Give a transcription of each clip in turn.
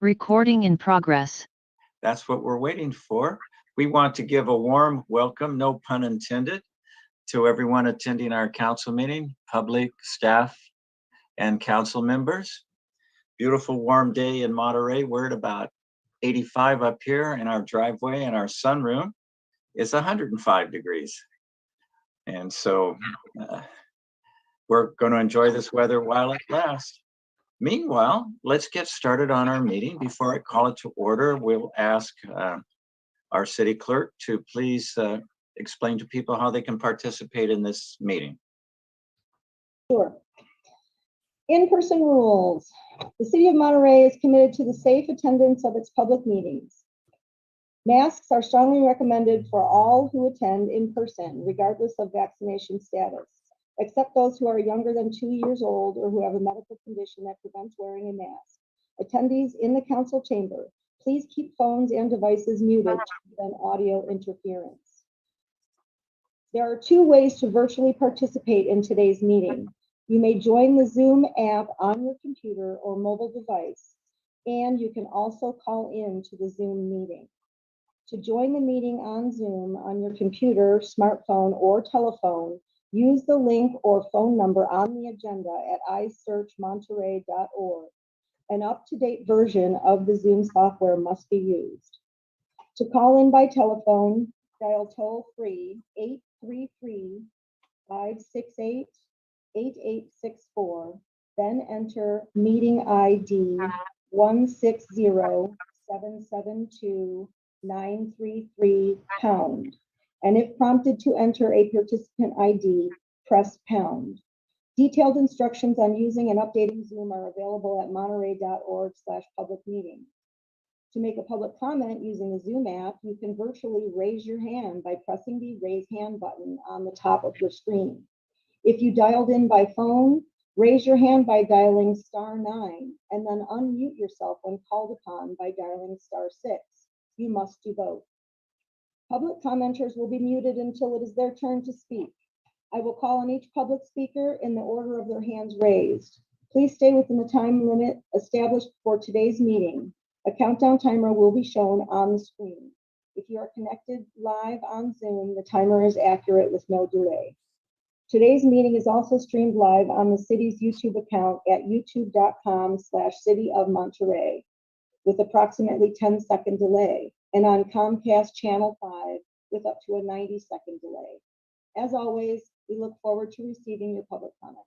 Recording in progress. That's what we're waiting for. We want to give a warm welcome, no pun intended, to everyone attending our council meeting, public, staff, and council members. Beautiful warm day in Monterey. We're at about 85 up here in our driveway, and our sunroom is 105 degrees. And so we're going to enjoy this weather while it lasts. Meanwhile, let's get started on our meeting. Before I call it to order, we'll ask our city clerk to please explain to people how they can participate in this meeting. Sure. In-person rules. The City of Monterey is committed to the safe attendance of its public meetings. Masks are strongly recommended for all who attend in person, regardless of vaccination status, except those who are younger than 2 years old or who have a medical condition that prevents wearing a mask. Attendees in the council chamber, please keep phones and devices muted to prevent audio interference. There are 2 ways to virtually participate in today's meeting. You may join the Zoom app on your computer or mobile device, and you can also call in to the Zoom meeting. To join the meeting on Zoom on your computer, smartphone, or telephone, use the link or phone number on the agenda at isearchmonterey.org. An up-to-date version of the Zoom software must be used. To call in by telephone, dial toll-free 833-568-8864, then enter meeting ID 160-772-933#. And if prompted to enter a participant ID, press pound. Detailed instructions on using and updating Zoom are available at monterey.org/public-meeting. To make a public comment using the Zoom app, you can virtually raise your hand by pressing the raise hand button on the top of your screen. If you dialed in by phone, raise your hand by dialing *9 and then unmute yourself when called upon by dialing *6. You must do both. Public commenters will be muted until it is their turn to speak. I will call on each public speaker in the order of their hands raised. Please stay within the time limit established for today's meeting. A countdown timer will be shown on the screen. If you are connected live on Zoom, the timer is accurate with no delay. Today's meeting is also streamed live on the city's YouTube account at youtube.com/cityofmonterey with approximately 10-second delay, and on Comcast Channel 5 with up to a 90-second delay. As always, we look forward to receiving your public comment.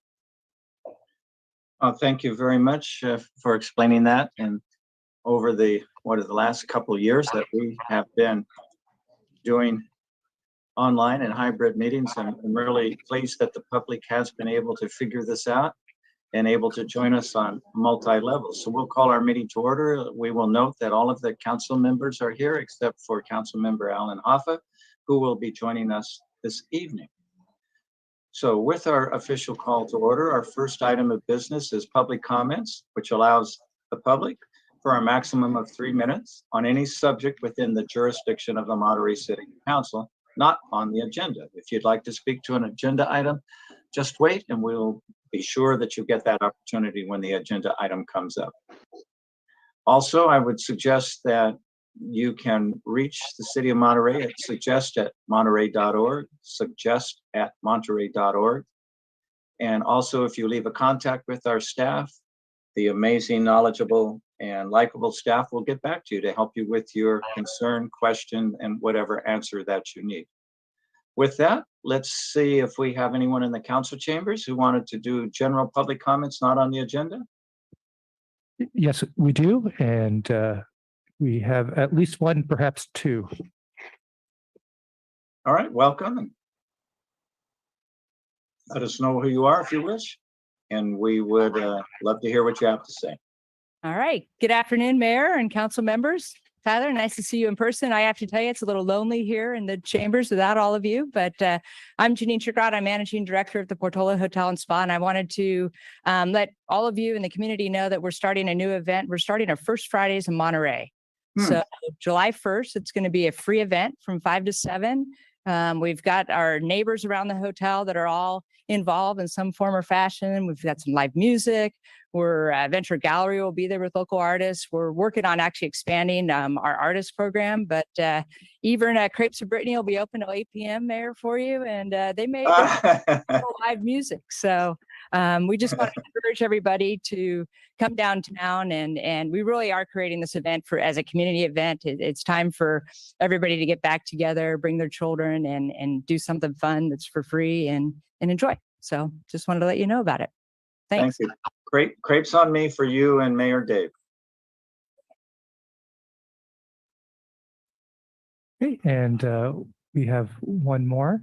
Thank you very much for explaining that. And over the last couple of years that we have been doing online and hybrid meetings, I'm really pleased that the public has been able to figure this out and able to join us on multi-levels. So we'll call our meeting to order. We will note that all of the council members are here except for Council Member Alan Hoffa, who will be joining us this evening. So with our official call to order, our first item of business is public comments, which allows the public for a maximum of 3 minutes on any subject within the jurisdiction of the Monterey City Council, not on the agenda. If you'd like to speak to an agenda item, just wait and we'll be sure that you get that opportunity when the agenda item comes up. Also, I would suggest that you can reach the City of Monterey at suggest@monterey.org, suggest@monterey.org. And also, if you leave a contact with our staff, the amazing, knowledgeable, and likable staff will get back to you to help you with your concern, question, and whatever answer that you need. With that, let's see if we have anyone in the council chambers who wanted to do general public comments not on the agenda. Yes, we do. And we have at least one, perhaps 2. All right, welcome. Let us know who you are if you wish, and we would love to hear what you have to say. All right. Good afternoon, Mayor and council members. Tyler, nice to see you in person. I have to tell you, it's a little lonely here in the chambers without all of you, but I'm Janine Chickrott. I'm Managing Director of the Portola Hotel and Spa, and I wanted to let all of you in the community know that we're starting a new event. We're starting our First Fridays in Monterey. So July 1st, it's going to be a free event from 5 to 7. We've got our neighbors around the hotel that are all involved in some form or fashion. We've got some live music. Venture Gallery will be there with local artists. We're working on actually expanding our artist program, but even Crepes of Brittany will be open till 8 p.m. there for you, and they may live music. So we just want to encourage everybody to come downtown, and we really are creating this event as a community event. It's time for everybody to get back together, bring their children, and do something fun that's for free and enjoy. So just wanted to let you know about it. Thanks. Thank you. Crepes on me for you and Mayor Dave. Okay, and we have one more.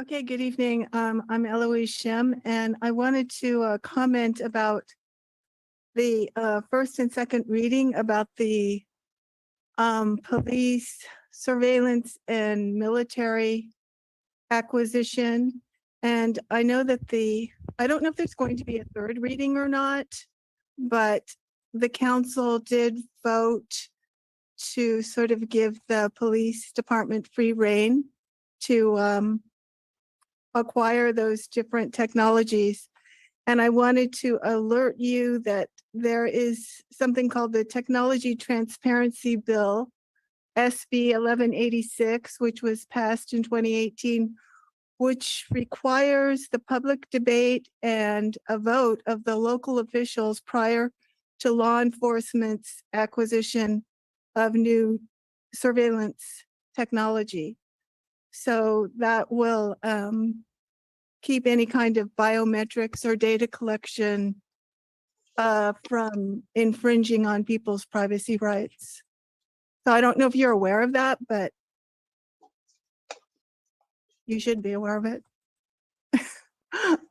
Okay, good evening. I'm Eloise Shem, and I wanted to comment about the first and second reading about the police surveillance and military acquisition. And I know that I don't know if there's going to be a third reading or not, but the council did vote to sort of give the police department free rein to acquire those different technologies. And I wanted to alert you that there is something called the Technology Transparency Bill, SB 1186, which was passed in 2018, which requires the public debate and a vote of the local officials prior to law enforcement's acquisition of new surveillance technology. So that will keep any kind of biometrics or data collection from infringing on people's privacy rights. So I don't know if you're aware of that, but you should be aware of it.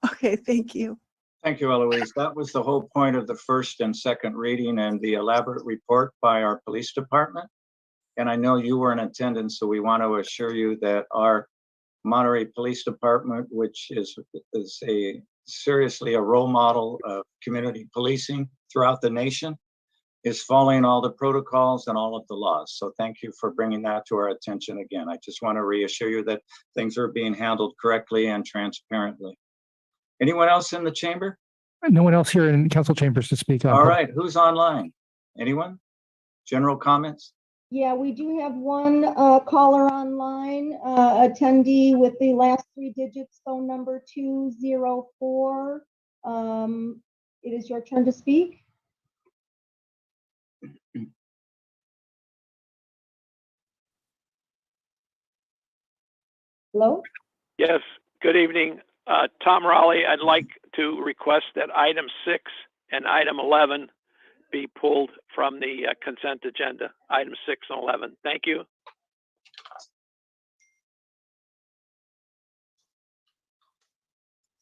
Okay, thank you. Thank you, Eloise. That was the whole point of the first and second reading and the elaborate report by our police department. And I know you were in attendance, so we want to assure you that our Monterey Police Department, which is seriously a role model of community policing throughout the nation, is following all the protocols and all of the laws. So thank you for bringing that to our attention again. I just want to reassure you that things are being handled correctly and transparently. Anyone else in the chamber? No one else here in council chambers to speak on. All right, who's online? Anyone? General comments? Yeah, we do have one caller online, attendee with the last 3 digits, phone number 204. It is your turn to speak. Hello? Yes, good evening. Tom Raleigh, I'd like to request that item 6 and item 11 be pulled from the consent agenda, item 6 and 11. Thank you.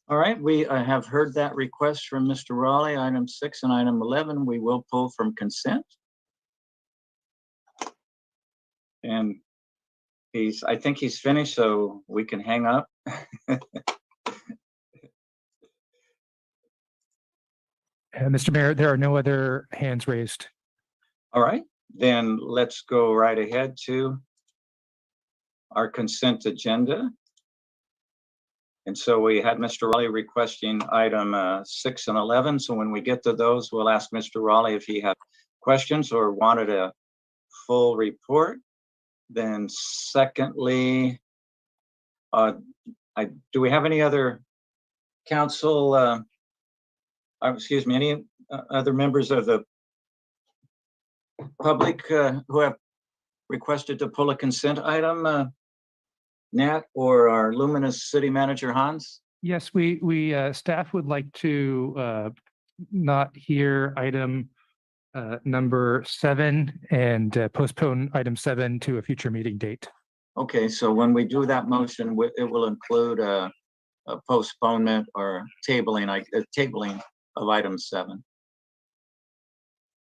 All right, we have heard that request from Mr. Raleigh. Item 6 and item 11, we will pull from consent. And I think he's finished, so we can hang up. Mr. Mayor, there are no other hands raised. All right, then let's go right ahead to our consent agenda. And so we had Mr. Raleigh requesting item 6 and 11. So when we get to those, we'll ask Mr. Raleigh if he had questions or wanted a full report. Then secondly, do we have any other council, excuse me, any other members of the public who have requested to pull a consent item? Nat or our luminous city manager, Hans? Yes, we staff would like to not hear item number 7 and postpone item 7 to a future meeting date. Okay, so when we do that motion, it will include a postponement or tabling of item 7.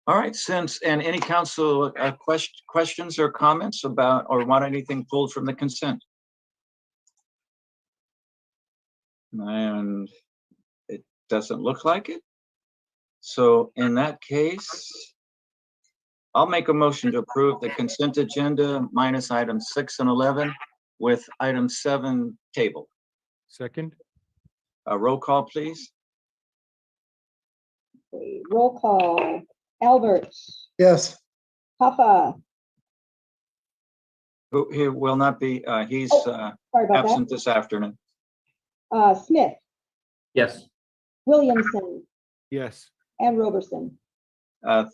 All right, and any council questions or comments about or want anything pulled from the consent? And it doesn't look like it. So in that case, I'll make a motion to approve the consent agenda minus items 6 and 11 with item 7 table. Second. Roll call, please. Okay, roll call. Albert, Yes. Papa, Who he will not be, he's sorry about absent this afternoon. that. Smith, Yes. Williamson, Yes. and Roberson.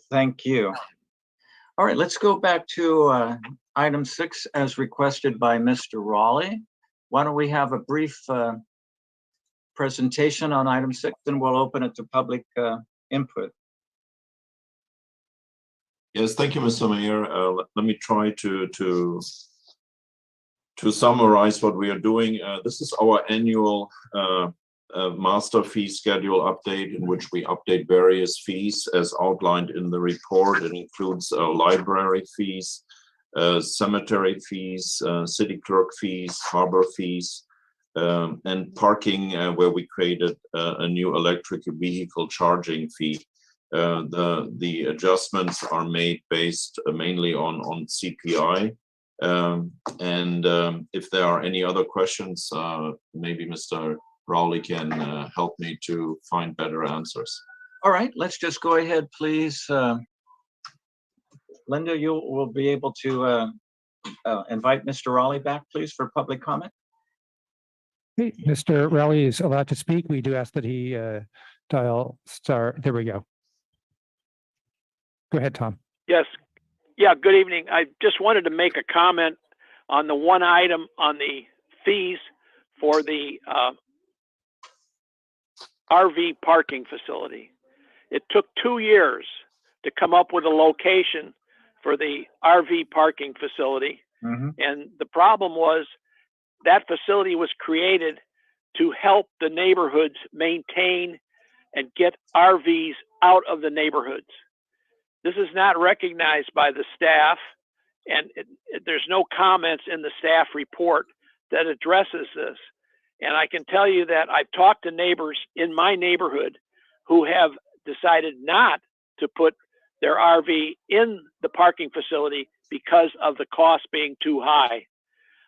Thank you. All right, let's go back to item 6 as requested by Mr. Raleigh. Why don't we have a brief presentation on item 6, and we'll open it to public input. Yes, thank you, Mr. Mayor. Let me try to summarize what we are doing. This is our annual master fee schedule update, in which we update various fees as outlined in the report. It includes library fees, cemetery fees, city clerk fees, harbor fees, and parking, where we created a new electric vehicle charging fee. The adjustments are made based mainly on CPI. If there are any other questions, maybe Mr. Rowley can help me to find better answers. All right, let's just go ahead, please. Linda, you will be able to invite Mr. Raleigh back, please, for public comment. Hey, Mr. Raleigh is allowed to speak. We do ask that he dial star. There we go. Go ahead, Tom. Yes. Yeah, good evening. I just wanted to make a comment on the one item on the fees for the RV parking facility. It took 2 years to come up with a location for the RV parking facility. Mm-hmm. And the problem was that facility was created to help the neighborhoods maintain and get RVs out of the neighborhoods. This is not recognized by the staff, and there's no comments in the staff report that addresses this. And I can tell you that I've talked to neighbors in my neighborhood who have decided not to put their RV in the parking facility because of the cost being too high.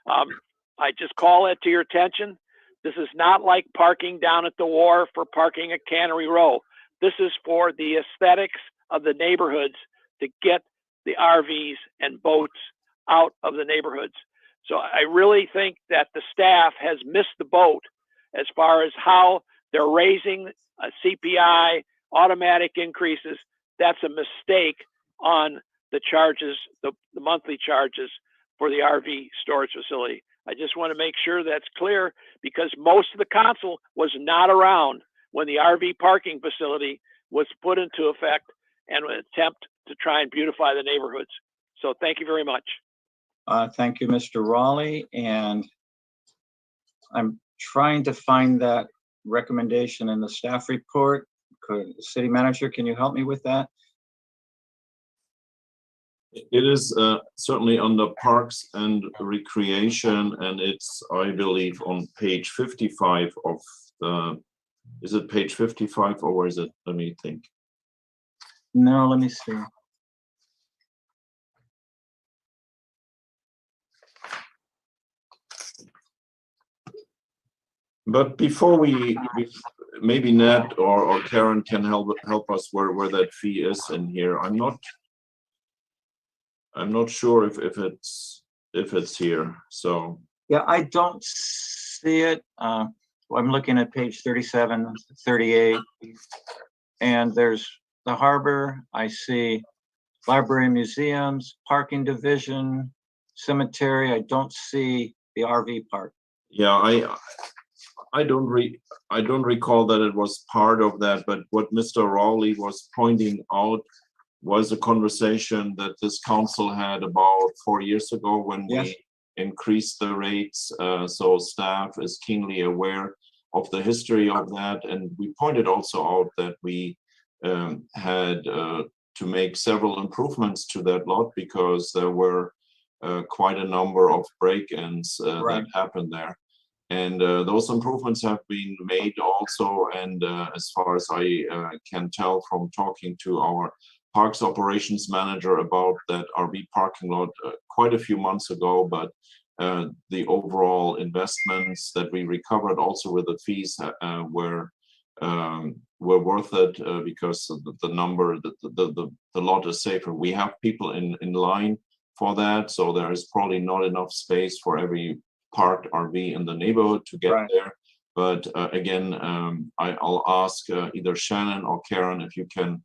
I just call it to your attention. This is not like parking down at the wharf or parking at Cannery Row. This is for the aesthetics of the neighborhoods to get the RVs and boats out of the neighborhoods. So I really think that the staff has missed the boat as far as how they're raising CPI, automatic increases. That's a mistake on the charges, the monthly charges for the RV storage facility. I just want to make sure that's clear, because most of the council was not around when the RV parking facility was put into effect and an attempt to try and beautify the neighborhoods. So thank you very much. Thank you, Mr. Raleigh. And I'm trying to find that recommendation in the staff report. City Manager, can you help me with that? It is certainly under Parks and Recreation, and it's, I believe, on page 55 of the, is it page 55 or where is it? Let me think. No, let me see. But before we maybe Ned or Karen can help us where that fee is in here. I'm not sure if it's here. So Yeah, I don't see it. I'm looking at page 37, 38, and there's the harbor. I see library, museums, parking division, cemetery. I don't see the RV park. yeah, I don't recall that it was part of that, but what Mr. Rowley was pointing out was a conversation that this council had about 4 years ago when Yes. we increased the rates. So staff is keenly aware of the history of that. And we pointed also out that we had to make several improvements to that lot because there were quite a number of break-ins Right. that happened there. And those improvements have been made also. And as far as I can tell from talking to our Parks Operations Manager about that RV parking lot quite a few months ago, but the overall investments that we recovered also with the fees were worth it because the number, the lot is safer. We have people in line for that, so there is probably not enough space for every parked RV in the neighborhood to get there. But again, I'll ask either Shannon or Karen if you can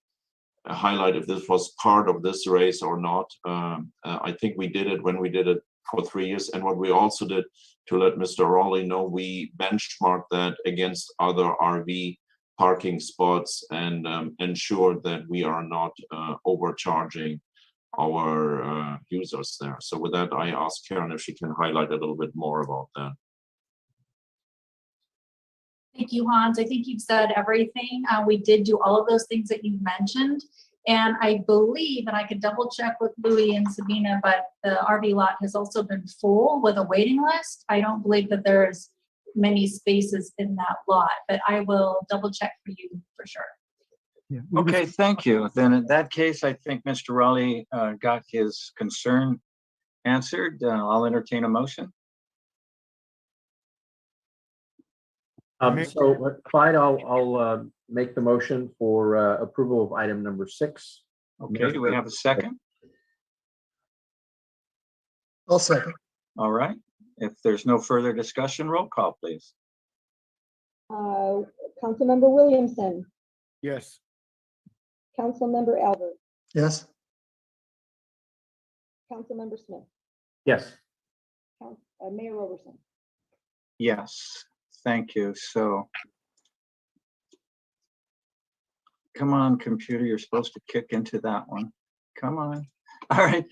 highlight if this was part of this race or not. I think we did it when we did it for 3 years. And what we also did, to let Mr. Raleigh know, we benchmarked that against other RV parking spots and ensured that we are not overcharging our users there. So with that, I asked Karen if she can highlight a little bit more about that. Thank you, Hans. I think you've said everything. We did do all of those things that you mentioned. And I believe, and I could double check with Louis and Sabina, but the RV lot has also been full with a waiting list. I don't believe that there's many spaces in that lot, but I will double check for you for sure. Yeah, Okay, thank you. Then in that case, I think Mr. Raleigh got his concern answered. I'll entertain a motion. So Clyde, I'll make the motion for approval of item number 6. Okay, do we have a second? I'll second. All right. If there's no further discussion, roll call, please. Councilmember Williamson, Yes. Councilmember Albert, Yes. Councilmember Smith, Yes. Mayor Roberson. Yes, thank you. So, come on, computer, you're supposed to kick into that one. Come on. All right.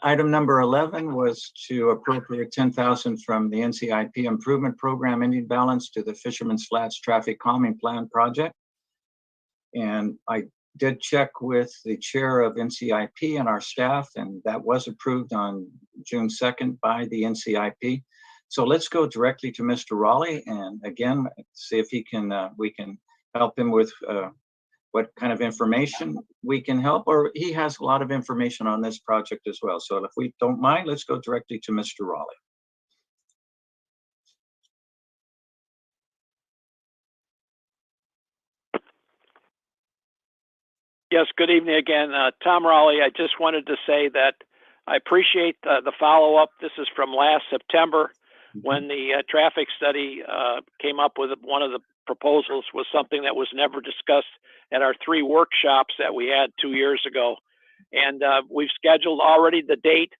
Item number 11 was to appropriate $10,000 from the NCIP Improvement Program ending balance to the Fisherman's Flats Traffic Calming Plan project. And I did check with the chair of NCIP and our staff, and that was approved on June 2nd by the NCIP. So let's go directly to Mr. Raleigh and again, see if he can, we can help him with what kind of information we can help, or he has a lot of information on this project as well. So if we don't mind, let's go directly to Mr. Raleigh. Yes, good evening again. Tom Raleigh, I just wanted to say that I appreciate the follow-up. This is from last September when the traffic study came up with one of the proposals was something that was never discussed at our 3 workshops that we had 2 years ago. And we've scheduled already the date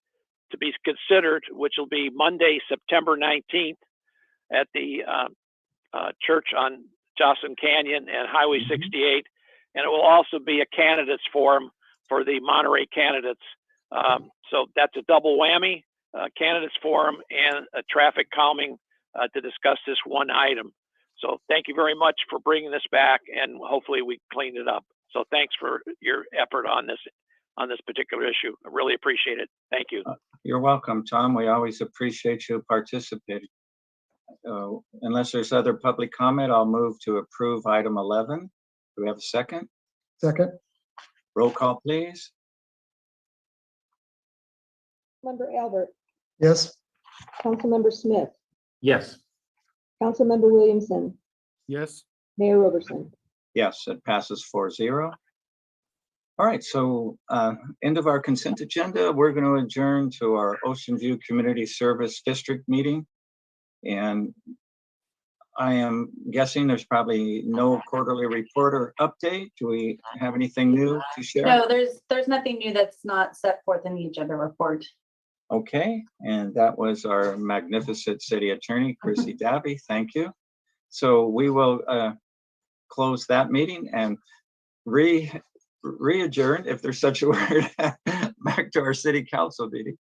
to be considered, which will be Monday, September 19th at the church on Jocelyn Canyon and Highway 68. And it will also be a candidates forum for the Monterey candidates. So that's a double whammy, candidates forum and a traffic calming to discuss this one item. So thank you very much for bringing this back, and hopefully we cleaned it up. So thanks for your effort on this particular issue. I really appreciate it. Thank you. You're welcome, Tom. We always appreciate you participating. Unless there's other public comment, I'll move to approve item 11. Do we have a second? Second. Roll call, please. Member Albert, Yes. Councilmember Smith, Yes. Councilmember Williamson, Yes. Mayor Roberson. Yes, it passes 4-0. All right, so end of our consent agenda. We're going to adjourn to our Ocean View Community Service District meeting. And I am guessing there's probably no quarterly report or update. Do we have anything new to share? No, there's nothing new that's not set forth in the agenda report. Okay, and that was our magnificent city attorney, Chrissy Dabby. Thank you. So we will close that meeting and re-adjourn, if there's such a word, back to our city council meeting.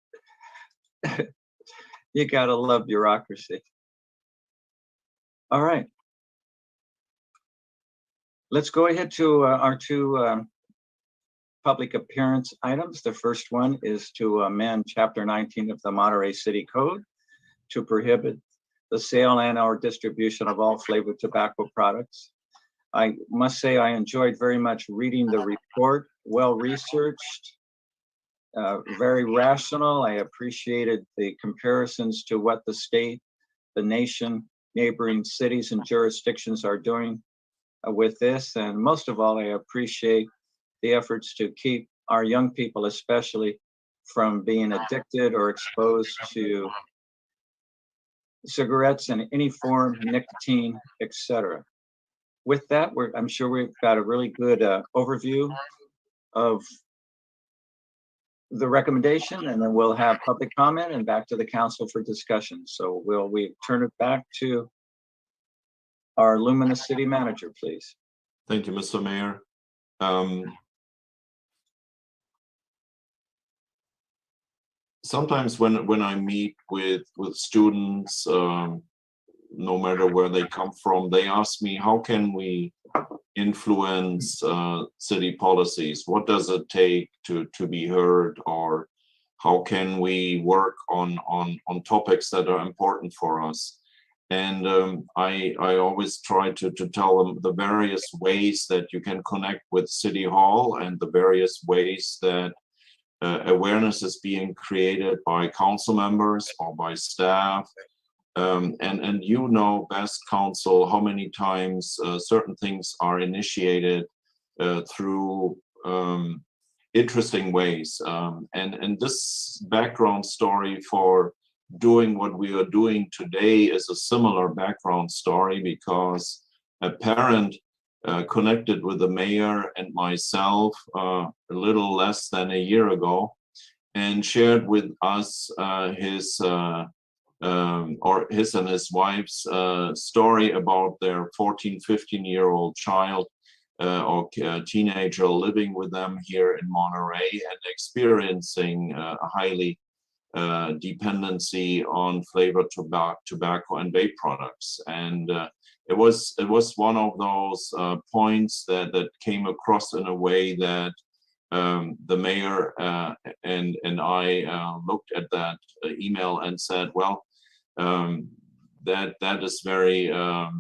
You gotta love bureaucracy. All right. Let's go ahead to our 2 public appearance items. The first one is to amend Chapter 19 of the Monterey City Code to prohibit the sale and/or distribution of all flavored tobacco products. I must say I enjoyed very much reading the report, well researched, very rational. I appreciated the comparisons to what the state, the nation, neighboring cities and jurisdictions are doing with this. And most of all, I appreciate the efforts to keep our young people, especially, from being addicted or exposed to cigarettes in any form, nicotine, etc. With that, I'm sure we've got a really good overview of the recommendation, and then we'll have public comment and back to the council for discussion. So we turn it back to our luminous city manager, please. Thank you, Mr. Mayor. Sometimes when I meet with students, no matter where they come from, they ask me, how can we influence city policies? What does it take to be heard? Or how can we work on topics that are important for us? And I always try to tell them the various ways that you can connect with City Hall and the various ways that awareness is being created by council members or by staff. And you know best, council, how many times certain things are initiated through interesting ways. And this background story for doing what we are doing today is a similar background story, because a parent connected with the mayor and myself a little less than a year ago and shared with us his and his wife's story about their 14, 15-year-old child or teenager living with them here in Monterey and experiencing a highly dependency on flavored tobacco and vape products. And it was one of those points that came across in a way that the mayor and I looked at that email and said, well, that is very a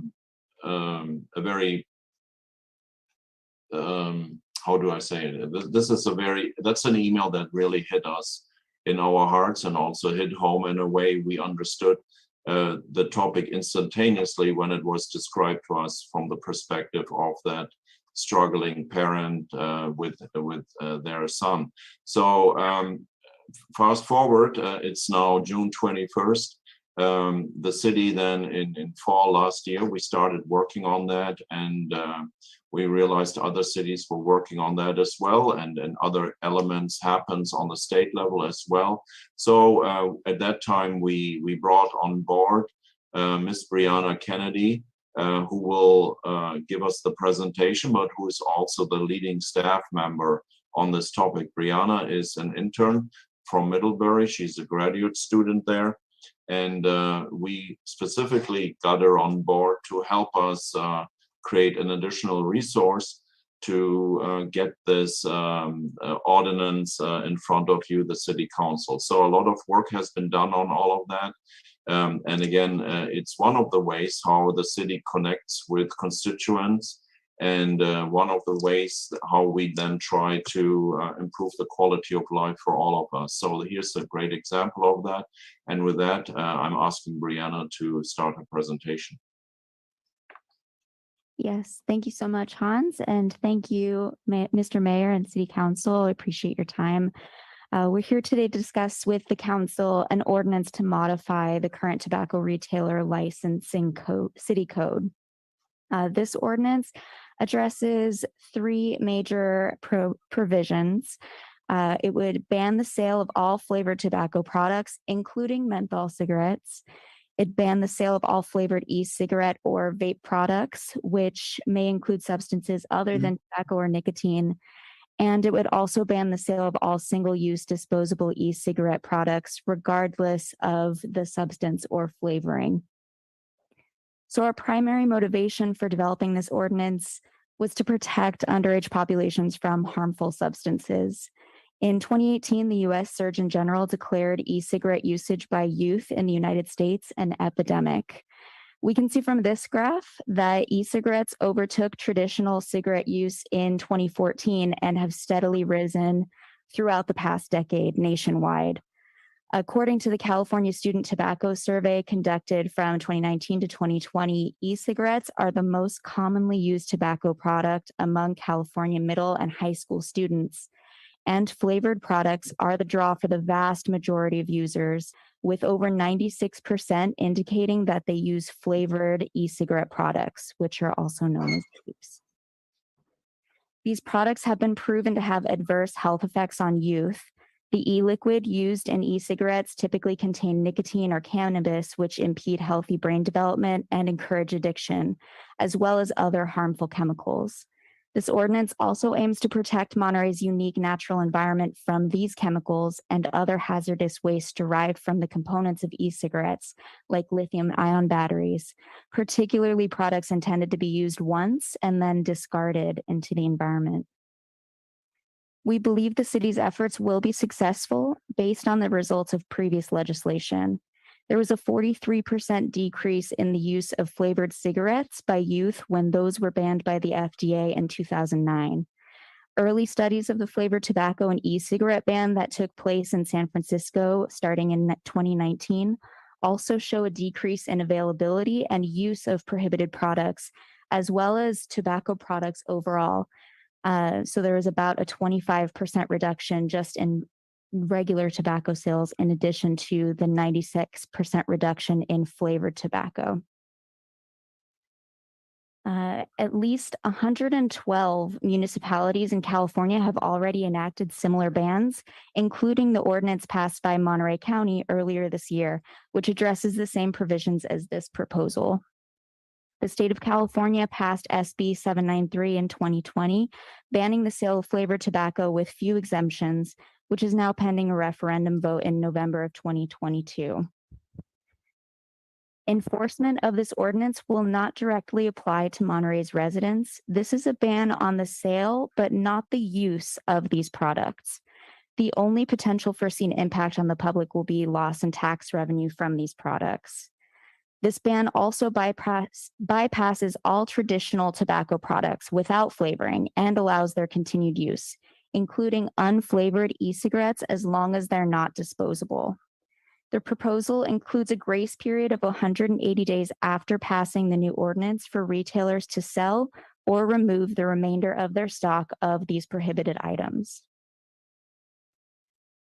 very how do I say it? This is that's an email that really hit us in our hearts and also hit home in a way we understood the topic instantaneously when it was described to us from the perspective of that struggling parent with their son. So fast forward, it's now June 21st. The city then in fall last year, we started working on that, and we realized other cities were working on that as well, and other elements happens on the state level as well. So at that time, we brought on board Miss Brianna Kennedy, who will give us the presentation, but who is also the leading staff member on this topic. Brianna is an intern from Middlebury. She's a graduate student there. And we specifically got her on board to help us create an additional resource to get this ordinance in front of you, the City Council. So a lot of work has been done on all of that. And again, it's one of the ways how the city connects with constituents, and one of the ways how we then try to improve the quality of life for all of us. So here's a great example of that. And with that, I'm asking Brianna to start her presentation. Yes, thank you so much, Hans. And thank you, Mr. Mayor and City Council. I appreciate your time. We're here today to discuss with the council an ordinance to modify the current tobacco retailer licensing city code. This ordinance addresses three major provisions. It would ban the sale of all flavored tobacco products, including menthol cigarettes. It banned the sale of all flavored e-cigarette or vape products, which may include substances other than tobacco or nicotine. And it would also ban the sale of all single-use disposable e-cigarette products, regardless of the substance or flavoring. So our primary motivation for developing this ordinance was to protect underage populations from harmful substances. In 2018, the U.S. Surgeon General declared e-cigarette usage by youth in the United States an epidemic. We can see from this graph that e-cigarettes overtook traditional cigarette use in 2014 and have steadily risen throughout the past decade nationwide. According to the California Student Tobacco Survey conducted from 2019 to 2020, e-cigarettes are the most commonly used tobacco product among California middle and high school students. And flavored products are the draw for the vast majority of users, with over 96% indicating that they use flavored e-cigarette products, which are also known as vapes. These products have been proven to have adverse health effects on youth. The e-liquid used in e-cigarettes typically contain nicotine or cannabis, which impede healthy brain development and encourage addiction, as well as other harmful chemicals. This ordinance also aims to protect Monterey's unique natural environment from these chemicals and other hazardous waste derived from the components of e-cigarettes, like lithium-ion batteries, particularly products intended to be used once and then discarded into the environment. We believe the city's efforts will be successful based on the results of previous legislation. There was a 43% decrease in the use of flavored cigarettes by youth when those were banned by the FDA in 2009. Early studies of the flavored tobacco and e-cigarette ban that took place in San Francisco starting in 2019 also show a decrease in availability and use of prohibited products, as well as tobacco products overall. So there was about a 25% reduction just in regular tobacco sales, in addition to the 96% reduction in flavored tobacco. At least 112 municipalities in California have already enacted similar bans, including the ordinance passed by Monterey County earlier this year, which addresses the same provisions as this proposal. The state of California passed SB 793 in 2020, banning the sale of flavored tobacco with few exemptions, which is now pending a referendum vote in November of 2022. Enforcement of this ordinance will not directly apply to Monterey's residents. This is a ban on the sale, but not the use of these products. The only potential foreseen impact on the public will be loss in tax revenue from these products. This ban also bypasses all traditional tobacco products without flavoring and allows their continued use, including unflavored e-cigarettes as long as they're not disposable. The proposal includes a grace period of 180 days after passing the new ordinance for retailers to sell or remove the remainder of their stock of these prohibited items.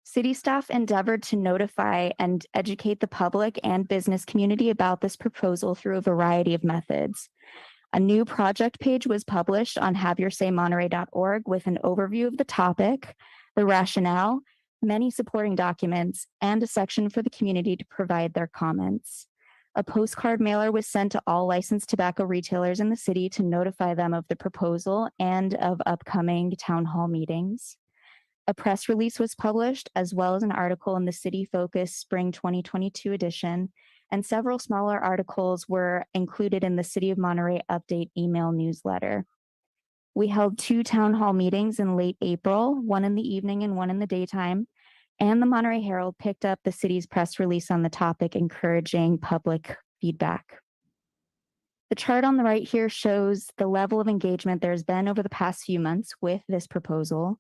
City staff endeavored to notify and educate the public and business community about this proposal through a variety of methods. A new project page was published on haveyoursaymonterey.org with an overview of the topic, the rationale, many supporting documents, and a section for the community to provide their comments. A postcard mailer was sent to all licensed tobacco retailers in the city to notify them of the proposal and of upcoming town hall meetings. A press release was published, as well as an article in the City Focus Spring 2022 edition, and several smaller articles were included in the City of Monterey Update email newsletter. We held 2 town hall meetings in late April, one in the evening and one in the daytime, and the Monterey Herald picked up the city's press release on the topic, encouraging public feedback. The chart on the right here shows the level of engagement there's been over the past few months with this proposal.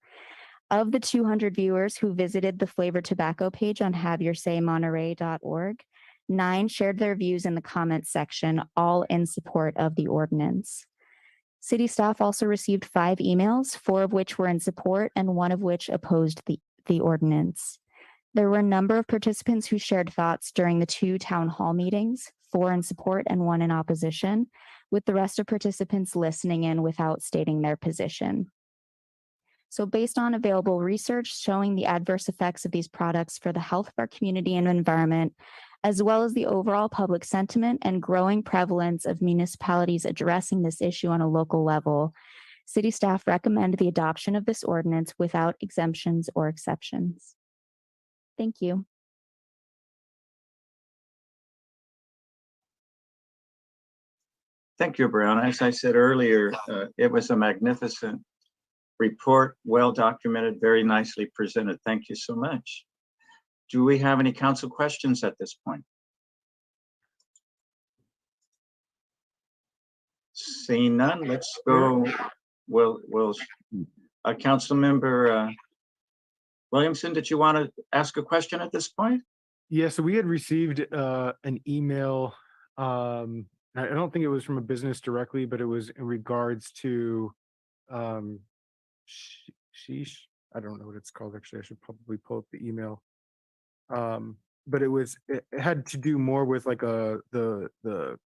Of the 200 viewers who visited the flavored tobacco page on haveyoursaymonterey.org, 9 shared their views in the comments section, all in support of the ordinance. City staff also received 5 emails, 4 of which were in support and 1 of which opposed the ordinance. There were a number of participants who shared thoughts during the 2 town hall meetings, 4 in support and 1 in opposition, with the rest of participants listening in without stating their position. So based on available research showing the adverse effects of these products for the health of our community and environment, as well as the overall public sentiment and growing prevalence of municipalities addressing this issue on a local level, city staff recommend the adoption of this ordinance without exemptions or exceptions. Thank you. Thank you, Brown. As I said earlier, it was a magnificent report, well documented, very nicely presented. Thank you so much. Do we have any council questions at this point? Seeing none, let's go. Council member Williamson, did you want to ask a question at this point? Yeah, so we had received an email. I don't think it was from a business directly, but it was in regards to sheesh. I don't know what it's called. Actually, I should probably pull up the email. But it had to do more with like the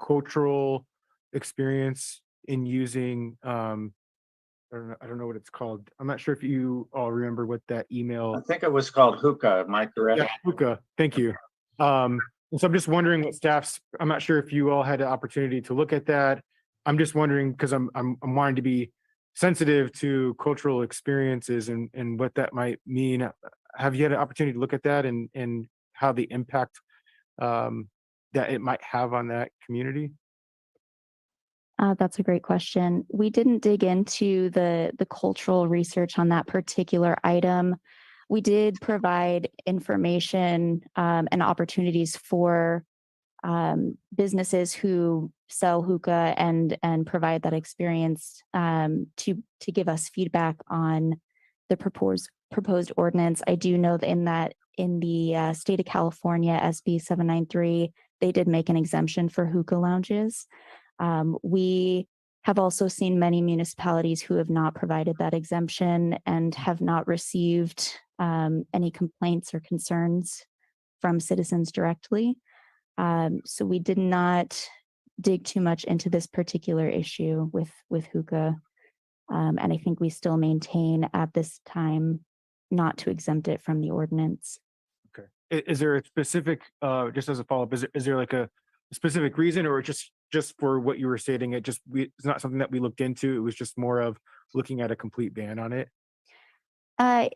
cultural experience in using I don't know what it's called. I'm not sure if you all remember what that email. I think it was called hookah. Am I correct? Yeah, hookah. Thank you. And so I'm just wondering what I'm not sure if you all had the opportunity to look at that. I'm just wondering because I'm wanting to be sensitive to cultural experiences and what that might mean. Have you had an opportunity to look at that and how the impact that it might have on that community? That's a great question. We didn't dig into the cultural research on that particular item. We did provide information and opportunities for businesses who sell hookah and provide that experience to give us feedback on the proposed ordinance. I do know that in the state of California, SB 793, they did make an exemption for hookah lounges. We have also seen many municipalities who have not provided that exemption and have not received any complaints or concerns from citizens directly. So we did not dig too much into this particular issue with hookah. And I think we still maintain at this time not to exempt it from the ordinance. Okay. Is there a specific, just as a follow-up, is there like a specific reason, or just for what you were stating, it's not something that we looked into, it was just more of looking at a complete ban on it? From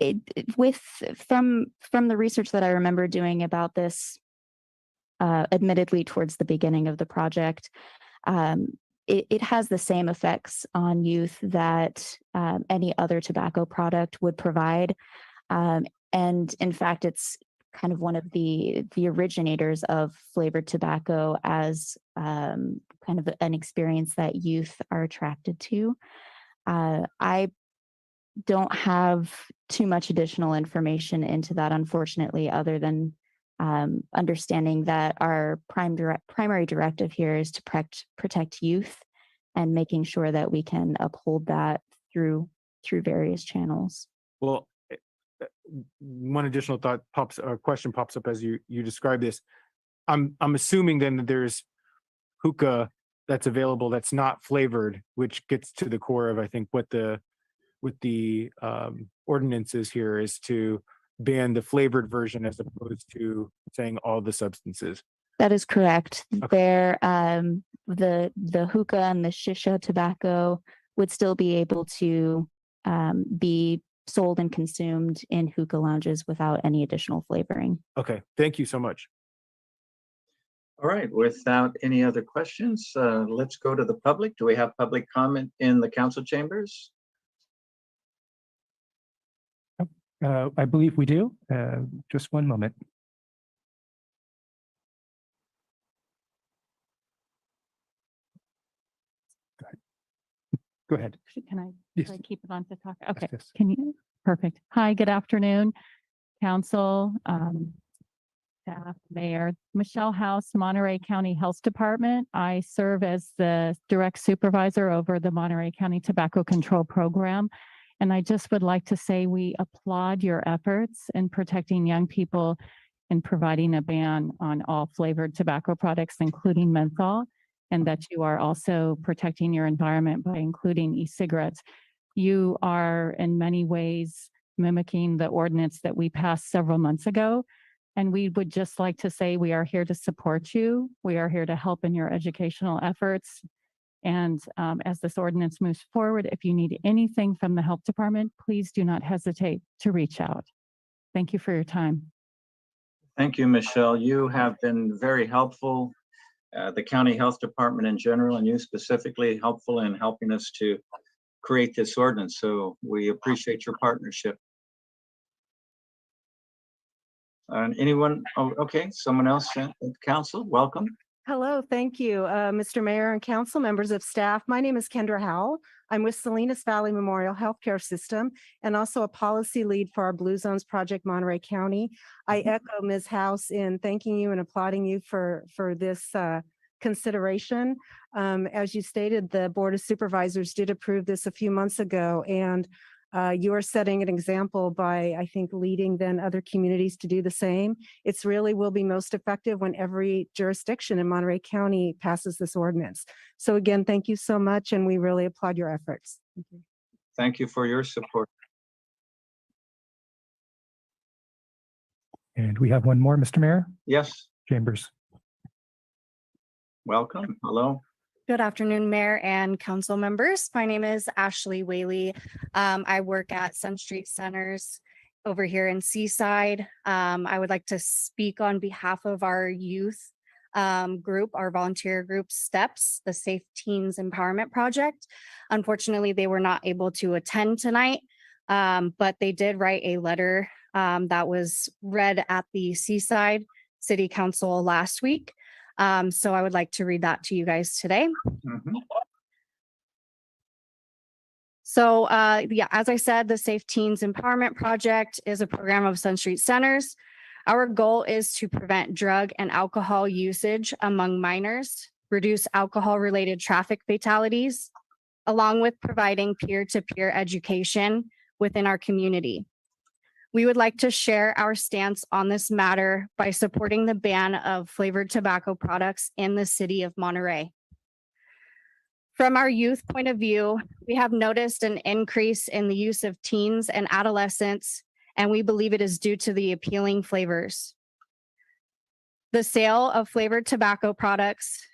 the research that I remember doing about this, admittedly towards the beginning of the project, it has the same effects on youth that any other tobacco product would provide. And in fact, it's kind of one of the originators of flavored tobacco as kind of an experience that youth are attracted to. I don't have too much additional information into that, unfortunately, other than understanding that our primary directive here is to protect youth and making sure that we can uphold that through various channels. Well, one additional question pops up as you describe this. I'm assuming then that there's hookah that's available that's not flavored, which gets to the core of, I think, what the ordinance is here, is to ban the flavored version as opposed to saying all the substances. That is correct. Okay. The hookah and the shisha tobacco would still be able to be sold and consumed in hookah lounges without any additional flavoring. Okay, thank you so much. All right, without any other questions, let's go to the public. Do we have public comment in the council chambers? I believe we do. Just one moment. Go ahead. Can I, Yes. can I keep it on to talk? Okay, Yes. can you? Perfect. Hi, good afternoon, council, staff, mayor. Michelle House, Monterey County Health Department. I serve as the direct supervisor over the Monterey County Tobacco Control Program. And I just would like to say we applaud your efforts in protecting young people and providing a ban on all flavored tobacco products, including menthol, and that you are also protecting your environment by including e-cigarettes. You are in many ways mimicking the ordinance that we passed several months ago. And we would just like to say we are here to support you. We are here to help in your educational efforts. And as this ordinance moves forward, if you need anything from the health department, please do not hesitate to reach out. Thank you for your time. Thank you, Michelle. You have been very helpful. The county health department in general, and you specifically, helpful in helping us to create this ordinance. So we appreciate your partnership. And anyone, oh, okay, someone else at council, welcome. Hello, thank you, Mr. Mayor and council members of staff. My name is Kendra Howell. I'm with Salinas Valley Memorial Healthcare System and also a policy lead for our Blue Zones Project Monterey County. I echo Ms. House in thanking you and applauding you for this consideration. As you stated, the Board of Supervisors did approve this a few months ago, and you are setting an example by, I think, leading then other communities to do the same. It's really will be most effective when every jurisdiction in Monterey County passes this ordinance. So again, thank you so much, and we really applaud your efforts. Thank you. Thank you for your support. And we have one more, Mr. Mayor. Yes, Chambers. welcome. Hello. Good afternoon, Mayor and council members. My name is Ashley Whaley. I work at Sun Street Centers over here in Seaside. I would like to speak on behalf of our youth group, our volunteer group STEPS, the Safe Teens Empowerment Project. Unfortunately, they were not able to attend tonight, but they did write a letter that was read at the Seaside City Council last week. So I would like to read that to you guys today. So yeah, as I said, the Safe Teens Empowerment Project is a program of Sun Street Centers. Our goal is to prevent drug and alcohol usage among minors, reduce alcohol-related traffic fatalities, along with providing peer-to-peer education within our community. We would like to share our stance on this matter by supporting the ban of flavored tobacco products in the city of Monterey. From our youth point of view, we have noticed an increase in the use of teens and adolescents, and we believe it is due to the appealing flavors. The sale of flavored tobacco products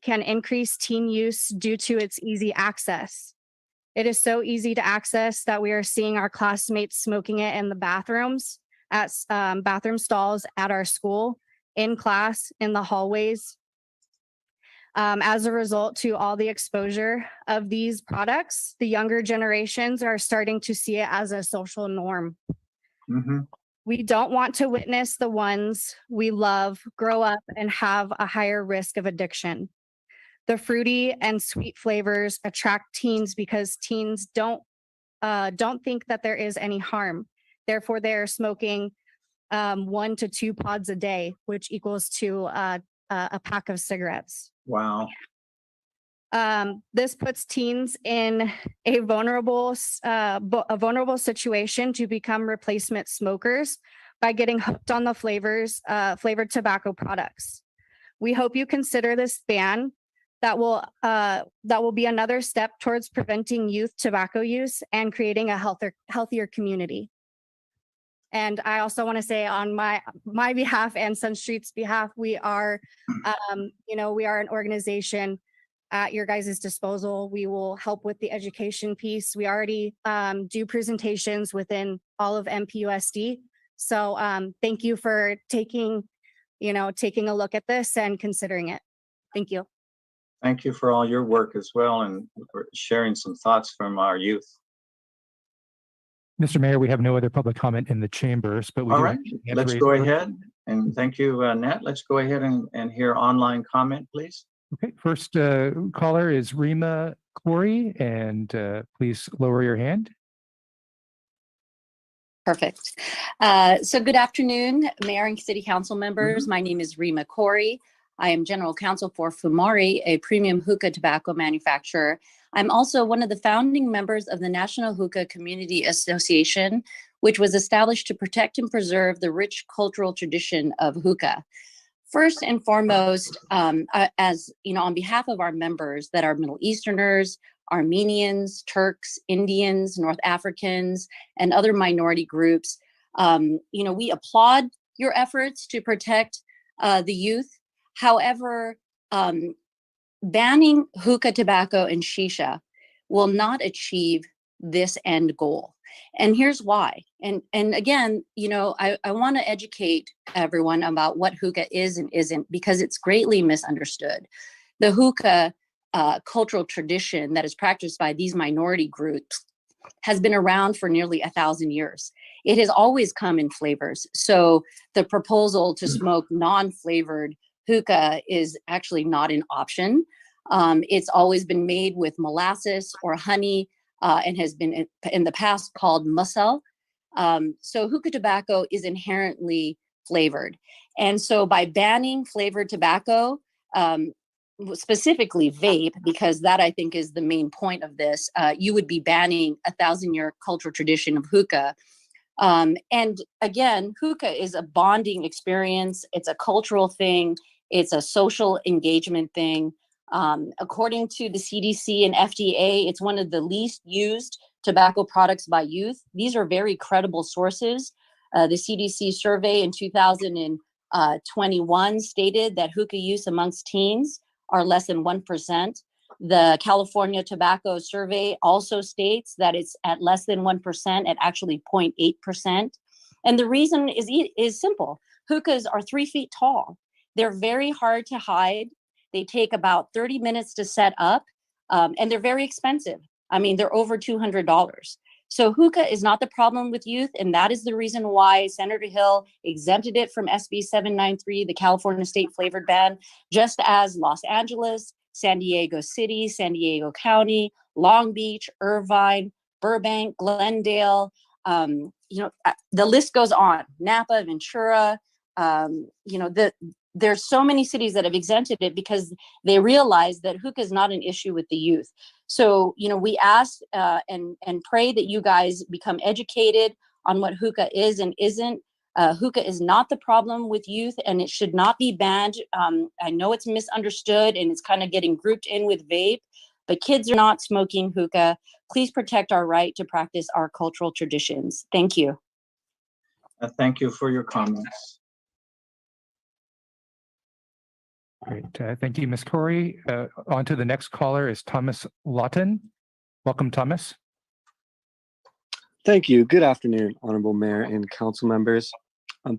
can increase teen use due to its easy access. It is so easy to access that we are seeing our classmates smoking it in the bathrooms, at bathroom stalls at our school, in class, in the hallways. As a result to all the exposure of these products, the younger generations are starting to see it as a social norm. We don't want to witness the ones we love grow up and have a higher risk of addiction. The fruity and sweet flavors attract teens because teens don't think that there is any harm. Therefore, they're smoking 1 to 2 pods a day, which equals to a pack of cigarettes. Wow. This puts teens in a vulnerable situation to become replacement smokers by getting hooked on the flavored tobacco products. We hope you consider this ban. That will be another step towards preventing youth tobacco use and creating a healthier community. And I also want to say on my behalf and Sun Street's behalf, we are, we are an organization at your guys' disposal. We will help with the education piece. We already do presentations within all of MPUSD. So thank you for taking a look at this and considering it. Thank you. Thank you for all your work as well and for sharing some thoughts from our youth. Mr. Mayor, we have no other public comment in the chambers, but we All do right, have let's go ahead. And thank you, Nat. Let's go ahead and hear online comment, please. Okay, first caller is Rima Corey, and please lower your hand. Perfect. So good afternoon, Mayor and City Council members. My name is Rima Corey. I am General Counsel for Fumari, a premium hookah tobacco manufacturer. I'm also one of the founding members of the National Hookah Community Association, which was established to protect and preserve the rich cultural tradition of hookah. First and foremost, as you know, on behalf of our members that are Middle Easterners, Armenians, Turks, Indians, North Africans, and other minority groups, we applaud your efforts to protect the youth. However, banning hookah tobacco and shisha will not achieve this end goal. And here's why. And again, I want to educate everyone about what hookah is and isn't, because it's greatly misunderstood. The hookah cultural tradition that is practiced by these minority groups has been around for nearly 1,000 years. It has always come in flavors. So the proposal to smoke non-flavored hookah is actually not an option. It's always been made with molasses or honey and has been in the past called musel. So hookah tobacco is inherently flavored. And so by banning flavored tobacco, specifically vape, because that I think is the main point of this, you would be banning 1,000-year cultural tradition of hookah. And again, hookah is a bonding experience. It's a cultural thing. It's a social engagement thing. According to the CDC and FDA, it's one of the least used tobacco products by youth. These are very credible sources. The CDC survey in 2021 stated that hookah use amongst teens are less than 1%. The California Tobacco Survey also states that it's at less than 1%, at actually 0.8%. And the reason is simple. Hookahs are 3 feet tall. They're very hard to hide. They take about 30 minutes to set up, and they're very expensive. I mean, they're over $200. So hookah is not the problem with youth, and that is the reason why Senator Hill exempted it from SB 793, the California state flavored ban, just as Los Angeles, San Diego City, San Diego County, Long Beach, Irvine, Burbank, Glendale, the list goes on. Napa, Ventura, there's so many cities that have exempted it because they realize that hookah is not an issue with the youth. So, we ask and pray that you guys become educated on what hookah is and isn't. Hookah is not the problem with youth, and it should not be banned. I know it's misunderstood and it's kind of getting grouped in with vape, but kids are not smoking hookah. Please protect our right to practice our cultural traditions. Thank you. Thank you for your comments. Great. Thank you, Ms. Corey. On to the next caller is Thomas Lawton. Welcome, Thomas. Thank you. Good afternoon, Honorable Mayor and Council members.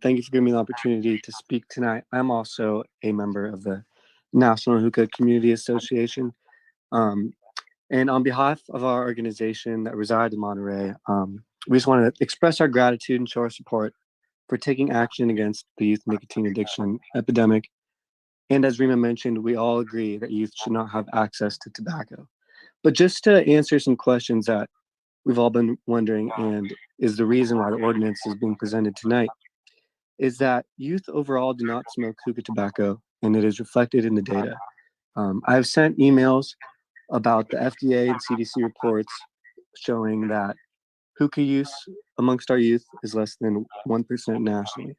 Thank you for giving me the opportunity to speak tonight. I'm also a member of the National Hookah Community Association. And on behalf of our organization that resides in Monterey, we just want to express our gratitude and show our support for taking action against the youth nicotine addiction epidemic. And as Rima mentioned, we all agree that youth should not have access to tobacco. But just to answer some questions that we've all been wondering, and is the reason why the ordinance is being presented tonight, is that youth overall do not smoke hookah tobacco, and it is reflected in the data. I have sent emails about the FDA and CDC reports showing that hookah use amongst our youth is less than 1% nationally.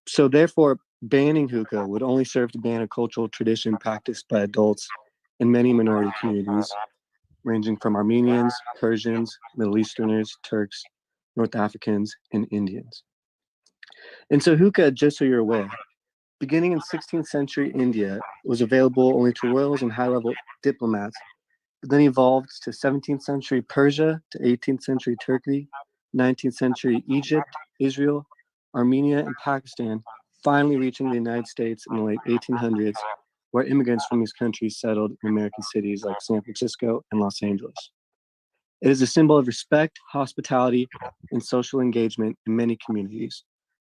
So therefore, banning hookah would only serve to ban a cultural tradition practiced by adults in many minority communities, ranging from Armenians, Persians, Middle Easterners, Turks, North Africans, and Indians. And so hookah, just so you're aware, beginning in 16th century India, was available only to royals and high-level diplomats, but then evolved to 17th century Persia, to 18th century Turkey, 19th century Egypt, Israel, Armenia, and Pakistan, finally reaching the United States in the late 1800s, where immigrants from these countries settled in American cities like San Francisco and Los Angeles. It is a symbol of respect, hospitality, and social engagement in many communities.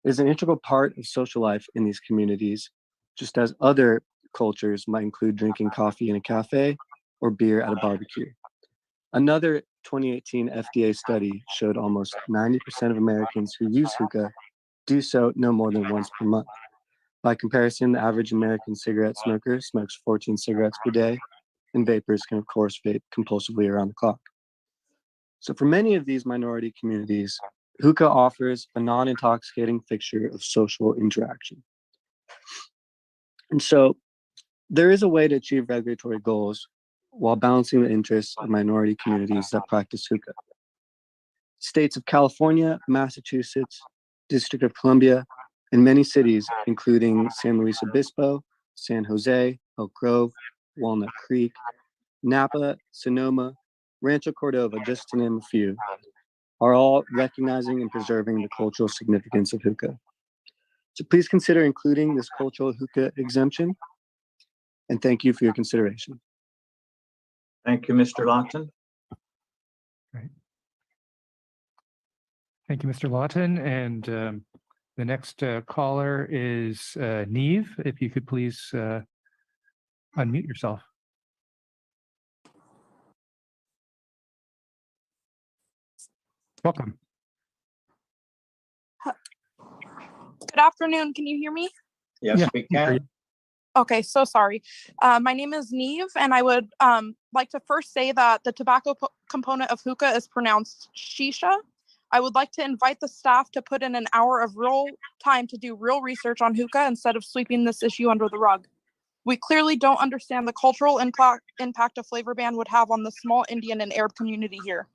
It is an integral part of social life in these communities, just as other cultures might include drinking coffee in a cafe or beer at a barbecue. Another 2018 FDA study showed almost 90% of Americans who use hookah do so no more than once per month. By comparison, the average American cigarette smoker smokes 14 cigarettes per day, and vapers can, of course, vape compulsively around the clock. So for many of these minority communities, hookah offers a non-intoxicating fixture of social interaction. And so there is a way to achieve regulatory goals while balancing the interests of minority communities that practice hookah. States of California, Massachusetts, District of Columbia, and many cities, including San Luis Obispo, San Jose, Elk Grove, Walnut Creek, Napa, Sonoma, Rancho Cordova, just to name a few, are all recognizing and preserving the cultural significance of hookah. So please consider including this cultural hookah exemption, and thank you for your consideration. Thank you, Mr. Lawton. Great. Thank you, Mr. Lawton. And the next caller is Neve. If you could please unmute yourself. Welcome. Good afternoon. Can you hear me? Yes, Yeah. we can. Okay, so sorry. My name is Neve, and I would like to first say that the tobacco component of hookah is pronounced shisha. I would like to invite the staff to put in an hour of real time to do real research on hookah instead of sweeping this issue under the rug. We clearly don't understand the cultural impact a flavor ban would have on the small Indian and Arab community here.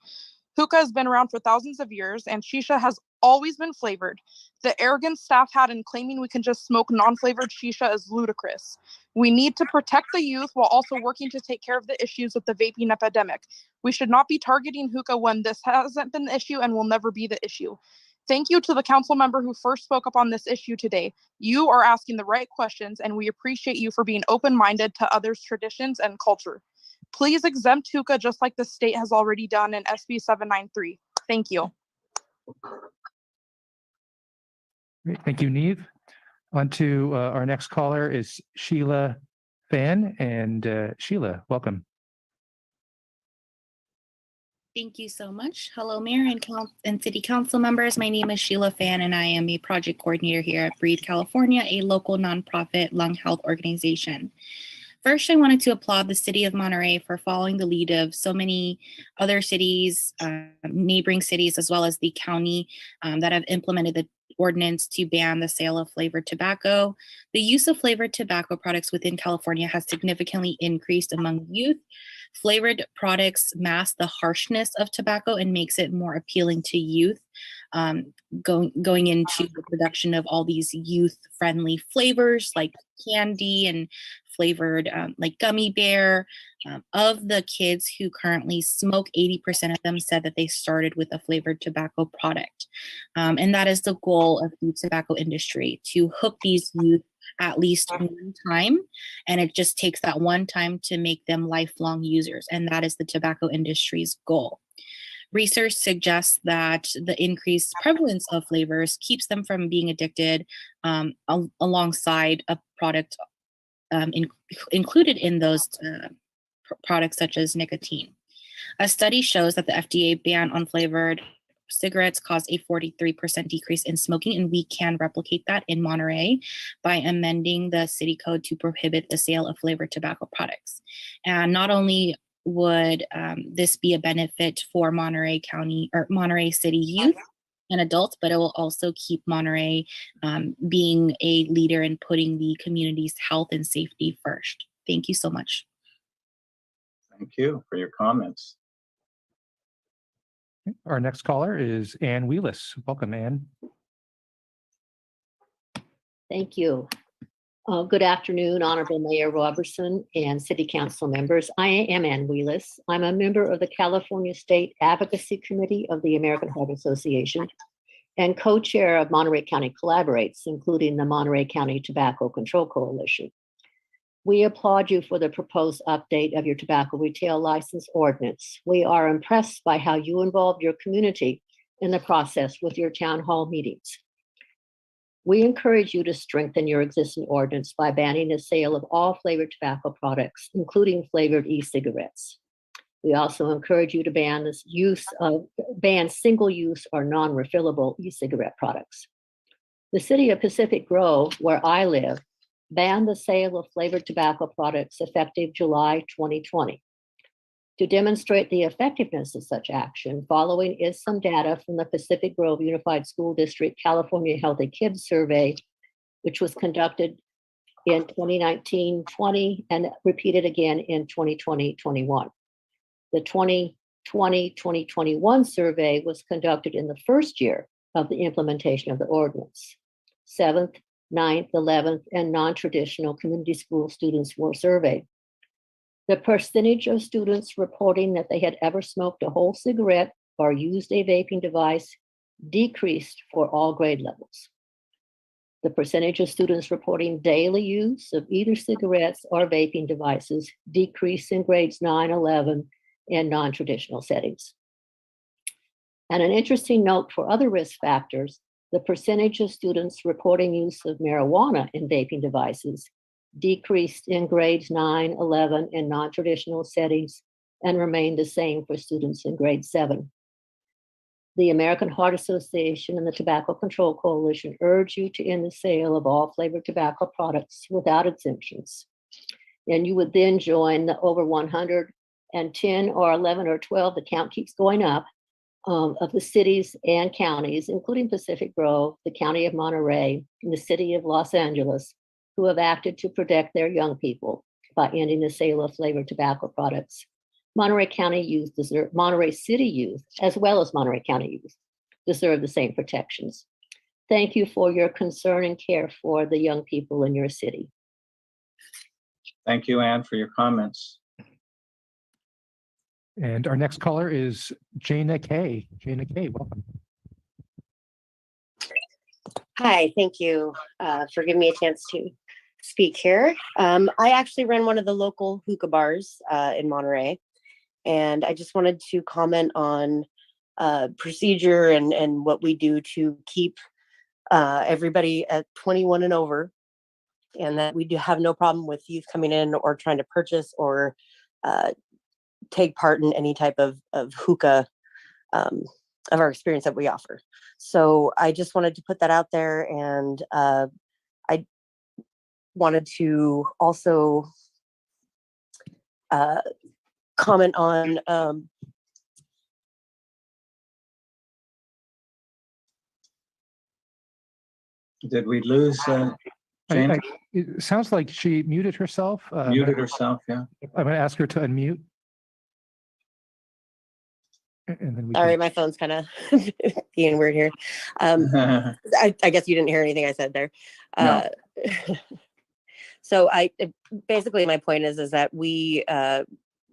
Hookah has been around for thousands of years, and shisha has always been flavored. The arrogance staff had in claiming we can just smoke non-flavored shisha is ludicrous. We need to protect the youth while also working to take care of the issues with the vaping epidemic. We should not be targeting hookah when this hasn't been the issue and will never be the issue. Thank you to the council member who first spoke up on this issue today. You are asking the right questions, and we appreciate you for being open-minded to others' traditions and culture. Please exempt hookah just like the state has already done in SB 793. Thank you. Great. Thank you, Neve. On to our next caller is Sheila Fan. And Sheila, welcome. Thank you so much. Hello, Mayor and City Council members. My name is Sheila Fan, and I am a project coordinator here at Breathe California, a local nonprofit lung health organization. First, I wanted to applaud the city of Monterey for following the lead of so many other cities, neighboring cities, as well as the county that have implemented the ordinance to ban the sale of flavored tobacco. The use of flavored tobacco products within California has significantly increased among youth. Flavored products mask the harshness of tobacco and makes it more appealing to youth. Going into the production of all these youth-friendly flavors like candy and flavored like gummy bear. Of the kids who currently smoke, 80% of them said that they started with a flavored tobacco product. And that is the goal of the tobacco industry, to hook these youth at least one time. And it just takes that one time to make them lifelong users. And that is the tobacco industry's goal. Research suggests that the increased prevalence of flavors keeps them from being addicted alongside a product included in those products such as nicotine. A study shows that the FDA ban on flavored cigarettes caused a 43% decrease in smoking, and we can replicate that in Monterey by amending the city code to prohibit the sale of flavored tobacco products. And not only would this be a benefit for Monterey County or Monterey City youth and adults, but it will also keep Monterey being a leader in putting the community's health and safety first. Thank you so much. Thank you for your comments. Our next caller is Ann Wheelis. Welcome, Ann. Thank you. Good afternoon, Honorable Mayor Robertson and City Council members. I am Ann Wheelis. I'm a member of the California State Advocacy Committee of the American Heart Association and co-chair of Monterey County Collaborates, including the Monterey County Tobacco Control Coalition. We applaud you for the proposed update of your tobacco retail license ordinance. We are impressed by how you involved your community in the process with your town hall meetings. We encourage you to strengthen your existing ordinance by banning the sale of all flavored tobacco products, including flavored e-cigarettes. We also encourage you to ban single-use or non-refillable e-cigarette products. The city of Pacific Grove, where I live, banned the sale of flavored tobacco products effective July 2020. To demonstrate the effectiveness of such action, following is some data from the Pacific Grove Unified School District California Healthy Kids Survey, which was conducted in 2019-20 and repeated again in 2020-21. The 2020-2021 survey was conducted in the first year of the implementation of the ordinance. 7th, 9th, 11th, and non-traditional community school students were surveyed. The percentage of students reporting that they had ever smoked a whole cigarette or used a vaping device decreased for all grade levels. The percentage of students reporting daily use of either cigarettes or vaping devices decreased in grades 9, 11, and non-traditional settings. And an interesting note for other risk factors, the percentage of students reporting use of marijuana in vaping devices decreased in grades 9, 11, and non-traditional settings and remained the same for students in grade 7. The American Heart Association and the Tobacco Control Coalition urge you to end the sale of all flavored tobacco products without exemptions. And you would then join the over 110 or 11 or 12, the count keeps going up, of the cities and counties, including Pacific Grove, the County of Monterey, and the City of Los Angeles, who have acted to protect their young people by ending the sale of flavored tobacco products. Monterey County youth deserve, Monterey City youth, as well as Monterey County youth, deserve the same protections. Thank you for your concern and care for the young people in your city. Thank you, Ann, for your comments. And our next caller is Jana Kay. Jana Kay, welcome. Hi, thank you for giving me a chance to speak here. I actually run one of the local hookah bars in Monterey, and I just wanted to comment on procedure and what we do to keep everybody at 21 and over, and that we do have no problem with youth coming in or trying to purchase or take part in any type of hookah of our experience that we offer. So I just wanted to put that out there, and I wanted to also comment on Did we lose Jane? It sounds like she muted herself. Muted herself, yeah. I'm going to ask her to unmute. And then we sorry, can... my phone's kind of being weird here. I guess you didn't hear anything I said there. No. So basically my point is that we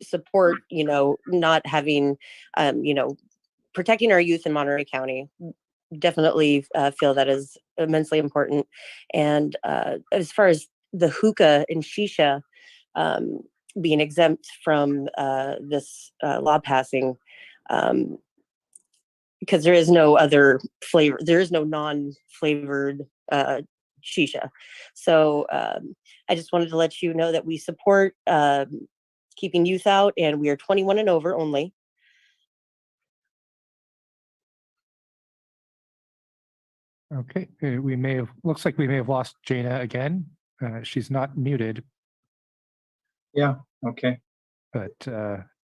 support, not having, protecting our youth in Monterey County. Definitely feel that is immensely important. And as far as the hookah and shisha being exempt from this law passing, because there is no other flavor, there is no non-flavored shisha. So I just wanted to let you know that we support keeping youth out, and we are 21 and over only. Okay, looks like we may have lost Jana again. She's not muted. Yeah, okay. But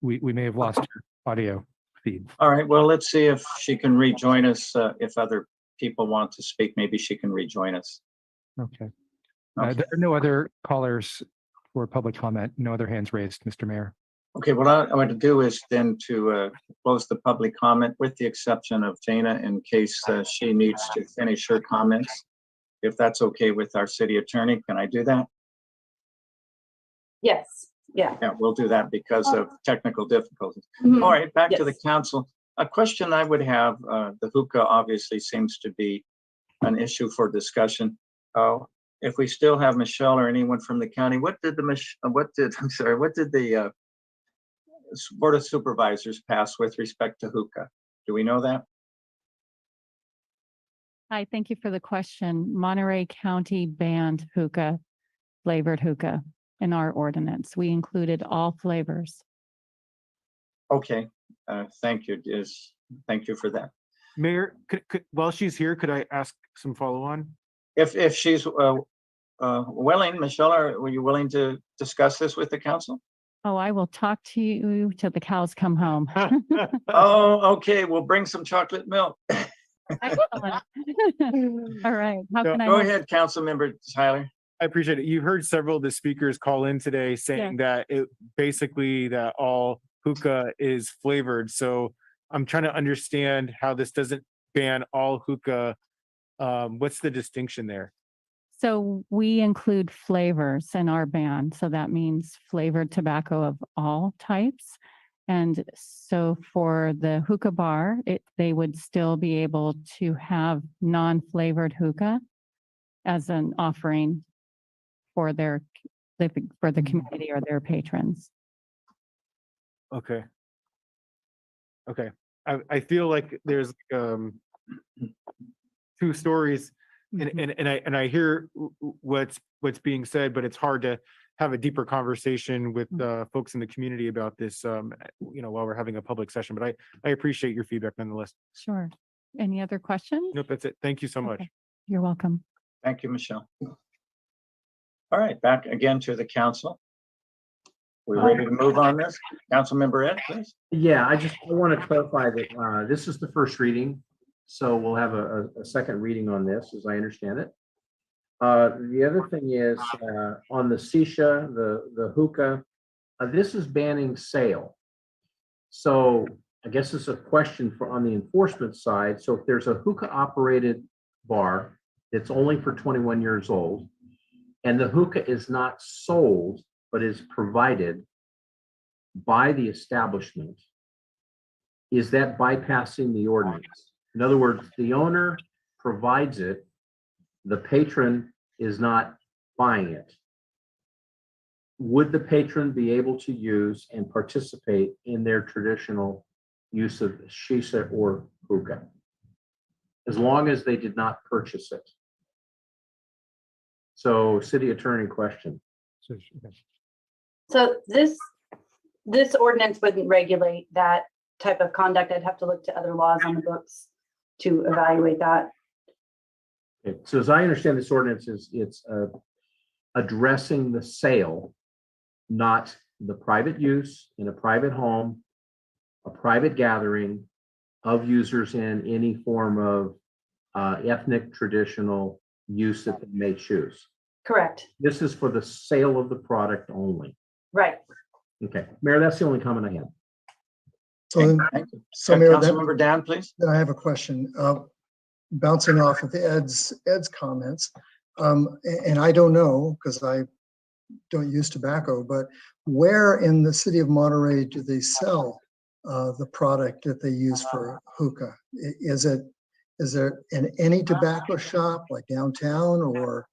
we may have lost her audio feed. All right, well, let's see if she can rejoin us. If other people want to speak, maybe she can rejoin us. Okay. There are no other callers for public comment, no other hands raised, Mr. Mayor. Okay, what I want to do is then to close the public comment with the exception of Jana in case she needs to finish her comments. If that's okay with our city attorney, can I do that? Yes, yeah. Yeah, we'll do that because of technical difficulties. Mhm. All right, back to the Yes. council. A question I would have, the hookah obviously seems to be an issue for discussion. If we still have Michelle or anyone from the county, what did the Board of Supervisors pass with respect to hookah? Do we know that? Hi, thank you for the question. Monterey County banned hookah, flavored hookah in our ordinance. We included all flavors. Okay, thank you. Thank you for that. Mayor, while she's here, could I ask some follow-on? If she's willing, Michelle, were you willing to discuss this with the council? Oh, I will talk to you till the cows come home. Oh, okay. We'll bring some chocolate milk. Excellent. All right. How can I Go help? ahead, Council Member Tyler. I appreciate it. You heard several of the speakers call in today saying that basically that all hookah is flavored. So I'm trying to understand how this doesn't ban all hookah. What's the distinction there? So we include flavors in our ban. So that means flavored tobacco of all types. And so for the hookah bar, they would still be able to have non-flavored hookah as an offering for the community or their patrons. Okay. Okay. I feel like there's two stories, and I hear what's being said, but it's hard to have a deeper conversation with folks in the community about this, while we're having a public session, but I appreciate your feedback nonetheless. Sure. Any other questions? Nope, that's it. Thank you so much. Okay. You're welcome. Thank you, Michelle. All right, back again to the council. We're ready to move on this. Councilmember Ed, please. Yeah, I want to clarify that this is the first reading, so we'll have a second reading on this, as I understand it. The other thing is on the shisha, the hookah, this is banning sale. So I guess it's a question on the enforcement side. So if there's a hookah operated bar that's only for 21 years old, and the hookah is not sold, but is provided by the establishment, is that bypassing the ordinance? In other words, the owner provides it, the patron is not buying it. Would the patron be able to use and participate in their traditional use of shisha or hookah, as long as they did not purchase it? So, city attorney question. So this ordinance wouldn't regulate that type of conduct. I'd have to look to other laws on the books to evaluate that. Okay. So as I understand this ordinance it's addressing the sale, not the private use in a private home, a private gathering of users in any form of ethnic traditional use that they may choose. Correct. This is for the sale of the product only. Right. Okay, Mayor, that's the only comment I have. So Mayor, Councilmember Dan, please. Then I have a question. Bouncing off of Ed's comments, and I don't know because I don't use tobacco, but where in the city of Monterey do they sell the product that they use for hookah? Is there in any tobacco shop like downtown, or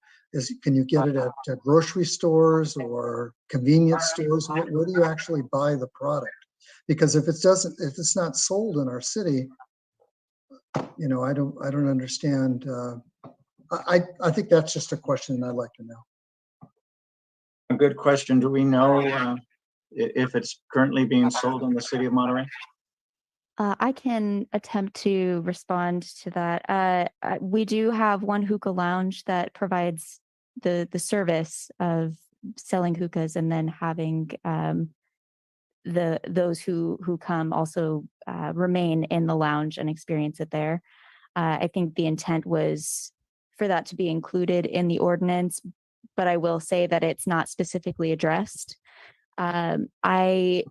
can you get it at grocery stores or convenience stores? Where do you actually buy the product? Because if it's not sold in our city, I don't understand. I think that's just a question I'd like to know. A good question. Do we know if it's currently being sold in the city of Monterey? I can attempt to respond to that. We do have one hookah lounge that provides the service of selling hookahs and then having those who come also remain in the lounge and experience it there. I think the intent was for that to be included in the ordinance, but I will say that it's not specifically addressed. I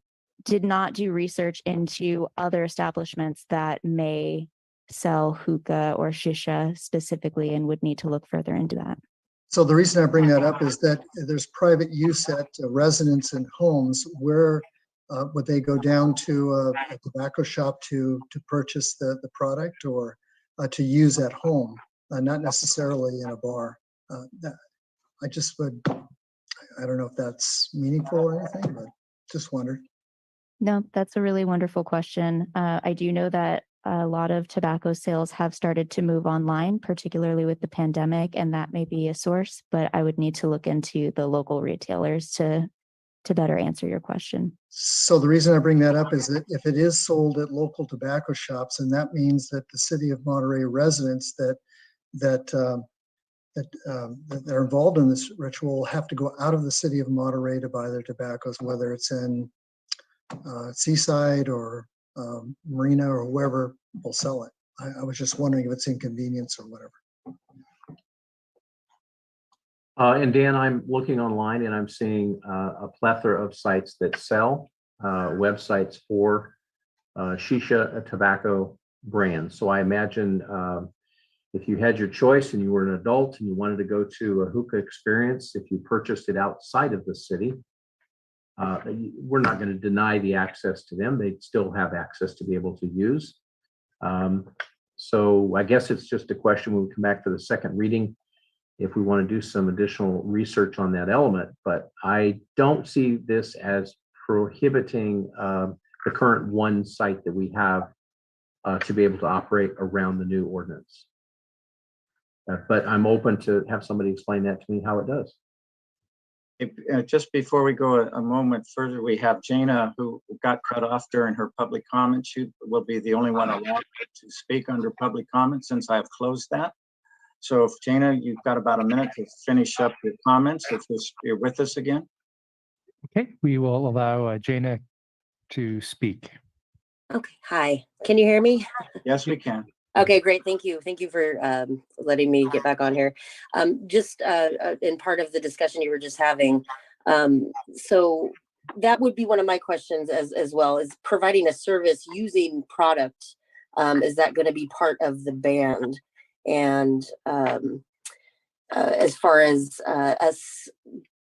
did not do research into other establishments that may sell hookah or shisha specifically and would need to look further into that. So the reason I bring that up is that there's private use at residents and homes. Where would they go down to a tobacco shop to purchase the product, or to use at home, not necessarily in a bar? I just would, I don't know if that's meaningful or anything, but just wondered. No, that's a really wonderful question. I do know that a lot of tobacco sales have started to move online, particularly with the pandemic, and that may be a source, but I would need to look into the local retailers to better answer your question. So the reason I bring that up is that if it is sold at local tobacco shops, and that means that the city of Monterey residents that are involved in this ritual have to go out of the city of Monterey to buy their tobaccos, whether it's in Seaside or Marina or whoever will sell it. I was just wondering if it's inconvenience or whatever. And Dan, I'm looking online and I'm seeing a plethora of sites that sell websites for shisha tobacco brands. So I imagine if you had your choice and you were an adult and you wanted to go to a hookah experience, if you purchased it outside of the city, we're not going to deny the access to them. They'd still have access to be able to use. So I guess it's just a question when we come back for the second reading, if we want to do some additional research on that element. But I don't see this as prohibiting the current one site that we have to be able to operate around the new ordinance. But I'm open to have somebody explain that to me how it does. Just before we go a moment further, we have Jana, who got cut off during her public comment. She will be the only one allowed to speak under public comment since I've closed that. So if Jana, you've got about a minute to finish up your comments, if you're with us again. Okay, we will allow Jana to speak. Okay, hi. Can you hear me? Yes, we can. Okay, great. Thank you. Thank you for letting me get back on here. Just in part of the discussion you were just having. So that would be one of my questions as well, is providing a service using product. Is that going to be part of the ban? And as far as us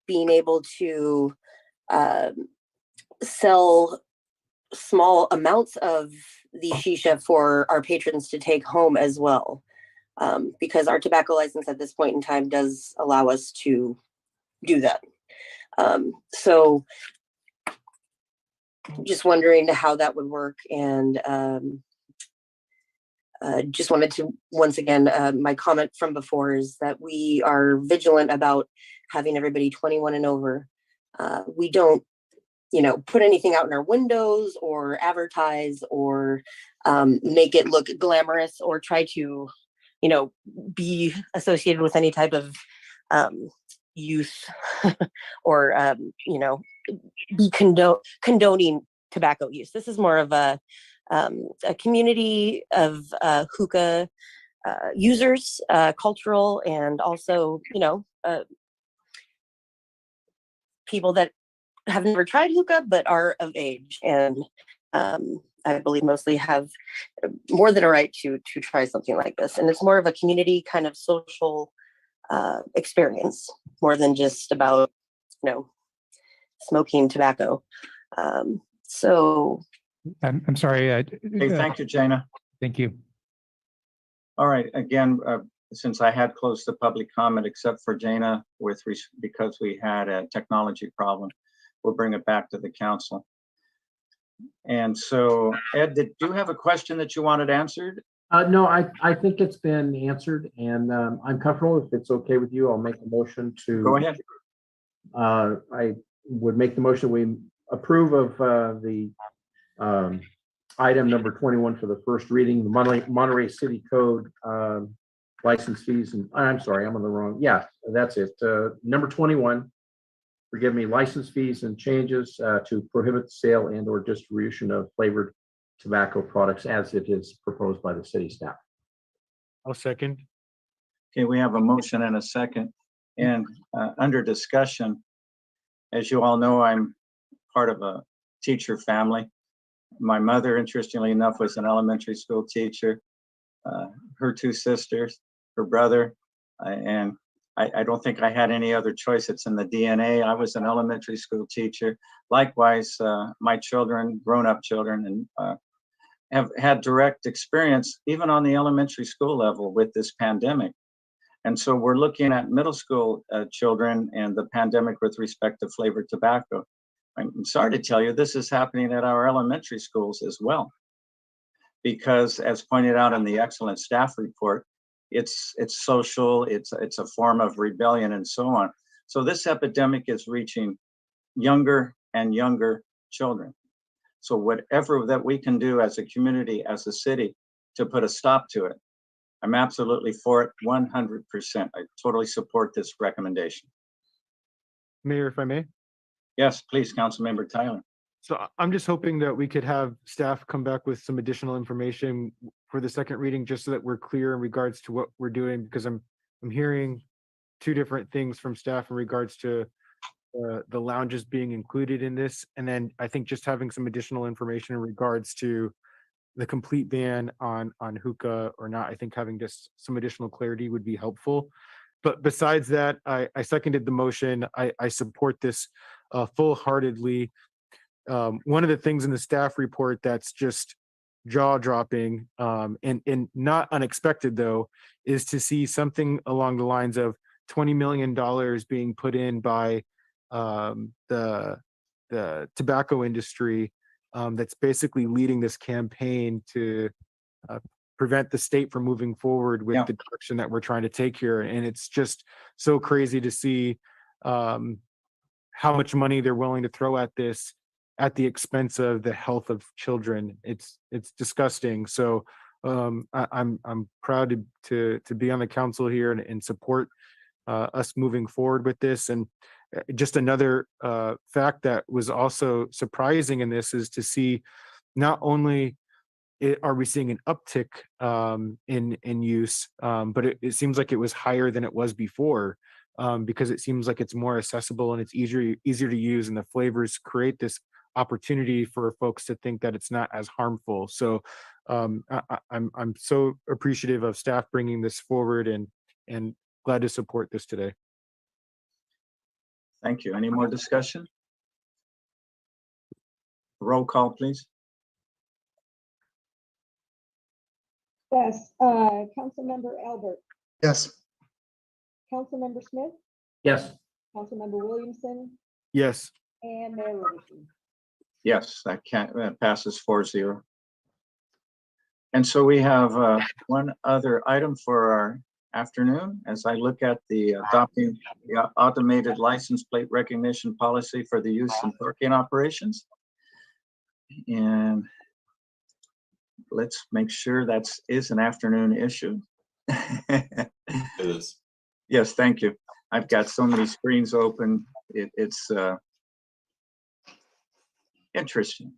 being able to sell small amounts of the shisha for our patrons to take home as well, because our tobacco license at this point in time does allow us to do that. So just wondering how that would work, and just wanted to, once again, my comment from before is that we are vigilant about having everybody 21 and over. We don't, put anything out in our windows or advertise or make it look glamorous or try to, be associated with any type of use or, be condoning tobacco use. This is more of a community of hookah users, cultural, and also, people that have never tried hookah but are of age, and I believe mostly have more than a right to try something like this. And it's more of a community kind of social experience, more than just about smoking tobacco. So I'm sorry. Hey, thank you, Jana. Thank you. All right. Again, since I had closed the public comment, except for Jana, because we had a technology problem, we'll bring it back to the council. And so, Ed, did you have a question that you wanted answered? No, I think it's been answered, and I'm comfortable. If it's okay with you, I'll make a motion to. Go ahead. I would make the motion we approve of the item number 21 for the first reading, the Monterey City Code license fees, and I'm sorry, I'm on the wrong. Yeah, that's it. Number 21. Forgive me, license fees and changes to prohibit the sale and or distribution of flavored tobacco products as it is proposed by the city staff. I'll second. Okay, we have a motion and a second. And under discussion, as you all know, I'm part of a teacher family. My mother, interestingly enough, was an elementary school teacher. Her two sisters, her brother, and I don't think I had any other choice. It's in the DNA. I was an elementary school teacher. Likewise, my children, grown-up children, and have had direct experience, even on the elementary school level, with this pandemic. And so we're looking at middle school children and the pandemic with respect to flavored tobacco. I'm sorry to tell you, this is happening at our elementary schools as well. Because as pointed out in the excellent staff report, it's social, it's a form of rebellion and so on. So this epidemic is reaching younger and younger children. So whatever that we can do as a community, as a city, to put a stop to it, I'm absolutely for it 100%. I totally support this recommendation. Mayor, if I may. Yes, please, Councilmember Tyler. So I'm just hoping that we could have staff come back with some additional information for the second reading, just so that we're clear in regards to what we're doing, because I'm hearing two different things from staff in regards to the lounges being included in this. And then I think just having some additional information in regards to the complete ban on hookah or not, I think having just some additional clarity would be helpful. But besides that, I seconded the motion. I support this full-heartedly. One of the things in the staff report that's just jaw-dropping and not unexpected, though, is to see something along the lines of $20 million being put in by the tobacco industry that's basically leading this campaign to prevent the state from moving forward with the direction that we're trying to take here. And it's just so crazy to see how much money they're willing to throw at this at the expense of the health of children. It's disgusting. So I'm proud to be on the council here and support us moving forward with this. And just another fact that was also surprising in this is to see not only are we seeing an uptick in use, but it seems like it was higher than it was before, because it seems like it's more accessible and it's easier to use, and the flavors create this opportunity for folks to think that it's not as harmful. So I'm so appreciative of staff bringing this forward and glad to support this today. Thank you. Any more discussion? Roll call, please. Yes, Councilmember Albert, Yes. Councilmember Smith, Yes. Councilmember Williamson, Yes. and Mayor Livingston. Yes, that passes 4-0. And so we have one other item for our afternoon. As I look at the adopting the automated license plate recognition policy for the use and parking operations. And let's make sure that is an afternoon issue. It is. Yes, thank you. I've got so many screens open. It's interesting.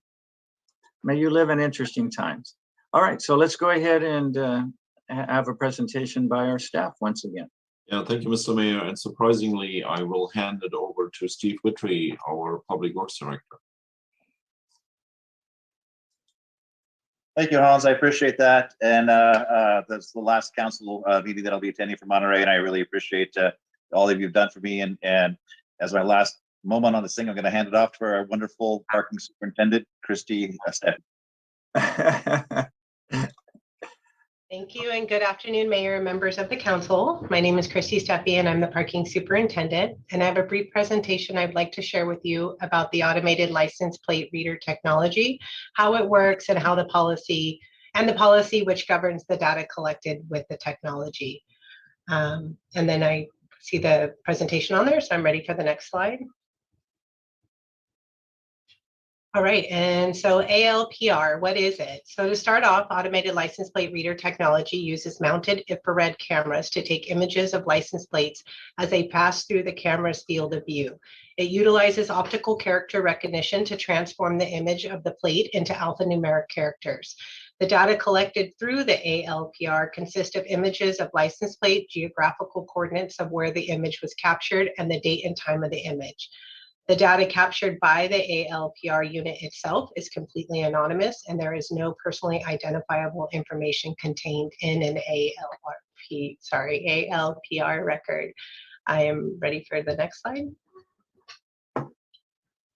May you live in interesting times. All right, so let's go ahead and have a presentation by our staff once again. Yeah, thank you, Mr. Mayor. And surprisingly, I will hand it over to Steve Whittrey, our Public Works Director. Thank you, Hans. I appreciate that. And that's the last council meeting that I'll be attending for Monterey, and I really appreciate all of you've done for me. And as my last moment on this thing, I'm going to hand it off to our wonderful parking superintendent, Christy Stepp. Thank you and good afternoon, Mayor and members of the council. My name is Christy Steffi and I'm the parking superintendent. And I have a brief presentation I'd like to share with you about the automated license plate reader technology, how it works, and how the policy which governs the data collected with the technology. And then I see the presentation on there, so I'm ready for the next slide. All right, and so ALPR, what is it? So to start off, automated license plate reader technology uses mounted infrared cameras to take images of license plates as they pass through the camera's field of view. It utilizes optical character recognition to transform the image of the plate into alphanumeric characters. The data collected through the ALPR consists of images of license plate, geographical coordinates of where the image was captured, and the date and time of the image. The data captured by the ALPR unit itself is completely anonymous, and there is no personally identifiable information contained in an ALPR record. I am ready for the next slide.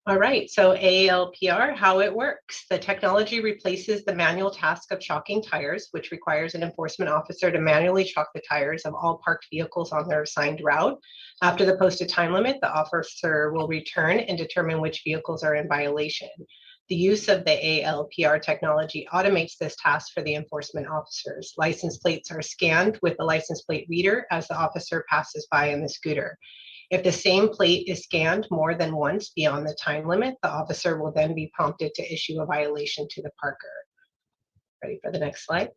All right, so ALPR, how it works. The technology replaces the manual task of chalking tires, which requires an enforcement officer to manually chalk the tires of all parked vehicles on their assigned route. After the posted time limit, the officer will return and determine which vehicles are in violation. The use of the ALPR technology automates this task for the enforcement officers. License plates are scanned with the license plate reader as the officer passes by in the scooter. If the same plate is scanned more than once beyond the time limit, the officer will then be prompted to issue a violation to the parker. Ready for the next slide?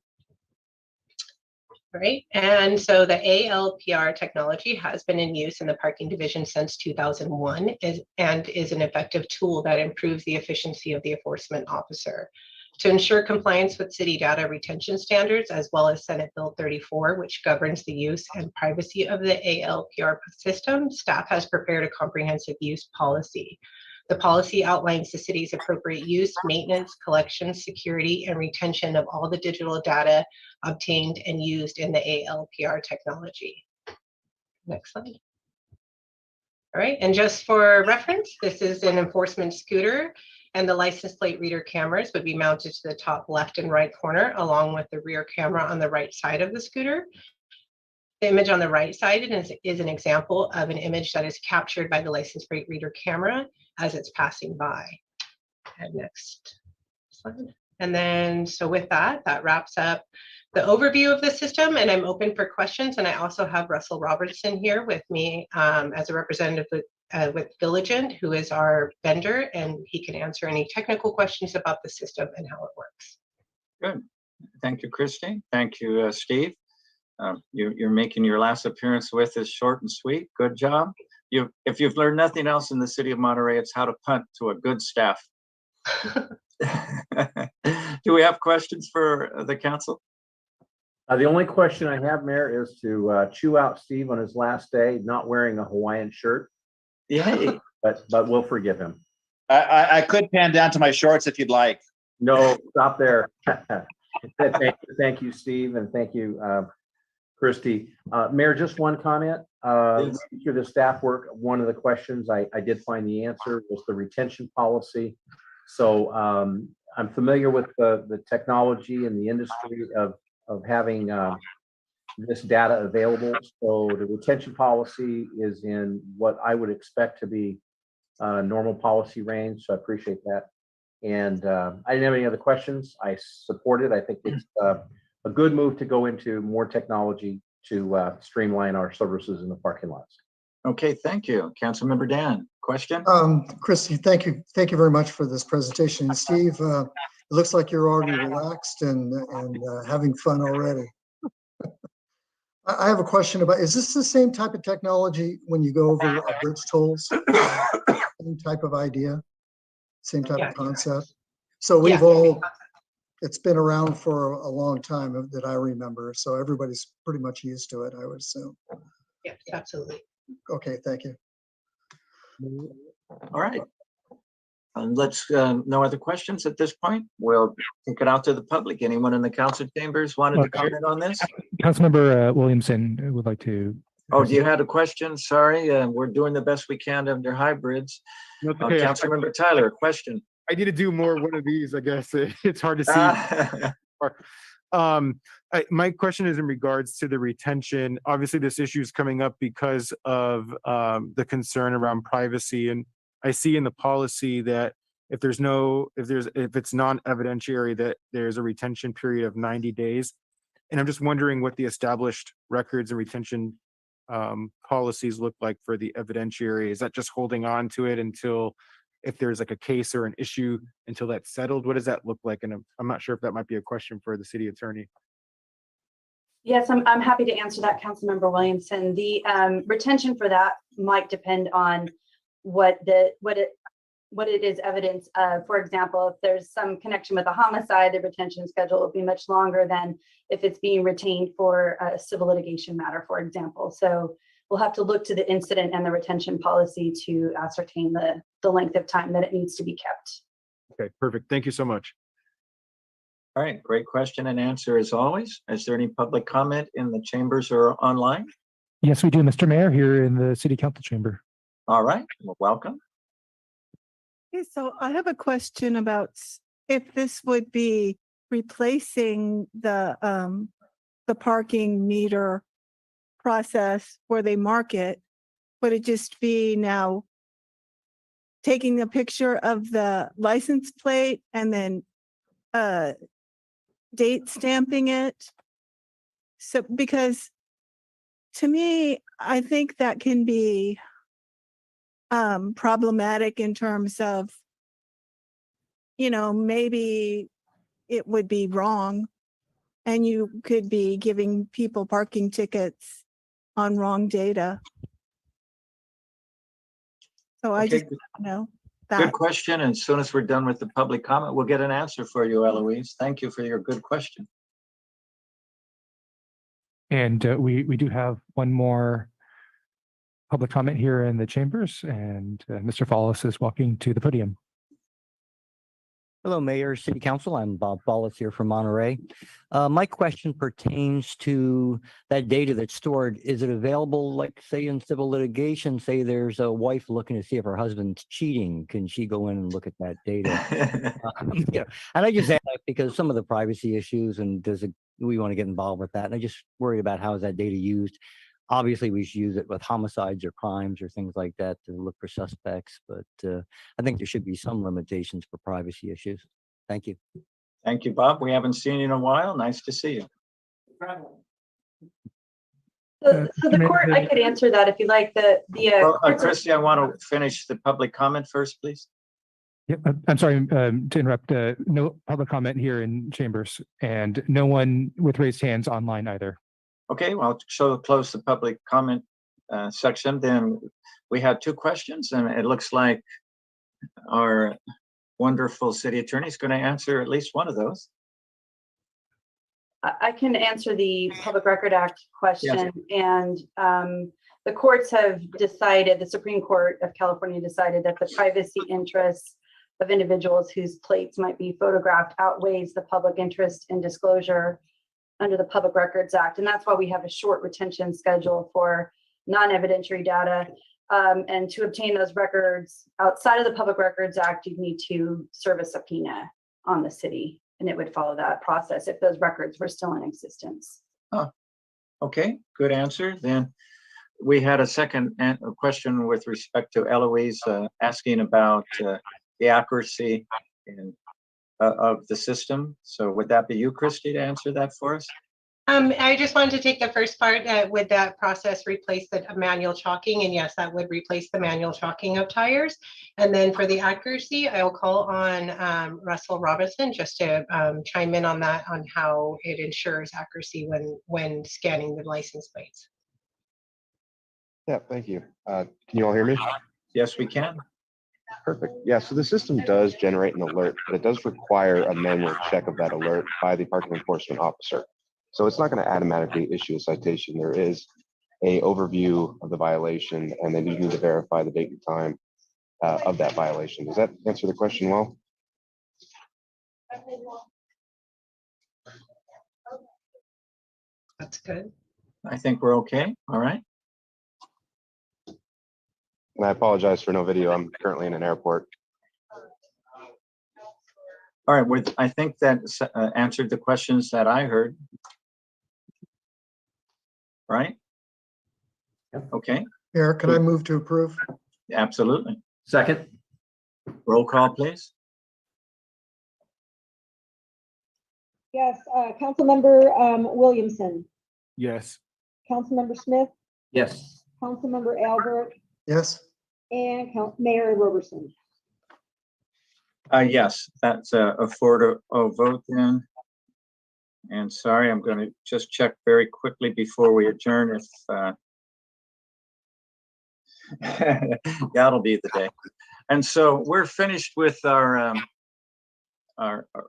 All right, and so the ALPR technology has been in use in the parking division since 2001 and is an effective tool that improves the efficiency of the enforcement officer. To ensure compliance with city data retention standards, as well as Senate Bill 34, which governs the use and privacy of the ALPR system, staff has prepared a comprehensive use policy. The policy outlines the city's appropriate use, maintenance, collection, security, and retention of all the digital data obtained and used in the ALPR technology. Next slide. All right, and just for reference, this is an enforcement scooter, and the license plate reader cameras would be mounted to the top left and right corner, along with the rear camera on the right side of the scooter. The image on the right side is an example of an image that is captured by the license plate reader camera as it's passing by. And next slide. And then, so with that, that wraps up the overview of the system, and I'm open for questions. And I also have Russell Robertson here with me as a representative with Diligent, who is our vendor, and he can answer any technical questions about the system and how it works. Good. Thank you, Christy. Thank you, Steve. You're making your last appearance with us short and sweet. Good job. If you've learned nothing else in the city of Monterey, it's how to punt to a good staff. Do we have questions for the council? The only question I have, Mayor, is to chew out Steve on his last day, not wearing a Hawaiian shirt. Yay. But we'll forgive him. I could pan down to my shorts if you'd like. No, stop there. Thank you, Steve, and thank you, Christy. Mayor, just one comment. Through the staff work, one of the questions I did find the answer was the retention policy. So I'm familiar with the technology and the industry of having this data available. So the retention policy is in what I would expect to be normal policy range. So I appreciate that. And I didn't have any other questions. I support it. I think it's a good move to go into more technology to streamline our services in the parking lots. Okay, thank you. Councilmember Dan, question? Christy, thank you very much for this presentation. Steve, it looks like you're already relaxed and having fun already. I have a question about, is this the same type of technology when you go over bridge tolls? Same type of idea? Same type of concept? So we've all, it's been around for a long time that I remember. So everybody's pretty much used to it, I would assume. Yes, absolutely. Okay, thank you. All right. Let's, no other questions at this point. We'll take it out to the public. Anyone in the council chambers wanted to comment on this? Councilmember Williamson would like to. Oh, you had a question? Sorry, we're doing the best we can under hybrids. Okay. Councilmember Tyler, a question. I need to do more one of these, I guess. It's hard to see. My question is in regards to the retention. Obviously, this issue is coming up because of the concern around privacy. And I see in the policy that if it's non-evidentiary, that there's a retention period of 90 days. And I'm just wondering what the established records and retention policies look like for the evidentiary. Is that just holding on to it until, if there's like a case or an issue, until that's settled? What does that look like? And I'm not sure if that might be a question for the city attorney. Yes, I'm happy to answer that, Councilmember Williamson. The retention for that might depend on what it is evidence of. For example, if there's some connection with a homicide, the retention schedule will be much longer than if it's being retained for a civil litigation matter, for example. So we'll have to look to the incident and the retention policy to ascertain the length of time that it needs to be kept. Okay, perfect. Thank you so much. All right, great question and answer as always. Is there any public comment in the chambers or online? Yes, we do, Mr. Mayor, here in the City Council chamber. All right, well, welcome. Okay, so I have a question about if this would be replacing the parking meter process where they mark it. Would it just be now taking a picture of the license plate and then date stamping it? So, because to me, I think that can be problematic in terms of, maybe it would be wrong and you could be giving people parking tickets on wrong data. So I just know that. Good question. And as soon as we're done with the public comment, we'll get an answer for you, Eloise. Thank you for your good question. And we do have one more public comment here in the chambers, and Mr. Follis is walking to the podium. Hello, Mayor, City Council. I'm Bob Follis here from Monterey. My question pertains to that data that's stored. Is it available, like say in civil litigation, say there's a wife looking to see if her husband's cheating, can she go in and look at that data? And I just ask that because some of the privacy issues and we want to get involved with that. And I just worried about how is that data used. Obviously, we should use it with homicides or crimes or things like that to look for suspects, but I think there should be some limitations for privacy issues. Thank you. Thank you, Bob. We haven't seen you in a while. Nice to see you. So the court, I could answer that if you like, Well, courts are- Christie, I want to finish the public comment first, please. Yep, I'm sorry to interrupt. No public comment here in chambers and no one with raised hands online either. Okay, well, close the public comment section. Then we had two questions, and it looks like our wonderful city attorney is going to answer at least one of those. I can answer the Public Record Act question. And the courts have decided, the Supreme Court of California decided that the privacy interests of individuals whose plates might be photographed outweighs the public interest in disclosure under the Public Records Act. And that's why we have a short retention schedule for non-evidentiary data. And to obtain those records outside of the Public Records Act, you need to serve a subpoena on the city, and it would follow that process if those records were still in existence. Oh, okay, good answer. Then we had a second question with respect to Eloise asking about the accuracy of the system. So would that be you, Christy, to answer that for us? I just wanted to take the first part. Would that process replace the manual chalking? And yes, that would replace the manual chalking of tires. And then for the accuracy, I will call on Russell Robinson just to chime in on that, on how it ensures accuracy when scanning the license plates. Yeah, thank you. Can you all hear me? Yes, we can. Perfect. Yeah, so the system does generate an alert, but it does require a manual check of that alert by the parking enforcement officer. So it's not going to automatically issue a citation. There is a overview of the violation, and then you need to verify the date and time of that violation. Does that answer the question well? That's good. I think we're okay. All right. And I apologize for no video. I'm currently in an airport. All right. I think that answered the questions that I heard. Right? Okay. Mayor, can I move to approve? Absolutely. Second. Roll call, please. Yes, Councilmember Williamson, Yes. Councilmember Smith, Yes. Councilmember Albert, Yes. and Mayor Roberson. Yes, that's a 4-0 vote then. And sorry, I'm going to just check very quickly before we adjourn if that'll be the day. And so we're finished with our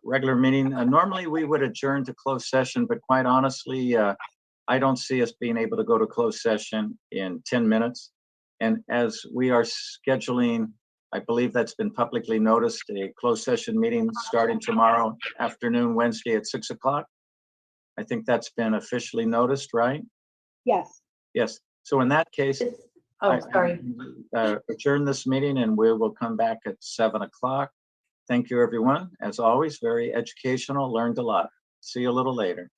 regular meeting. Normally we would adjourn to closed session, but quite honestly, I don't see us being able to go to closed session in 10 minutes. And as we are scheduling, I believe that's been publicly noticed, a closed session meeting starting tomorrow afternoon, Wednesday at 6 o'clock. I think that's been officially noticed, right? Yes. Yes. So in that case, sorry. Adjourn this meeting and we will come back at 7 o'clock. Thank you, everyone. As always, very educational, learned a lot. See you a little later.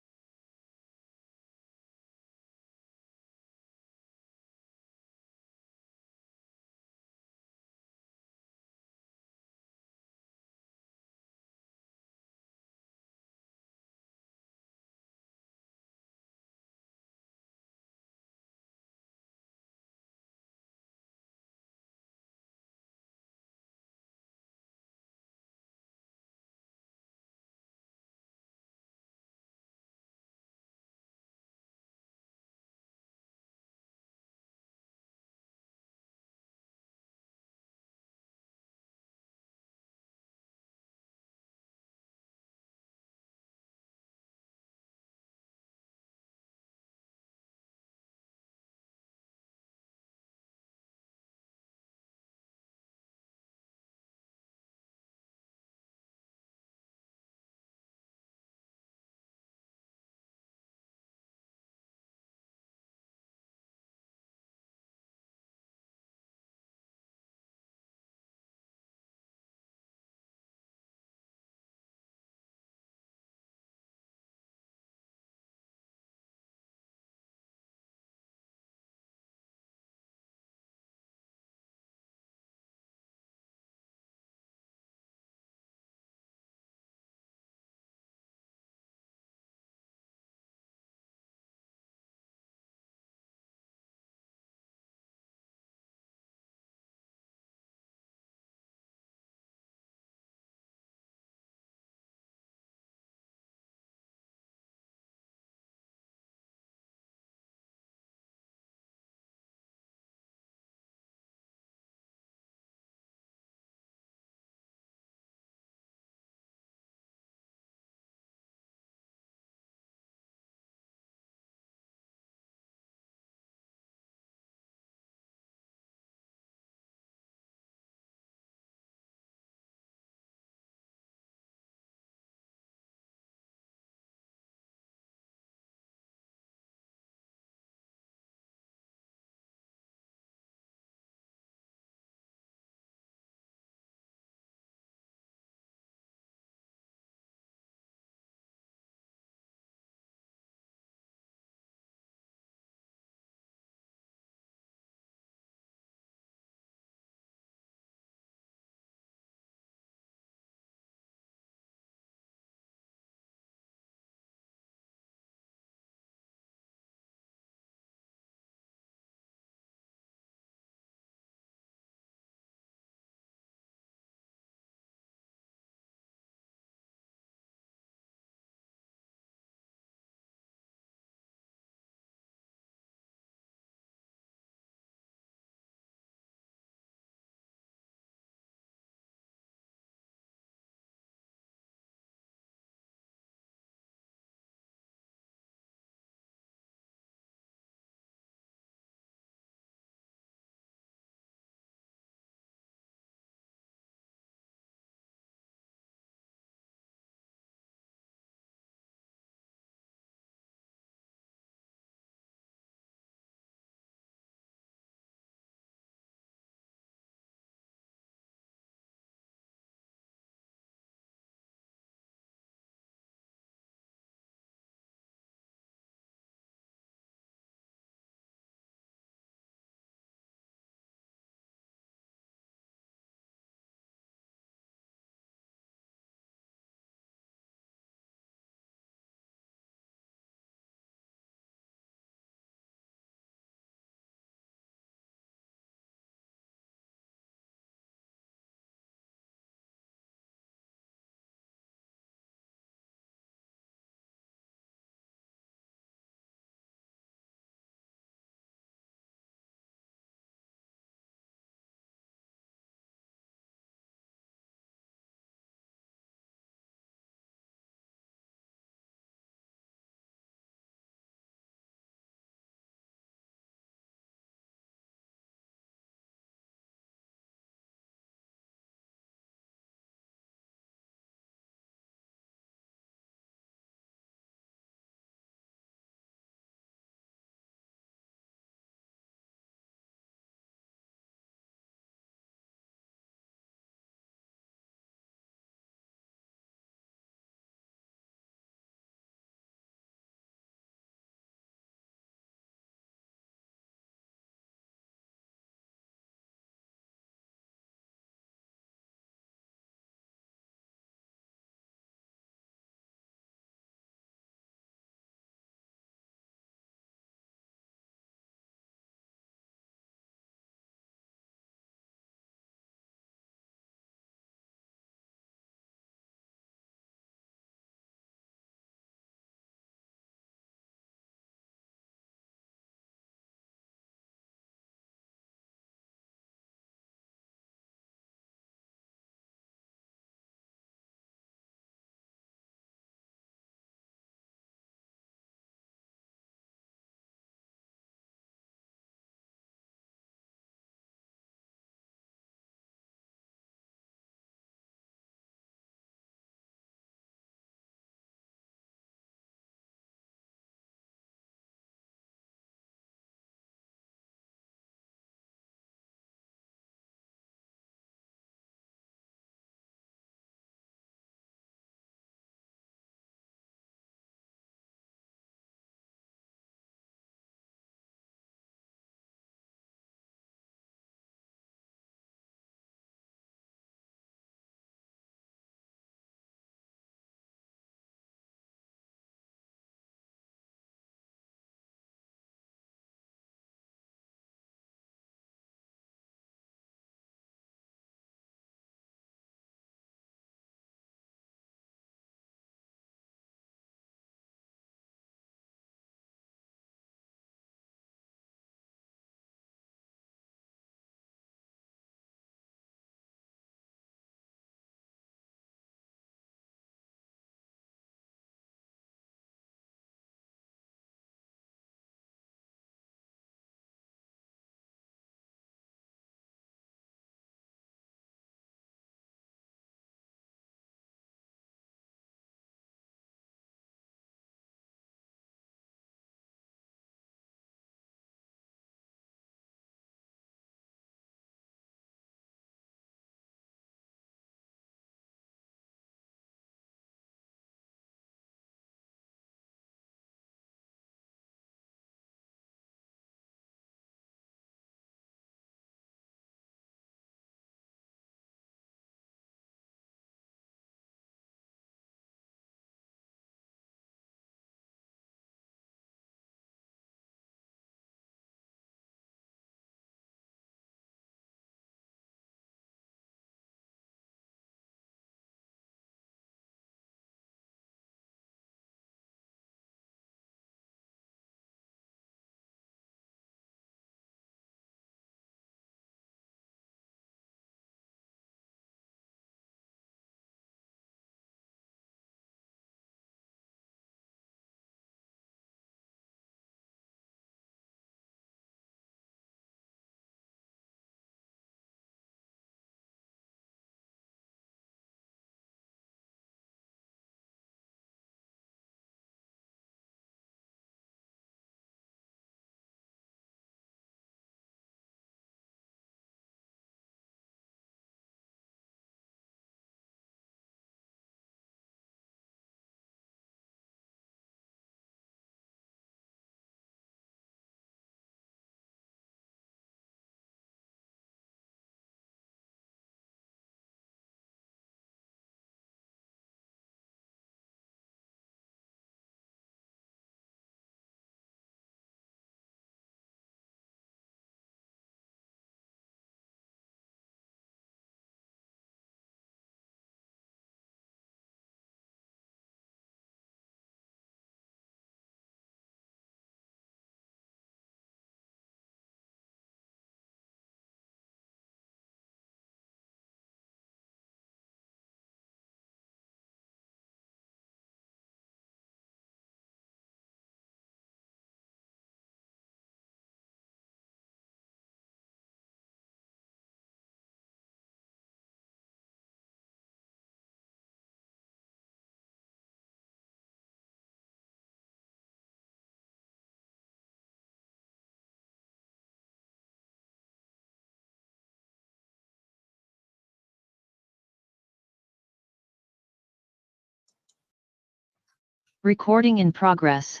Recording in progress.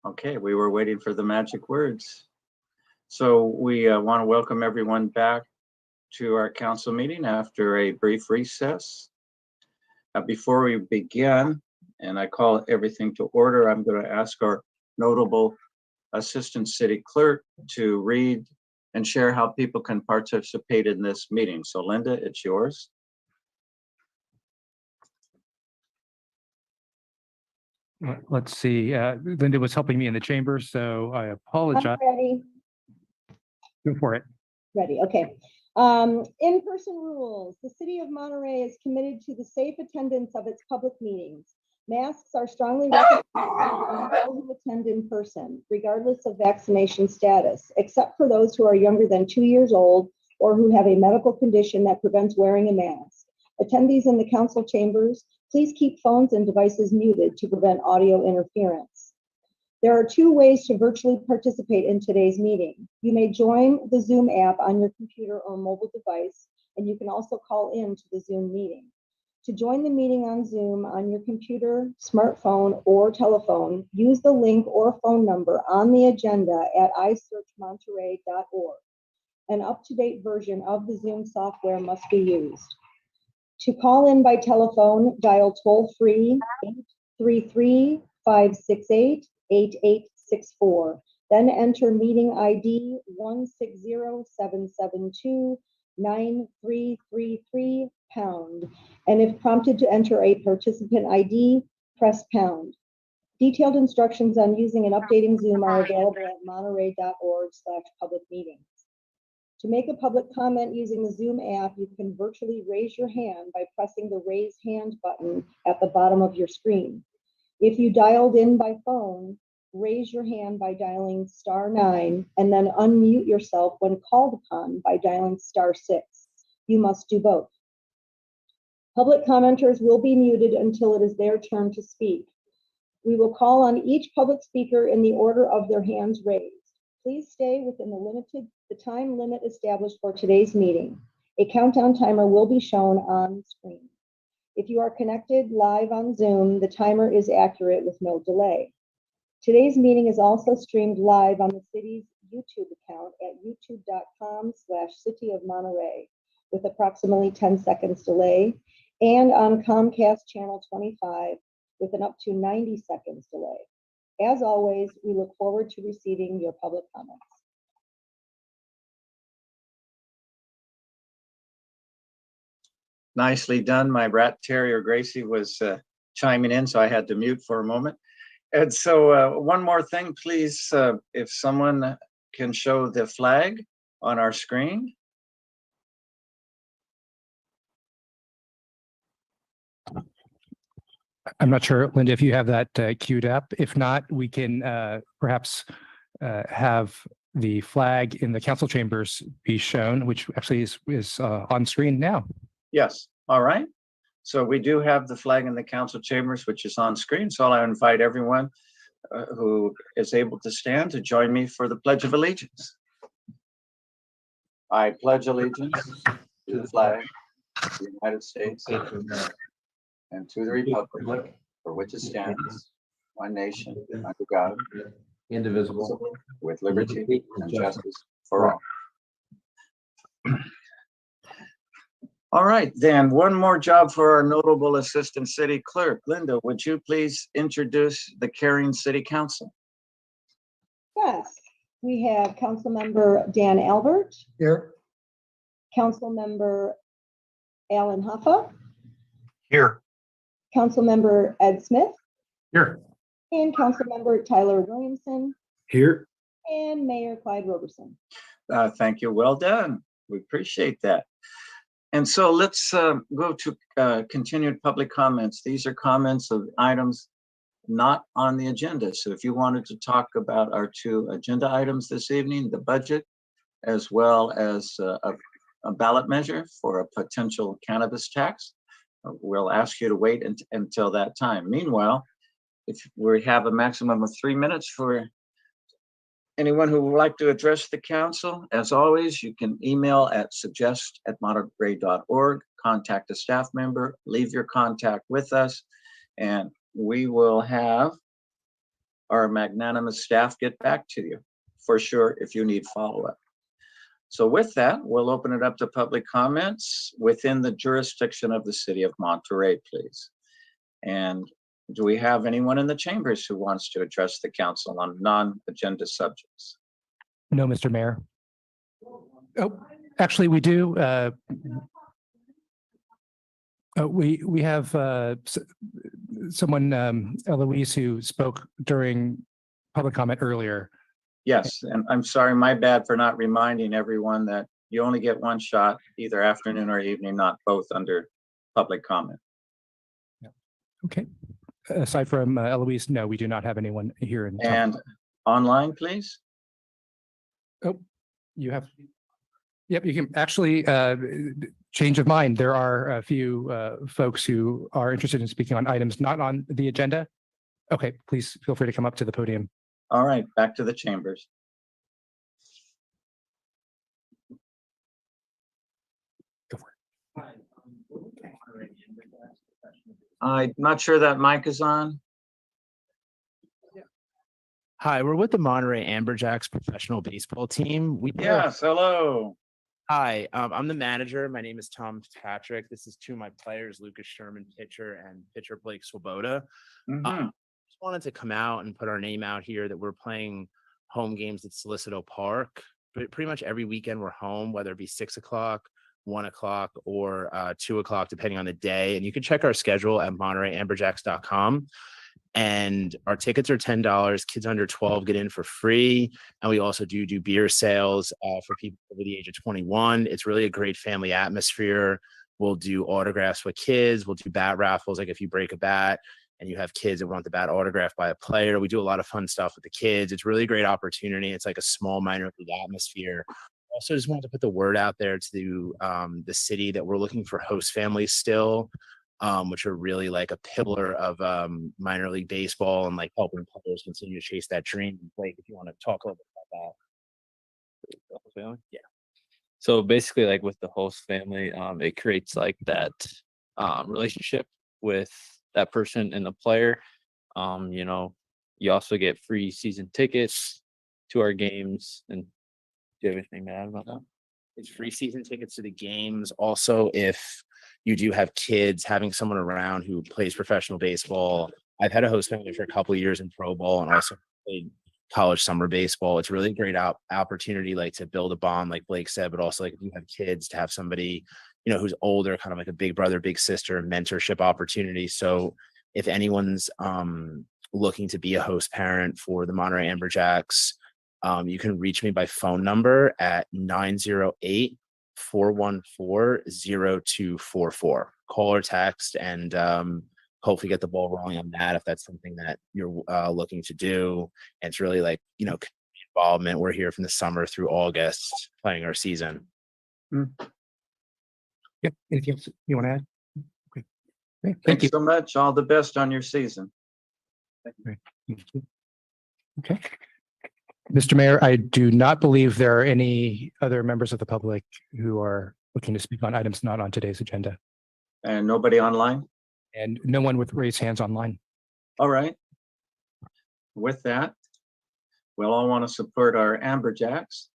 Okay, we were waiting for the magic words. So we want to welcome everyone back to our council meeting after a brief recess. Before we begin, and I call everything to order, I'm going to ask our notable Assistant City Clerk to read and share how people can participate in this meeting. So Linda, it's yours. Let's see. Linda was helping me in the chamber, so I apologize. I'm ready. Go for it. Ready, okay. In-person rules. The city of Monterey is committed to the safe attendance of its public meetings. Masks are strongly recommended for those who attend in person, regardless of vaccination status, except for those who are younger than 2 years old or who have a medical condition that prevents wearing a mask. Attendees in the council chambers, please keep phones and devices muted to prevent audio interference. There are 2 ways to virtually participate in today's meeting. You may join the Zoom app on your computer or mobile device, and you can also call in to the Zoom meeting. To join the meeting on Zoom on your computer, smartphone, or telephone, use the link or phone number on the agenda at isearchmonterey.org. An up-to-date version of the Zoom software must be used. To call in by telephone, dial toll-free 833-568-8864. Then enter meeting ID 160-772-9333 pound. And if prompted to enter a participant ID, press pound. Detailed instructions on using and updating Zoom are available at monterey.org/public-meetings. To make a public comment using the Zoom app, you can virtually raise your hand by pressing the raise hand button at the bottom of your screen. If you dialed in by phone, raise your hand by dialing *9 and then unmute yourself when called upon by dialing *6. You must do both. Public commenters will be muted until it is their turn to speak. We will call on each public speaker in the order of their hands raised. Please stay within the time limit established for today's meeting. A countdown timer will be shown on screen. If you are connected live on Zoom, the timer is accurate with no delay. Today's meeting is also streamed live on the city's YouTube account at youtube.com/City of Monterey with approximately 10 seconds delay, and on Comcast Channel 25 with an up to 90 seconds delay. As always, we look forward to receiving your public comments. Nicely done. My rat terrier Gracie was chiming in, so I had to mute for a moment. And so one more thing, please, if someone can show the flag on our screen. I'm not sure, Linda, if you have that queued up. If not, we can perhaps have the flag in the council chambers be shown, which actually is on screen now. Yes, all right. So we do have the flag in the council chambers, which is on screen. So I invite everyone who is able to stand to join me for the Pledge of Allegiance. I pledge allegiance to the flag of the United States and to the republic for which it stands, one nation, under God, indivisible, with liberty and justice for all. All right, then one more job for our notable Assistant City Clerk. Linda, would you please introduce the Caring City Council? Yes, we have Councilmember Dan Albert. Here. Councilmember Alan Huffa. Here. Councilmember Ed Smith. Here. And Councilmember Tyler Williamson. Here. And Mayor Clyde Roberson. Thank you. Well done. We appreciate that. And so let's go to continued public comments. These are comments of items not on the agenda. So if you wanted to talk about our 2 agenda items this evening, the budget, as well as a ballot measure for a potential cannabis tax, we'll ask you to wait until that time. Meanwhile, if we have a maximum of 3 minutes for anyone who would like to address the council, as always, you can email at suggest@monterey.org, contact a staff member, leave your contact with us, and we will have our magnanimous staff get back to you for sure if you need follow-up. So with that, we'll open it up to public comments within the jurisdiction of the city of Monterey, please. And do we have anyone in the chambers who wants to address the council on non-agenda subjects? No, Mr. Mayor. Oh, actually, we do. We have someone, Eloise, who spoke during public comment earlier. Yes, and I'm sorry, my bad for not reminding everyone that you only get one shot, either afternoon or evening, not both under public comment. Okay. Aside from Eloise, no, we do not have anyone here in. And online, please. Oh, you have. Yep, you can actually change of mind. There are a few folks who are interested in speaking on items not on the agenda. Okay, please feel free to come up to the podium. All right, back to the chambers. Go for it. I'm not sure that mic is on. Hi, we're with the Monterey Amberjacks professional baseball team. Yes, hello. Hi, I'm the manager. My name is Tom Patrick. This is two of my players, Lucas Sherman, pitcher, and pitcher Blake Swoboda. Just wanted to come out and put our name out here that we're playing home games at Solicitor Park. But pretty much every weekend we're home, whether it be 6 o'clock, 1 o'clock, or 2 o'clock, depending on the day. And you can check our schedule at MontereyAmberjacks.com. And our tickets are $10. Kids under 12 get in for free. And we also do beer sales for people over the age of 21. It's really a great family atmosphere. We'll do autographs with kids. We'll do bat raffles. Like if you break a bat and you have kids that want the bat autographed by a player, we do a lot of fun stuff with the kids. It's really a great opportunity. It's like a small minor league atmosphere. Also just wanted to put the word out there to the city that we're looking for host families still. Which are really like a pillar of minor league baseball and like helping players continue to chase that dream. Blake, if you want to talk a little bit about that. Yeah. So basically, like with the host family, it creates like that relationship with that person and the player. You know, you also get free season tickets to our games. And do you have anything to add about that? It's free season tickets to the games. Also, if you do have kids, having someone around who plays professional baseball. I've had a host family for a couple of years in pro ball and also played college summer baseball. It's really a great opportunity, like to build a bond, like Blake said, but also like if you have kids, to have somebody, you know, who's older, kind of like a big brother, big sister, mentorship opportunity. So if anyone's looking to be a host parent for the Monterey Amberjacks, you can reach me by phone number at 908-414-0244. Call or text, and hopefully get the ball rolling on that if that's something that you're looking to do. And it's really like, you know, involvement. We're here from the summer through August playing our season. Yeah, anything else you want to add? Okay. Thank you so much. All the best on your season. Okay. Mr. Mayor, I do not believe there are any other members of the public who are looking to speak on items not on today's agenda. And nobody online? And no one with raised hands online. All right. With that, we'll all want to support our Amberjacks.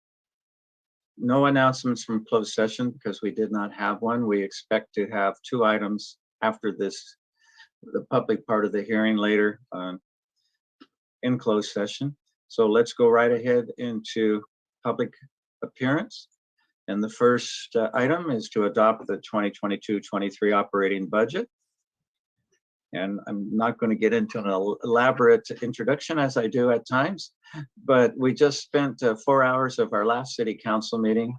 No announcements from closed session because we did not have one. We expect to have 2 items after this, the public part of the hearing later in closed session. So let's go right ahead into public appearance. And the first item is to adopt the 2022-23 operating budget. And I'm not going to get into an elaborate introduction as I do at times, but we just spent 4 hours of our last city council meeting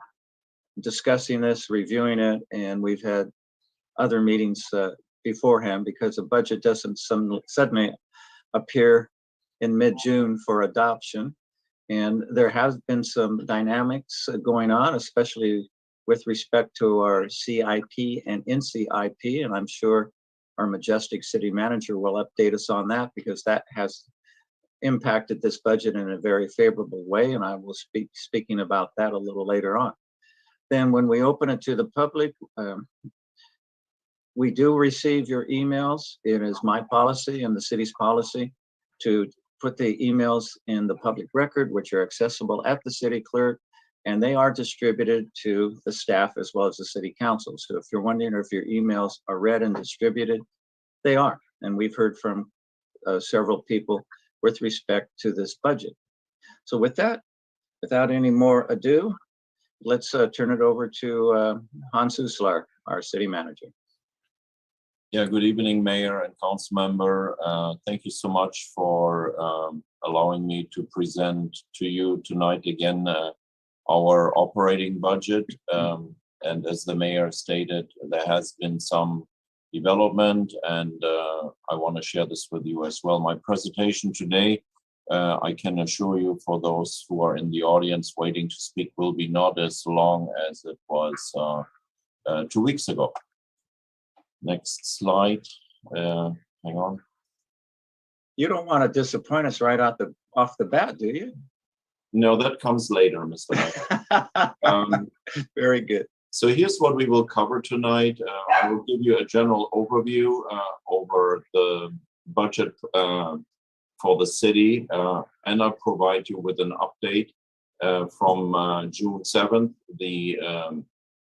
discussing this, reviewing it, and we've had other meetings beforehand because the budget doesn't suddenly appear in mid-June for adoption. And there has been some dynamics going on, especially with respect to our CIP and Ncip, and I'm sure our majestic city manager will update us on that because that has impacted this budget in a very favorable way, and I will speaking about that a little later on. Then when we open it to the public, We do receive your emails. It is my policy and the city's policy to put the emails in the public record, which are accessible at the city clerk, and they are distributed to the staff as well as the city council. So if you're wondering if your emails are read and distributed, they are. And we've heard from several people with respect to this budget. So with that, without any more ado, let's turn it over to Hans Uslar, our city manager. Yeah, good evening, Mayor and Council Member. Thank you so much for allowing me to present to you tonight again our operating budget. And as the Mayor stated, there has been some development, and I want to share this with you as well. My presentation today, I can assure you, for those who are in the audience waiting to speak, will be not as long as it was 2 weeks ago. Next slide. Hang on. You don't want to disappoint us right off the bat, do you? No, that comes later, Mr. Mayor. Very good. So here's what we will cover tonight. I will give you a general overview over the budget for the city, and I'll provide you with an update from June 7th, the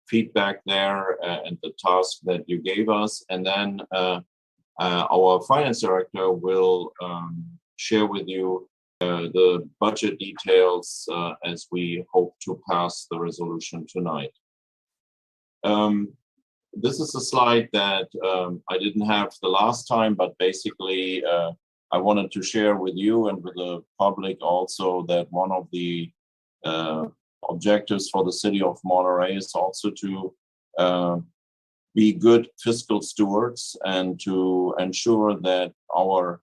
feedback there and the task that you gave us. And then our finance director will share with you the budget details as we hope to pass the resolution tonight. This is a slide that I didn't have the last time, but basically I wanted to share with you and with the public also that one of the objectives for the city of Monterey is also to be good fiscal stewards and to ensure that our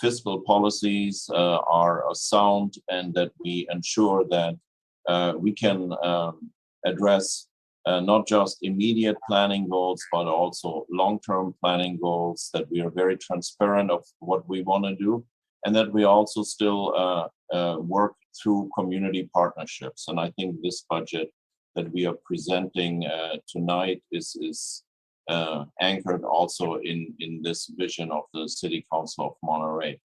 fiscal policies are sound and that we ensure that we can address not just immediate planning goals, but also long-term planning goals, that we are very transparent of what we want to do, and that we also still work through community partnerships. And I think this budget that we are presenting tonight is anchored also in this vision of the City Council of Monterey.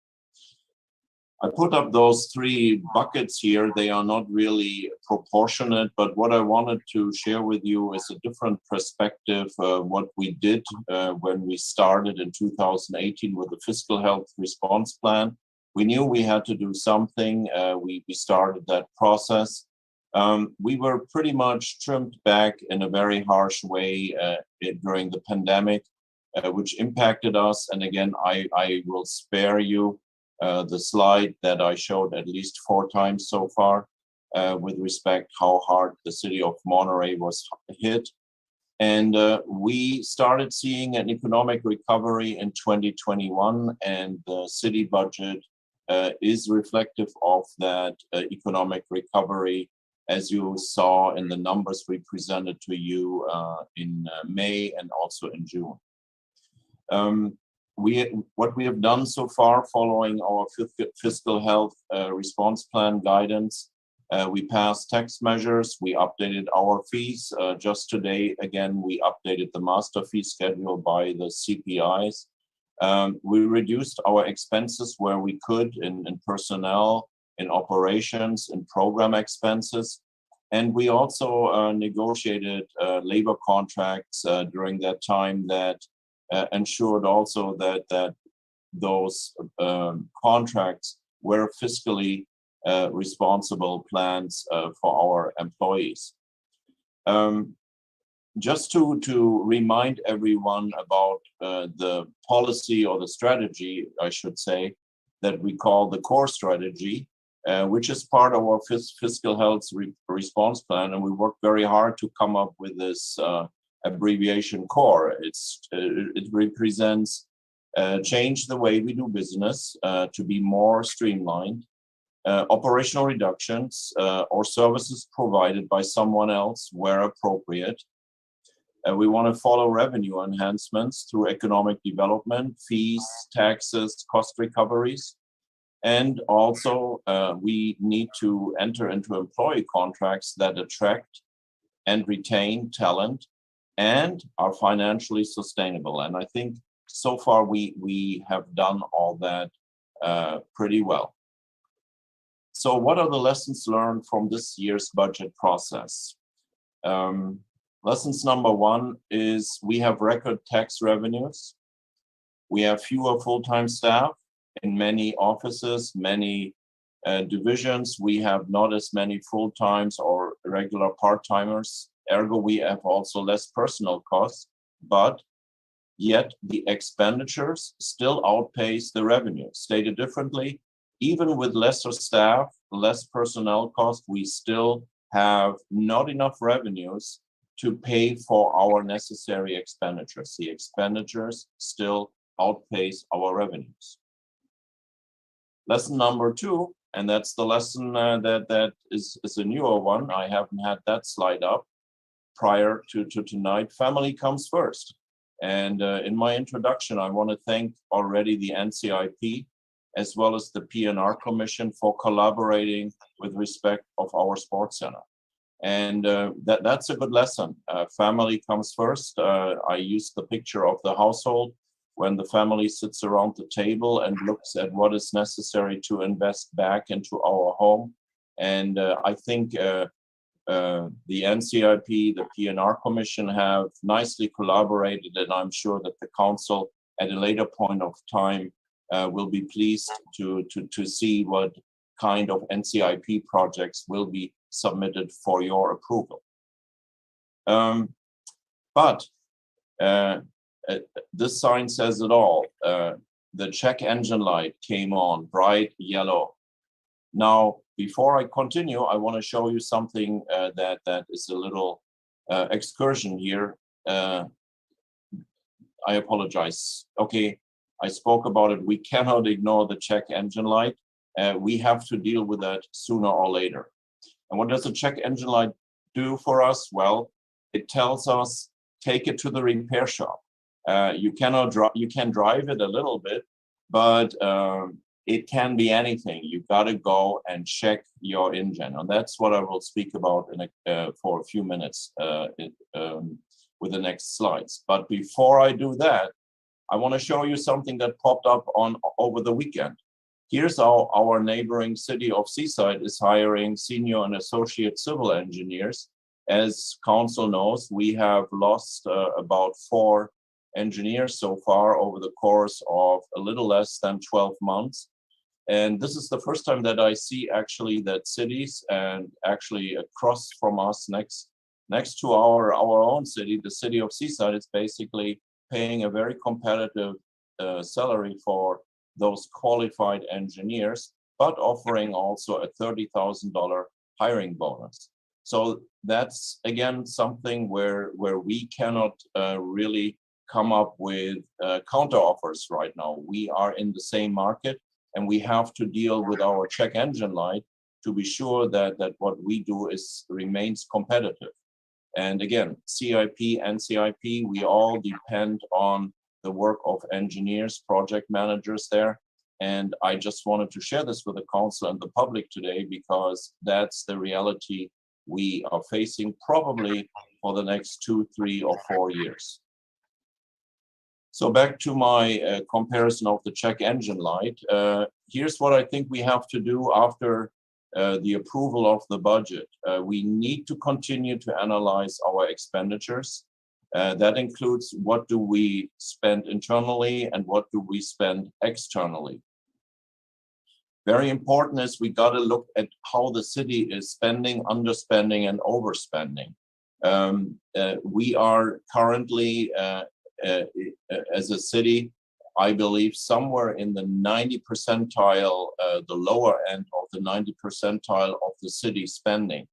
I put up those three buckets here. They are not really proportionate, but what I wanted to share with you is a different perspective, what we did when we started in 2018 with the Fiscal Health Response Plan. We knew we had to do something. We started that process. We were pretty much trimmed back in a very harsh way during the pandemic, which impacted us. And again, I will spare you the slide that I showed at least 4 times so far with respect how hard the city of Monterey was hit. And we started seeing an economic recovery in 2021, and the city budget is reflective of that economic recovery, as you saw in the numbers we presented to you in May and also in June. What we have done so far following our fiscal health response plan guidance, we passed tax measures, we updated our fees. Just today, again, we updated the master fee schedule by the CPIs. We reduced our expenses where we could in personnel, in operations, in program expenses. And we also negotiated labor contracts during that time that ensured also that those contracts were fiscally responsible plans for our employees. Just to remind everyone about the policy or the strategy, I should say, that we call the core strategy, which is part of our fiscal health response plan. And we worked very hard to come up with this abbreviation CORE. It represents change the way we do business to be more streamlined, operational reductions or services provided by someone else where appropriate. We want to follow revenue enhancements through economic development, fees, taxes, cost recoveries. And also we need to enter into employee contracts that attract and retain talent and are financially sustainable. And I think so far we have done all that pretty well. So what are the lessons learned from this year's budget process? Lessons number one is we have record tax revenues. We have fewer full-time staff in many offices, many divisions. We have not as many full-times or regular part-timers. Ergo, we have also less personnel costs, but yet the expenditures still outpace the revenue. Stated differently, even with lesser staff, less personnel costs, we still have not enough revenues to pay for our necessary expenditures. The expenditures still outpace our revenues. Lesson number two, and that's the lesson that is a newer one. I haven't had that slide up prior to tonight. Family comes first. And in my introduction, I want to thank already the Ncip as well as the P&R Commission for collaborating with respect of our sports center. And that's a good lesson. Family comes first. I used the picture of the household when the family sits around the table and looks at what is necessary to invest back into our home. And I think the Ncip, the P&R Commission have nicely collaborated, and I'm sure that the council at a later point of time will be pleased to see what kind of Ncip projects will be submitted for your approval. But this sign says it all. The check engine light came on, bright yellow. Now, before I continue, I want to show you something that is a little excursion here. I apologize. Okay, I spoke about it. We cannot ignore the check engine light. We have to deal with that sooner or later. And what does the check engine light do for us? Well, it tells us, take it to the repair shop. You can drive it a little bit, but it can be anything. You got to go and check your engine, and that's what I will speak about for a few minutes with the next slides. But before I do that, I want to show you something that popped up over the weekend. Here's how our neighboring city of Seaside is hiring senior and associate civil engineers. As council knows, we have lost about 4 engineers so far over the course of a little less than 12 months. And this is the first time that I see actually that cities, and actually across from us next to our own city, the city of Seaside, is basically paying a very competitive salary for those qualified engineers, but offering also a $30,000 hiring bonus. So that's again something where we cannot really come up with counter offers right now. We are in the same market, and we have to deal with our check engine light to be sure that what we do remains competitive. And again, CIP, Ncip, we all depend on the work of engineers, project managers there. And I just wanted to share this with the council and the public today, because that's the reality we are facing probably for the next 2, 3, or 4 years. So back to my comparison of the check engine light. Here's what I think we have to do after the approval of the budget. We need to continue to analyze our expenditures. That includes what do we spend internally and what do we spend externally. Very important is we got to look at how the city is spending, underspending, and overspending. We are currently, as a city, I believe somewhere in the 90 percentile, the lower end of the 90 percentile of the city spending.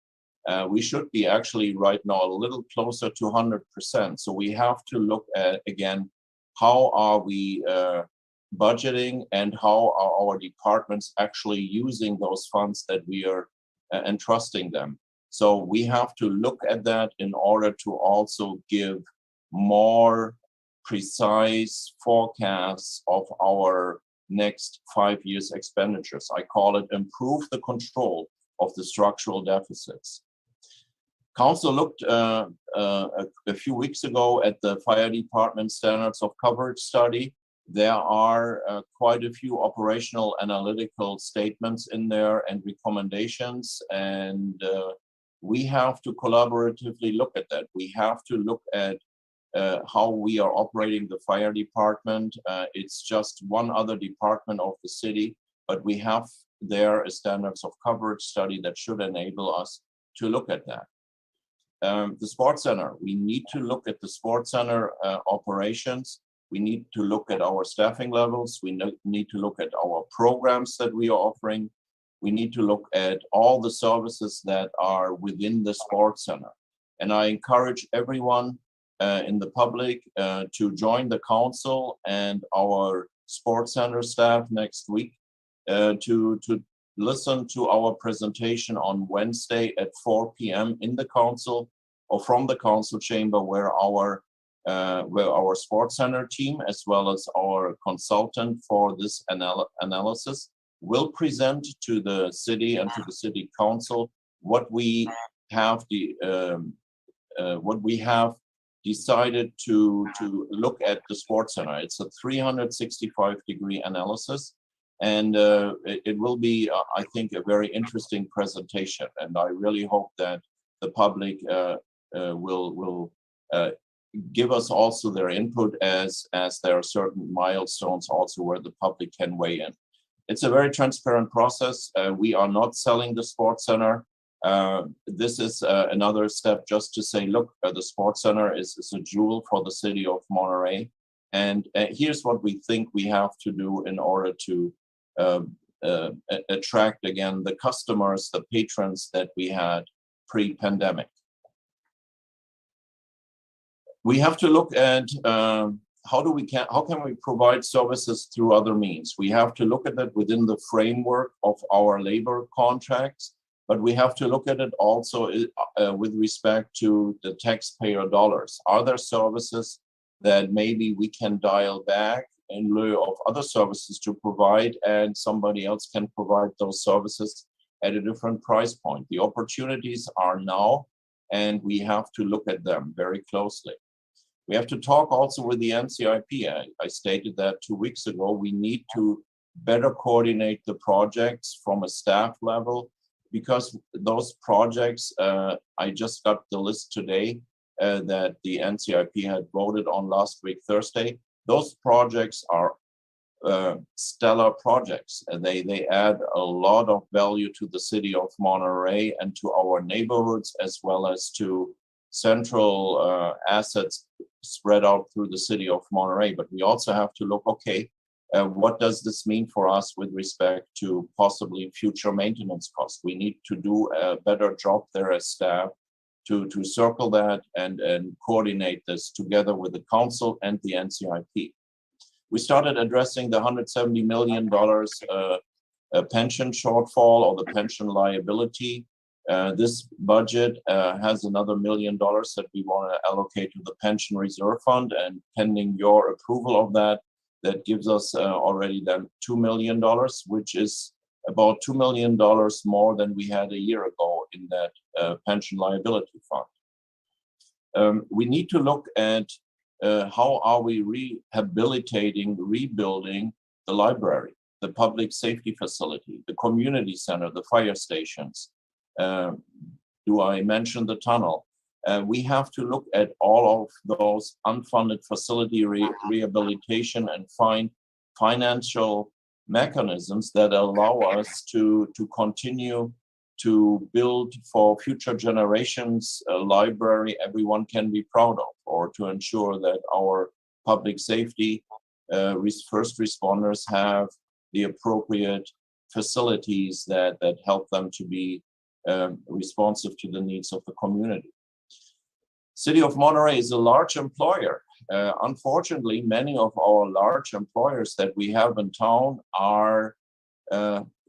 We should be actually right now a little closer to 100%. So we have to look at, again, how are we budgeting and how are our departments actually using those funds that we are entrusting them. So we have to look at that in order to also give more precise forecasts of our next 5 years expenditures. I call it improve the control of the structural deficits. Council looked a few weeks ago at the fire department standards of coverage study. There are quite a few operational analytical statements in there and recommendations, and we have to collaboratively look at that. We have to look at how we are operating the fire department. It's just one other department of the city, but we have there a standards of coverage study that should enable us to look at that. The sports center, we need to look at the sports center operations. We need to look at our staffing levels. We need to look at our programs that we are offering. We need to look at all the services that are within the sports center. And I encourage everyone in the public to join the council and our sports center staff next week to listen to our presentation on Wednesday at 4 p.m. in the council or from the council chamber, where our sports center team, as well as our consultant for this analysis, will present to the city and to the city council what we have decided to look at the sports center. It's a 365-degree analysis, and it will be, I think, a very interesting presentation. And I really hope that the public will give us also their input, as there are certain milestones also where the public can weigh in. It's a very transparent process. We are not selling the sports center. This is another step just to say, look, the sports center is a jewel for the city of Monterey. And here's what we think we have to do in order to attract again the customers, the patrons that we had pre-pandemic. We have to look at how can we provide services through other means. We have to look at that within the framework of our labor contracts, but we have to look at it also with respect to the taxpayer dollars. Are there services that maybe we can dial back in lieu of other services to provide, and somebody else can provide those services at a different price point? The opportunities are now, and we have to look at them very closely. We have to talk also with the Ncip. I stated that 2 weeks ago. We need to better coordinate the projects from a staff level, because those projects, I just got the list today that the Ncip had voted on last week, Thursday. Those projects are stellar projects. They add a lot of value to the city of Monterey and to our neighborhoods, as well as to central assets spread out through the city of Monterey. But we also have to look, okay, what does this mean for us with respect to possibly future maintenance costs? We need to do a better job there as staff to circle that and coordinate this together with the council and the Ncip. We started addressing the $170 million pension shortfall, or the pension liability. This budget has another $1 million that we want to allocate to the pension reserve fund, and pending your approval of that, that gives us already then $2 million, which is about $2 million more than we had a year ago in that pension liability fund. We need to look at how are we rehabilitating, rebuilding the library, the public safety facility, the community center, the fire stations. Do I mention the tunnel? We have to look at all of those unfunded facility rehabilitation and find financial mechanisms that allow us to continue to build for future generations a library everyone can be proud of, or to ensure that our public safety first responders have the appropriate facilities that help them to be responsive to the needs of the community. City of Monterey is a large employer. Unfortunately, many of our large employers that we have in town are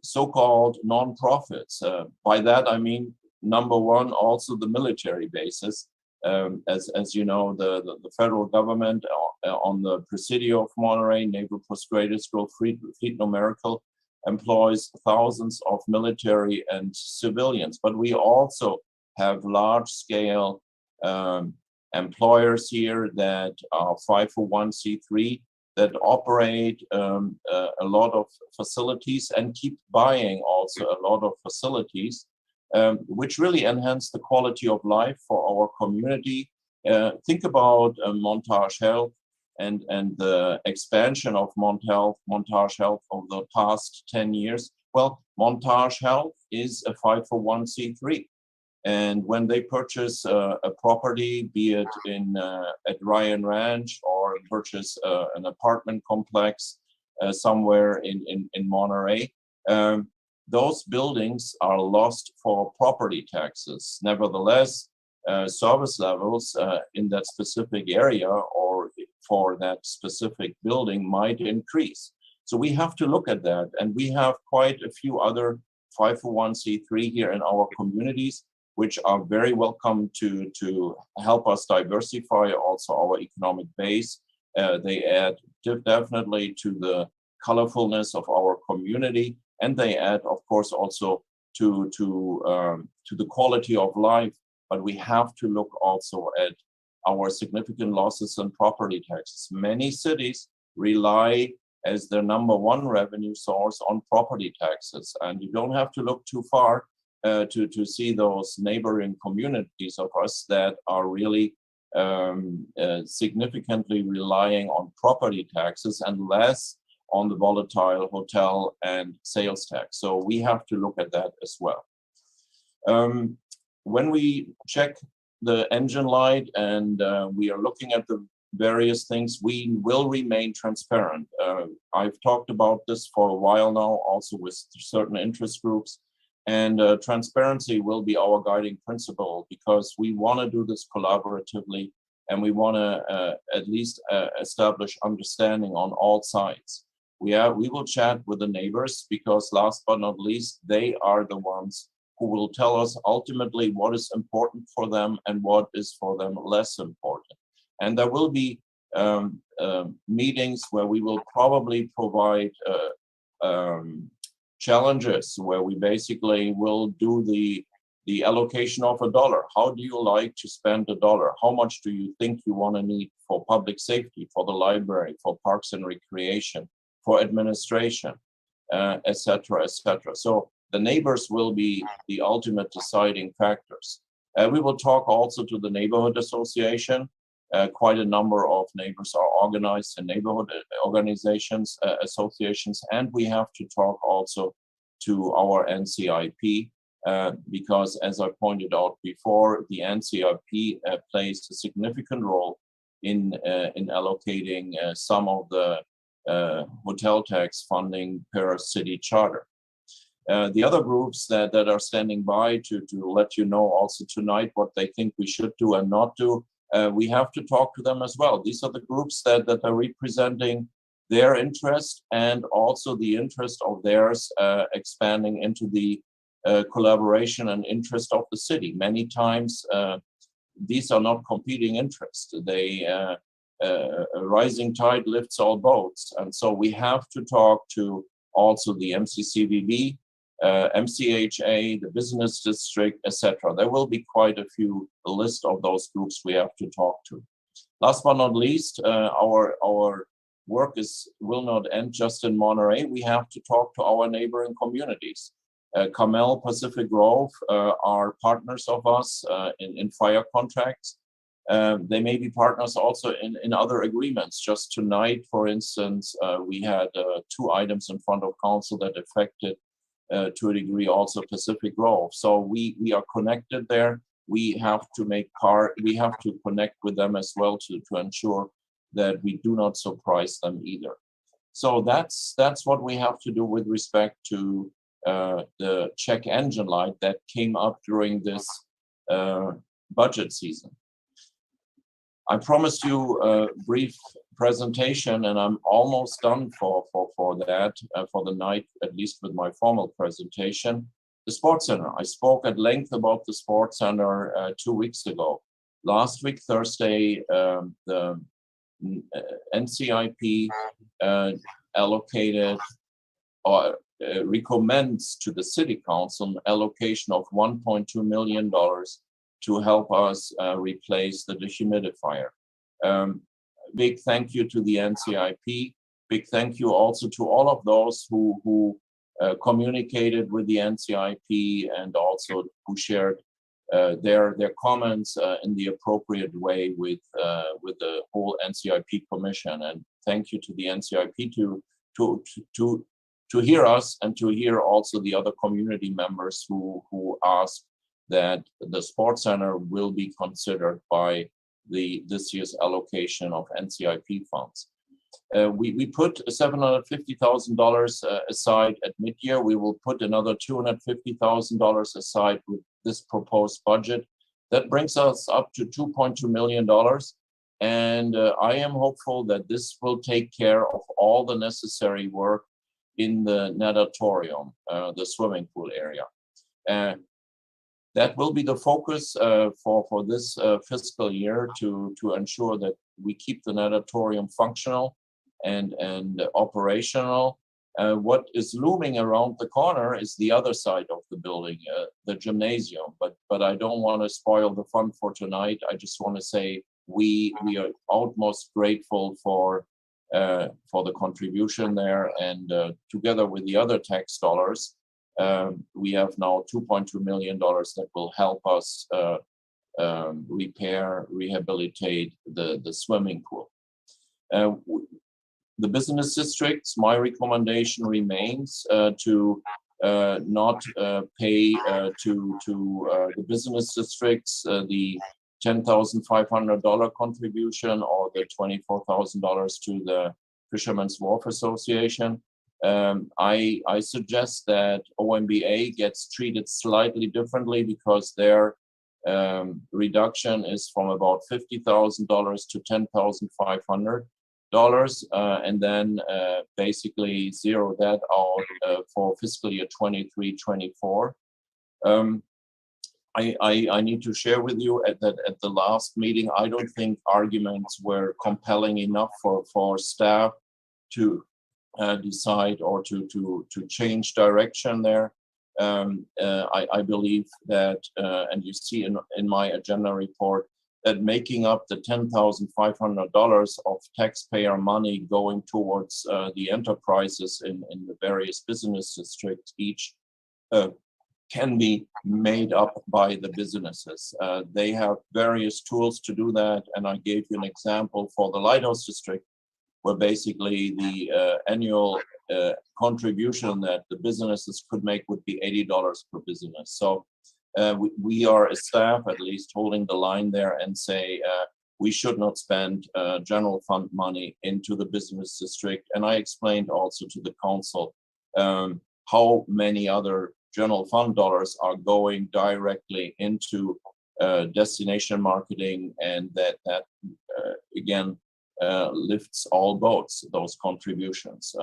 so-called nonprofits. By that, I mean, number one, also the military bases. As you know, the federal government on the Presidio of Monterey, Naval Postgraduate School, Fleet Numerical, employs thousands of military and civilians. But we also have large scale employers here that are 501c3 that operate a lot of facilities and keep buying also a lot of facilities, which really enhance the quality of life for our community. Think about Montage Health and the expansion of Montage Health over the past 10 years. Well, Montage Health is a 501c3. And when they purchase a property, be it at Ryan Ranch or purchase an apartment complex somewhere in Monterey, those buildings are lost for property taxes. Nevertheless, service levels in that specific area or for that specific building might increase. So we have to look at that. And we have quite a few other 501c3 here in our communities, which are very welcome to help us diversify also our economic base. They add definitely to the colorfulness of our community, and they add, of course, also to the quality of life. But we have to look also at our significant losses in property taxes. Many cities rely as their number one revenue source on property taxes, and you don't have to look too far to see those neighboring communities of us that are really significantly relying on property taxes and less on the volatile hotel and sales tax. So we have to look at that as well. When we check the engine light and we are looking at the various things, we will remain transparent. I've talked about this for a while now, also with certain interest groups. And transparency will be our guiding principle because we want to do this collaboratively and we want to at least establish understanding on all sides. We will chat with the neighbors because last but not least, they are the ones who will tell us ultimately what is important for them and what is for them less important. And there will be meetings where we will probably provide challenges where we basically will do the allocation of $1. How do you like to spend $1? How much do you think you want to need for public safety, for the library, for parks and recreation, for administration, et cetera, et cetera. So the neighbors will be the ultimate deciding factors. We will talk also to the neighborhood association. Quite a number of neighbors are organized in neighborhood organizations, associations, and we have to talk also to our Ncip because, as I pointed out before, the Ncip plays a significant role in allocating some of the hotel tax funding per city charter. The other groups that are standing by to let you know also tonight what they think we should do and not do, we have to talk to them as well. These are the groups that are representing their interest and also the interest of theirs expanding into the collaboration and interest of the city. Many times, these are not competing interests. A rising tide lifts all boats. And so we have to talk to also the MCCVB, MCHA, the business district, etc. There will be quite a a list of those groups we have to talk to. Last but not least, our work will not end just in Monterey. We have to talk to our neighboring communities. Carmel, Pacific Grove are partners of us in fire contracts. They may be partners also in other agreements. Just tonight, for instance, we had 2 items in front of council that affected to a degree also Pacific Grove. So we are connected there. We have to connect with them as well to ensure that we do not surprise them either. So that's what we have to do with respect to the check engine light that came up during this budget season. I promised you a brief presentation, and I'm almost done for that, for the night, at least with my formal presentation. The Sports Center. I spoke at length about the Sports Center 2 weeks ago. Last week, Thursday, the Ncip allocated or recommends to the City Council an allocation of $1.2 million to help us replace the dehumidifier. Big thank you to the Ncip. Big thank you also to all of those who communicated with the Ncip and also who shared their comments in the appropriate way with the whole Ncip commission. And thank you to the Ncip to hear us and to hear also the other community members who asked that the sports center will be considered by this year's allocation of Ncip funds. We put $750,000 aside at mid-year. We will put another $250,000 aside with this proposed budget. That brings us up to $2.2 million. And I am hopeful that this will take care of all the necessary work in the natatorium, the swimming pool area. That will be the focus for this fiscal year to ensure that we keep the natatorium functional and operational. What is looming around the corner is the other side of the building, the gymnasium. But I don't want to spoil the fun for tonight. I just want to say we are utmost grateful for the contribution there, and together with the other tax dollars, we have now $2.2 million that will help us rehabilitate the swimming pool. The business districts, my recommendation remains to not pay to the business districts the $10,500 contribution or the $24,000 to the Fishermen's Wharf Association. I suggest that OMBA gets treated slightly differently because their reduction is from about $50,000 to $10,500, and then basically zero that out for fiscal year 23-24. I need to share with you at the last meeting, I don't think arguments were compelling enough for staff to decide or to change direction there. I believe that, and you see in my agenda report, that making up the $10,500 of taxpayer money going towards the enterprises in the various business districts each can be made up by the businesses. They have various tools to do that, and I gave you an example for the Lighthouse District, where basically the annual contribution that the businesses could make would be $80 per business. So we are a staff at least holding the line there and say we should not spend general fund money into the business district. And I explained also to the council how many other general fund dollars are going directly into destination marketing, and that again lifts all boats, those contributions.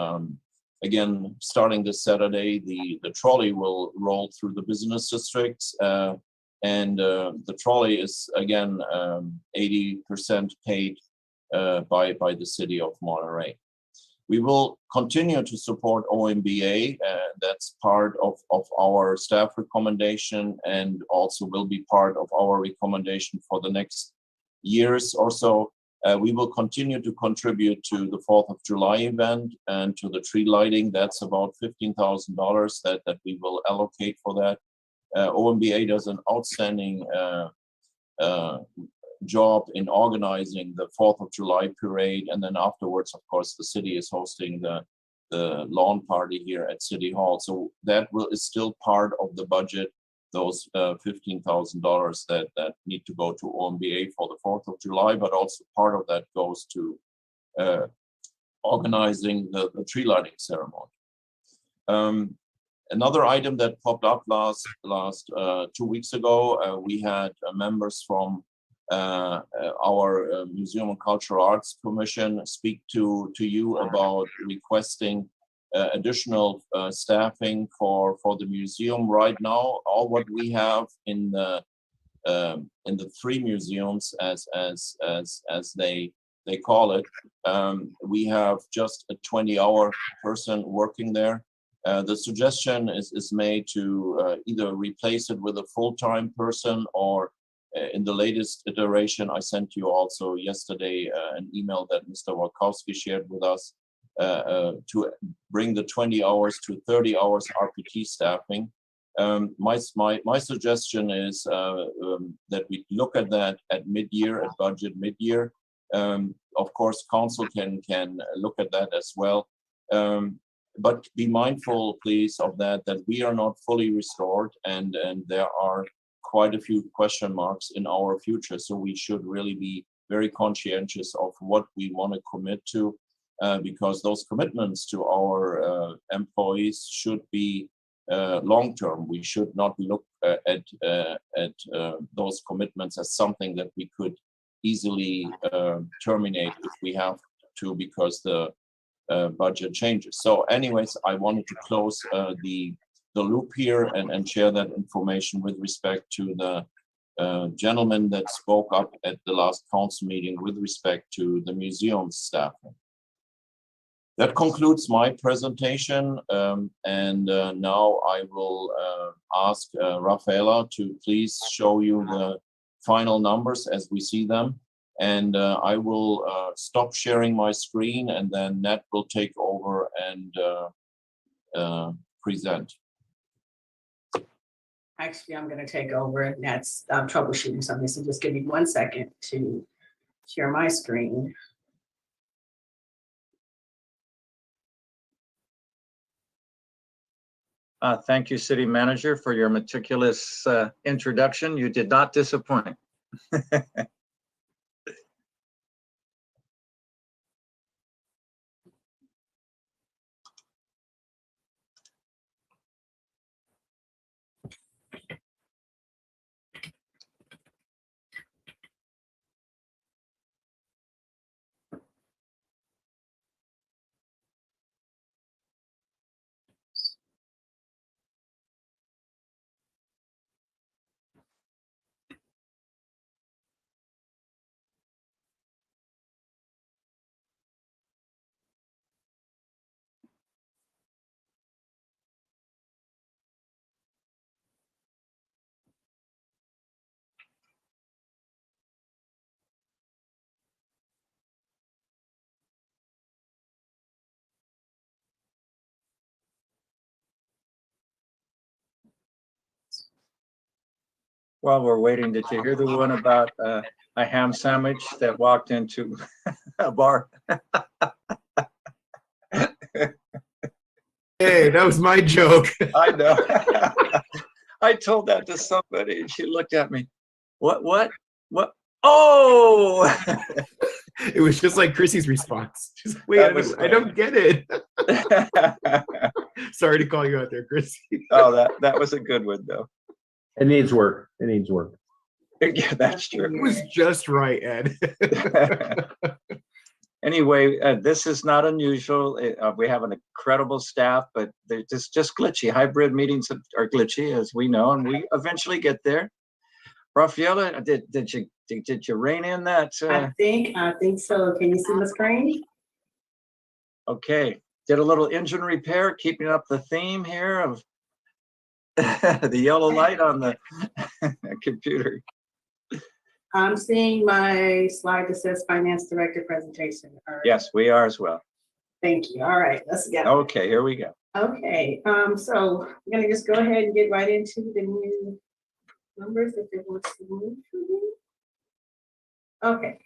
Again, starting this Saturday, the trolley will roll through the business districts, and the trolley is again 80% paid by the city of Monterey. We will continue to support OMBA. That's part of our staff recommendation, and also will be part of our recommendation for the next years or so. We will continue to contribute to the 4th of July event and to the tree lighting. That's about $15,000 that we will allocate for that. OMBA does an outstanding job in organizing the 4th of July parade, and then afterwards, of course, the city is hosting the lawn party here at City Hall. So that is still part of the budget, those $15,000 that need to go to OMBA for the 4th of July, but also part of that goes to organizing the tree lighting ceremony. Another item that popped up last 2 weeks ago, we had members from our Museum of Cultural Arts Commission speak to you about requesting additional staffing for the museum. Right now, all what we have in the 3 museums, as they call it, we have just a 20-hour person working there. The suggestion is made to either replace it with a full-time person or in the latest iteration, I sent you also yesterday an email that Mr. Wachowski shared with us to bring the 20 hours to 30 hours RPT staffing. My suggestion is that we look at that at mid-year, at budget mid-year. Of course, council can look at that as well. But be mindful, please, of that we are not fully restored, and there are quite a few question marks in our future. So we should really be very conscientious of what we want to commit to, because those commitments to our employees should be long-term. We should not look at those commitments as something that we could easily terminate if we have to, because the budget changes. So anyways, I wanted to close the loop here and share that information with respect to the gentleman that spoke up at the last council meeting with respect to the museum staffing. That concludes my presentation, and now I will ask Rafaela to please show you the final numbers as we see them. And I will stop sharing my screen, and then Nat will take over and present. Actually, I'm going to take over. Nat's troubleshooting something, so just give me 1 second to share my screen. Thank you, City Manager, for your meticulous introduction. You did not disappoint. While we're waiting, did you hear the one about a ham sandwich that walked into a bar? Hey, that was my joke. I know. I told that to somebody and she looked at me. What? Oh! It was just like Chrissy's response. She's like, wait, I don't get it. Sorry to call you out there, Chrissy. Oh, that was a good one, though. It needs work. It needs work. Yeah, that's true. It was just right, Ed. Anyway, this is not unusual. We have an incredible staff, but they're just glitchy. Hybrid meetings are glitchy, as we know, and we eventually get there. Rafaela, did you rein in that? I think so. Can you see my screen? Okay. Did a little engine repair, keeping up the theme here of the yellow light on the computer. I'm seeing my slide that says Finance Director presentation. All right. Yes, we are as well. Thank you. All right, let's get it. Okay, here we go. Okay, so I'm gonna just go ahead and get right into the new numbers if it wants to move for me. Okay,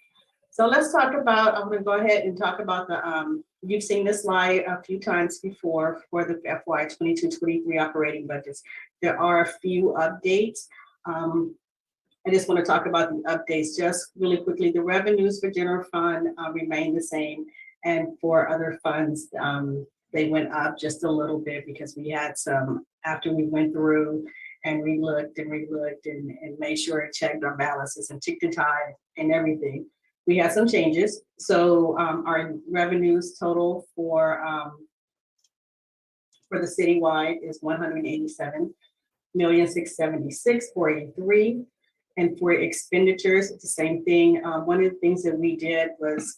so let's talk about, I'm gonna go ahead and talk about the, you've seen this slide a few times before for the FY 22-23 operating budgets. There are a few updates. I just want to talk about the updates just really quickly. The revenues for general fund remain the same, and for other funds, they went up just a little bit because we had some, after we went through and we looked and made sure it checked our balances and ticked the tie and everything. We had some changes. So our revenues total for the citywide is 187,676,483. And for expenditures, it's the same thing. One of the things that we did was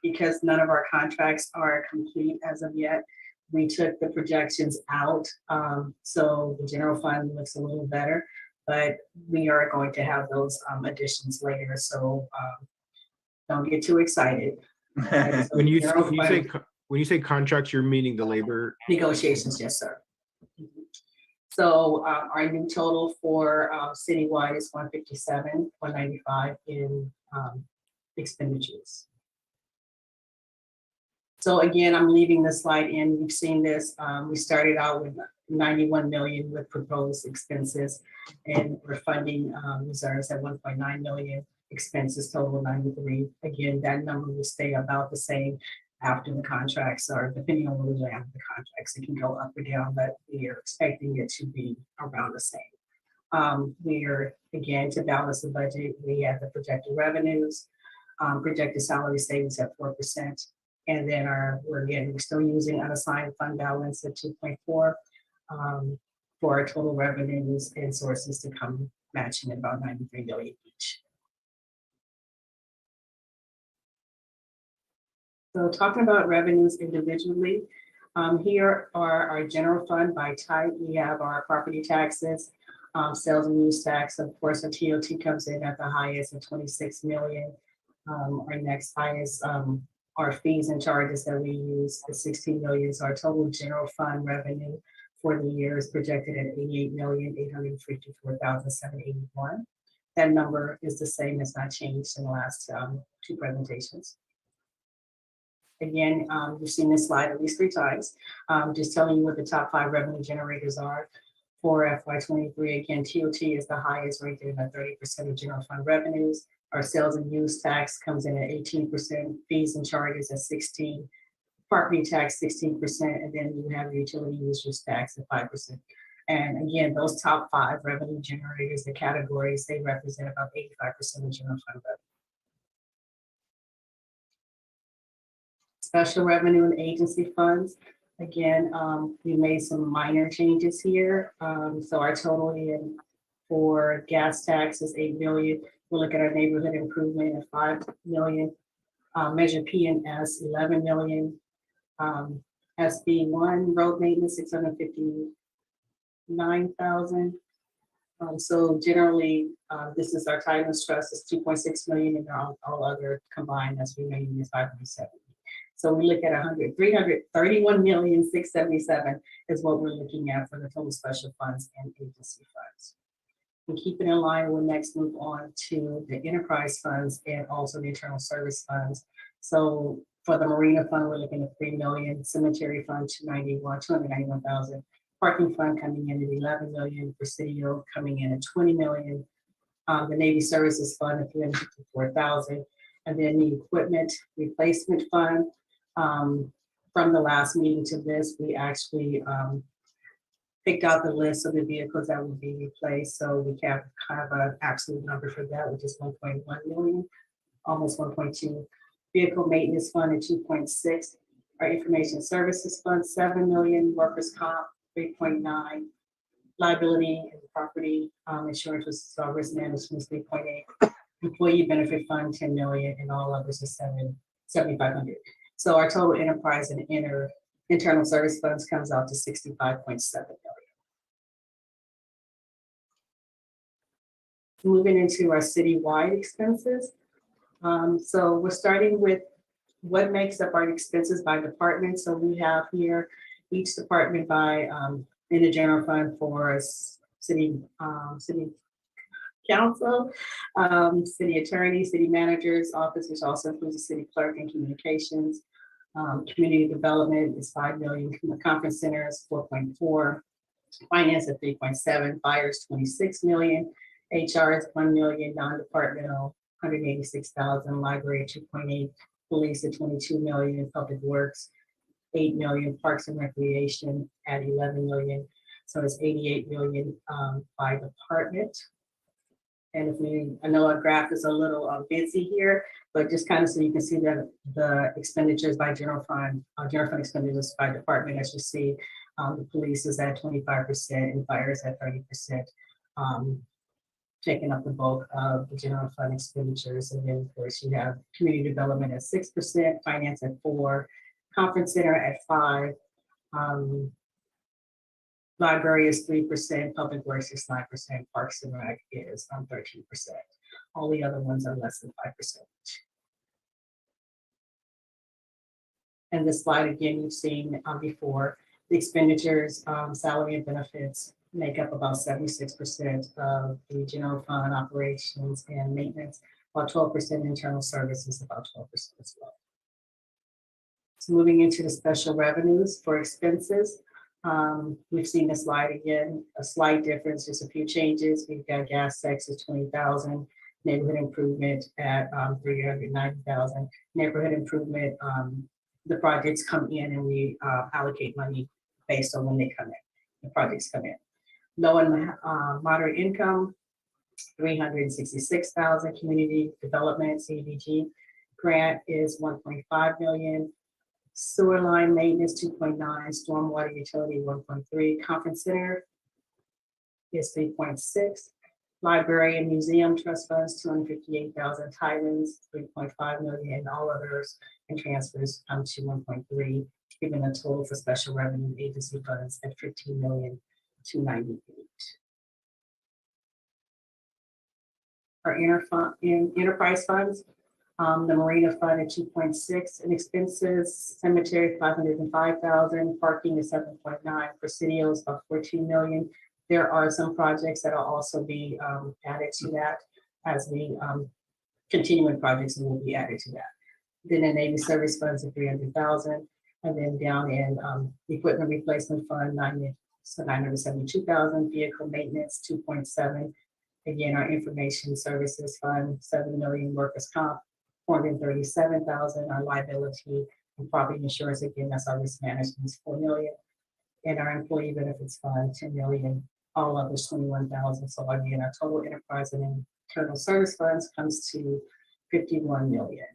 because none of our contracts are complete as of yet, we took the projections out. So the general fund looks a little better. but we are going to have those additions later, so don't get too excited. When you say contracts, you're meaning the labor Negotiations, yes, sir. So our new total for citywide is 157, 195 in expenditures. So again, I'm leaving this slide in. You've seen this. We started out with 91 million with proposed expenses, and we're funding reserves at 1.9 million. Expenses total 93. Again, that number will stay about the same after the contracts, or depending on where we land the contracts. It can go up or down, but we are expecting it to be around the same. We are, again, to balance the budget, we have the projected revenues, projected salary savings at 4%. And then we're still using unassigned fund balance at 2.4 for our total revenues and sources to come matching at about 93 million each. So talking about revenues individually, here are our general fund by type. We have our property taxes, sales and use tax. Of course, our TOT comes in at the highest at 26 million. Our next highest our fees and charges that we use is 16 million. So our total general fund revenue for the year is projected at 88,854,781. That number is the same, it's not changed in the last two presentations. Again, you've seen this slide at least 3 times. Just telling you what the top 5 revenue generators are for FY23. Again, TOT is the highest, rated at 30% of general fund revenues. Our sales and use tax comes in at 18%, fees and charges at 16%, property tax 16%, and then you have utility users tax at 5%. And again, those top 5 revenue generators, the categories, they represent about 85% of general fund revenue. Special revenue and agency funds. Again, we made some minor changes here. So our total in for gas tax is 8 million. We'll look at our neighborhood improvement at 5 million. Measure P&S 11 million. SB1 road maintenance 659,000. So generally, this is our title and trust is 2.6 million, and all other combined that's remaining is 5.7. So we look at 331,677 is what we're looking at for the total special funds and agency funds. And keep it in line, we'll next move on to the enterprise funds and also the internal service funds. So for the marina fund, we're looking at 3 million, cemetery fund 291,000, parking fund coming in at 11 million, Presidio coming in at 20 million, the Navy Services Fund at 354,000, and then the equipment replacement fund. From the last meeting to this, we actually picked out the list of the vehicles that would be replaced. So we have an absolute number for that, which is 1.1 million, almost 1.2. Vehicle maintenance fund at 2.6. Our information services fund, 7 million. Workers' comp, 3.9. Liability and property insurance was risk management, 3.8. Employee benefit fund, 10 million, and all others are 7,500. So our total enterprise and internal service funds comes out to 65.7 million. Moving into our citywide expenses. So we're starting with what makes up our expenses by department. So we have here each department by in the general fund for city council, city attorney, city manager's office, which also includes the city clerk and communications. Community development is 5 million. Conference center is 4.4. Finance at 3.7. Fires 26 million. HR is 1 million. Non-departmental 186,000. Library 2.8. Police at 22 million. Public works 8 million. Parks and recreation at 11 million. So it's 88 million by department. And I know our graph is a little busy here, but just kind of so you can see that the expenditures by general fund expenditures by department, as you see, the police is at 25% and fire is at 30%, taking up the bulk of the general fund expenditures. And then of course you have community development at 6%, finance at 4%, conference center at 5%, Library is 3%, Public Works is 9%, Parks and Rec is 13%. All the other ones are less than 5%. And this slide, again, you've seen before. The expenditures, salary and benefits make up about 76% of the general fund operations and maintenance, while 12% internal services, about 12% as well. So moving into the special revenues for expenses, we've seen this slide again, a slight difference, just a few changes. We've got gas tax at 20,000, neighborhood improvement at 390,000. Neighborhood improvement, the projects come in and we allocate money based on when they come in. The projects come in. Low and moderate income, 366,000. Community development, CDBG grant is 1.5 million. Sewer line maintenance, 2.9, stormwater utility, 1.3, conference center is 3.6, library and museum trust funds, 258,000, Tyrants, 3.5 million, and all others and transfers come to 1.3, giving a total for special revenue agency funds at 15,298,000. Our enterprise funds, the Marina Fund at 2.6, and expenses, cemetery 505,000, parking is 7.9, presidios about 14 million. There are some projects that will also be added to that as we continuing projects will be added to that. Then in Navy service funds of 300,000, and then down in equipment replacement fund 972,000, vehicle maintenance 2.7. Again, our information services fund 7 million, workers comp 437,000, our liability and property insurance, again, that's our risk management is 4 million, and our employee benefits fund 10 million, all others 21,000. So again, our total enterprise and internal service funds comes to 51 million.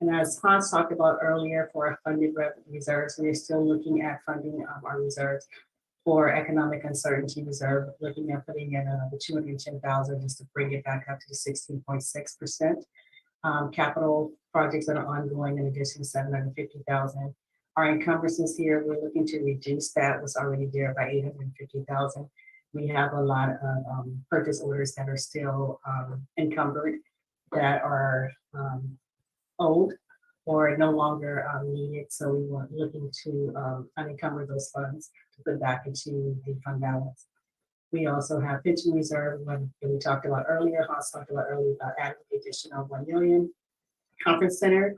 And as Hans talked about earlier, for our funded reserves, we are still looking at funding our reserves for economic uncertainty reserve, looking at putting in the 210,000 just to bring it back up to 16.6%. Capital projects that are ongoing in addition to 750,000. Our encumbrances here, we're looking to reduce that was already there by 850,000. We have a lot of purchase orders that are still encumbered that are old or no longer needed. So we were looking to unencumber those funds to put back into the fund balance. We also have pension reserve, when we talked about earlier, Hans talked about earlier about adding the additional 1 million. Conference center,